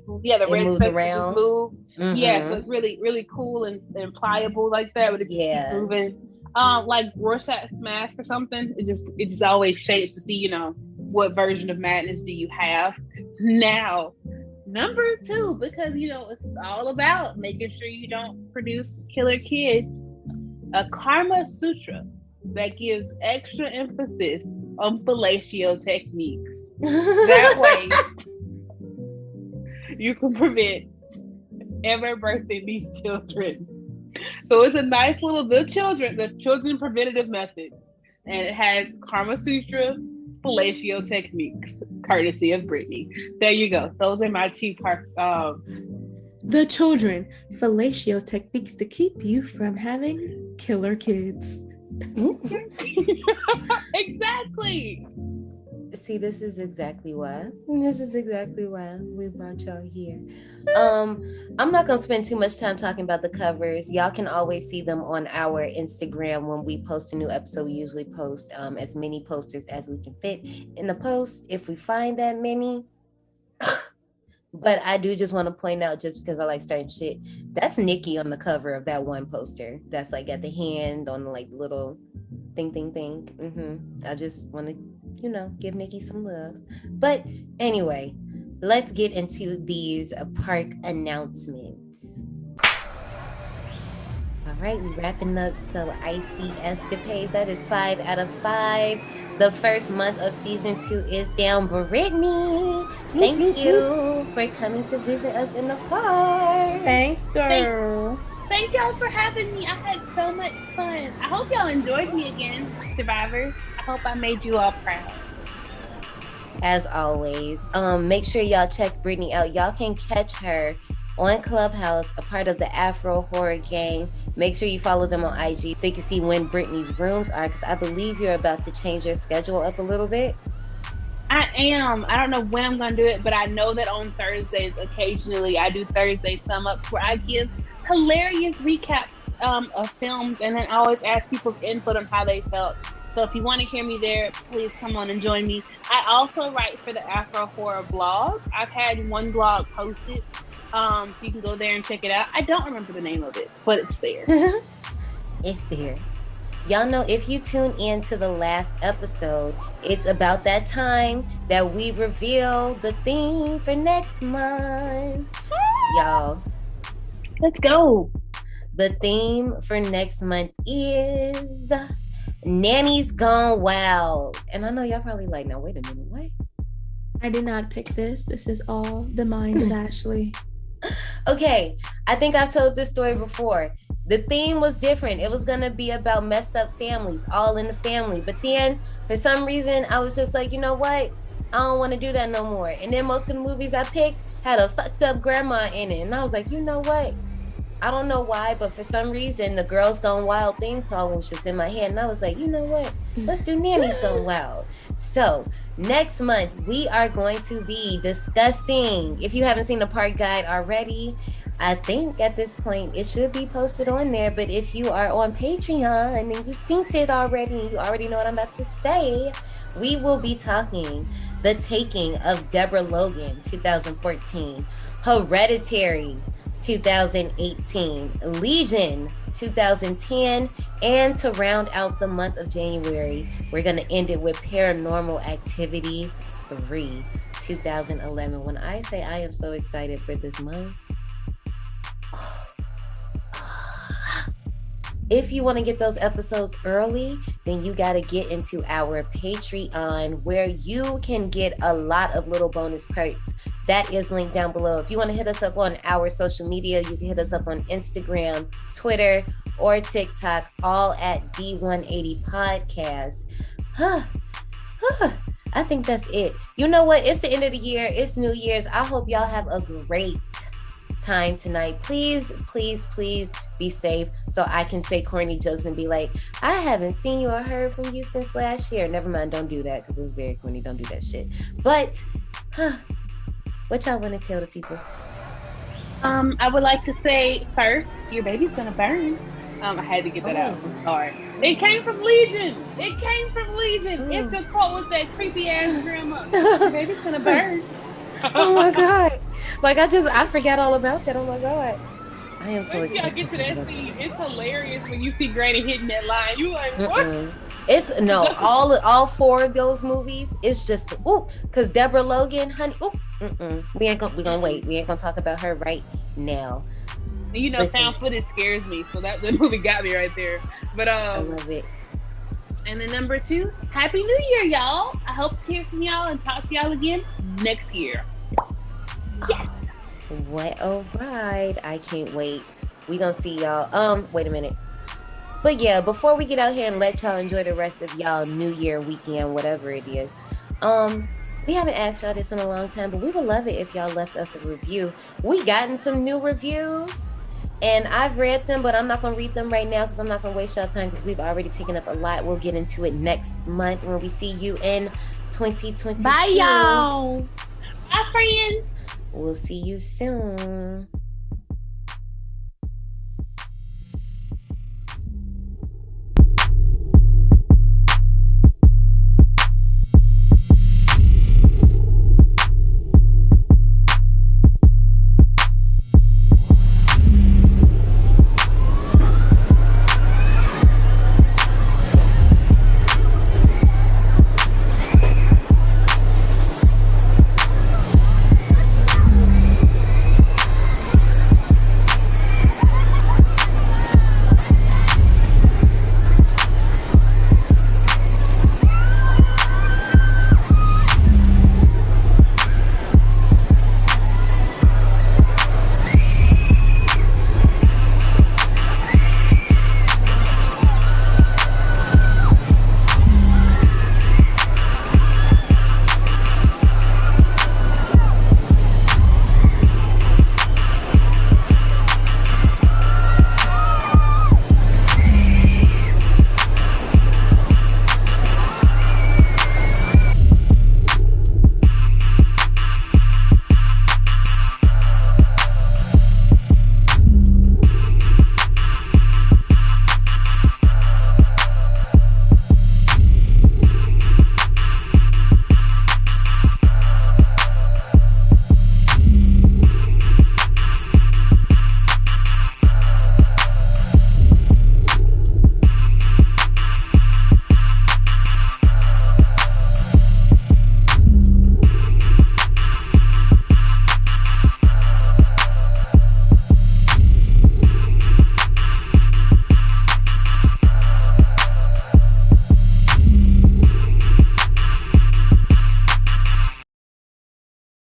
red moves specks around. just move. Mm-hmm. Yeah, so it's really, really cool and pliable like that. But it just keeps moving. Like Rorschach's mask or something. It just always shapes to see, what version of madness do you have. Now, number 2, because it's all about making sure you don't produce killer kids. A Karma Sutra that gives extra emphasis on fellatio techniques. That way, you can prevent ever birthing these children. So it's a nice little the children preventative methods, and it has Karma Sutra fellatio techniques, courtesy of Brittany. There you go. Those are my 2 part. The children fellatio techniques to keep you from having killer kids. Exactly. See, this is exactly why we brought y'all here. I'm not gonna spend too much time talking about the covers. Y'all can always see them on our Instagram when we post a new episode. We usually post as many posters as we can fit in the post, if we find that many. But I do just want to point out, just because I like starting shit, that's Nikki on the cover of that one poster. That's at the hand on the little thing. I just want to, give Nikki some love. But anyway, let's get into these park announcements. right, we wrapping up some icy escapades. That is 5 out of 5. The first month of season 2 is down. Brittany, thank you for coming to visit us in the park. Thanks, girl. Thank y'all for having me. I had so much fun. I hope y'all enjoyed me again, survivors. I hope I made you all proud. As always, make sure y'all check Brittany out. Y'all can catch her on Clubhouse, a part of the Afro Horror Gang. Make sure you follow them on IG so you can see when Brittany's rooms are, because I believe you're about to change your schedule up a little bit. I am. I don't know when I'm going to do it, but I know that on Thursdays, occasionally, I do Thursday sum ups where I give hilarious recaps of films, and then I always ask people's input on how they felt. So if you want to hear me there, please come on and join me. I also write for the Afro Horror blog. I've had one blog posted. So you can go there and check it out. I don't remember the name of it, but it's there. It's there. Y'all know, if you tune in to the last episode, it's about that time that we reveal the theme for next month. Y'all, let's go. The theme for next month is Nanny's Gone Wild. And I know y'all probably like, now wait a minute, what? I did not pick this. This is all the mind of Ashley. Okay, I think I've told this story before. The theme was different. It was going to be about messed up families, all in the family. But then, for some reason, I was just like, you know what? I don't want to do that no more. And then most of the movies I picked had a fucked up grandma in it. And I was like, you know what? I don't know why, but for some reason, the Girls Gone Wild theme song was just in my head. And I was like, you know what? Let's do Nanny's Gone Wild. So next month, we are going to be discussing, if you haven't seen the park guide already, I think at this point it should be posted on there. But if you are on Patreon and you've seen it already, you already know what I'm about to say. We will be talking The Taking of Deborah Logan, 2014, Hereditary, 2018, Legion, 2010, and to round out the month of January, we're going to end it with Paranormal Activity 3, 2011. When I say I am so excited for this month, if you want to get those episodes early, then you got to get into our Patreon, where you can get a lot of little bonus perks. That is linked down below. If you want to hit us up on our social media, you can hit us up on Instagram, Twitter, or TikTok, all at D180 Podcast. I think that's it. You know what? It's the end of the year. It's New Year's. I hope y'all have a great time tonight. Please, please, please be safe so I can say corny jokes and be like, I haven't seen you or heard from you since last year. Never mind, don't do that because it's very corny. Don't do that shit. But what y'all want to tell the people? I would like to say first, your baby's gonna burn. I had to get that out. I'm sorry. It came from Legion. It's a quote with that creepy ass grandma. Your baby's gonna burn. Oh my god. Like I forgot all about that. Oh my god. I am so excited. Y'all get to that scene. It's hilarious when you see Granny hitting that line. You like, what? It's no, all four of those movies. It's just because Deborah Logan, honey. We gonna wait. We ain't gonna talk about her right now. You know, found footage scares me, so that movie got me right there. But I love it. And then number 2, Happy New Year, y'all! I hope to hear from y'all and talk to y'all again next year. Yes. What a ride! I can't wait. We gonna see y'all. Wait a minute. But yeah, before we get out here and let y'all enjoy the rest of y'all New Year weekend, whatever it is, we haven't asked y'all this in a long time, but we would love it if y'all left us a review. We gotten some new reviews, and I've read them, but I'm not gonna read them right now because I'm not gonna waste y'all time because we've already taken up a lot. We'll get into it next month when we see you in 2022. Bye, y'all. Bye, friends. We'll see you soon.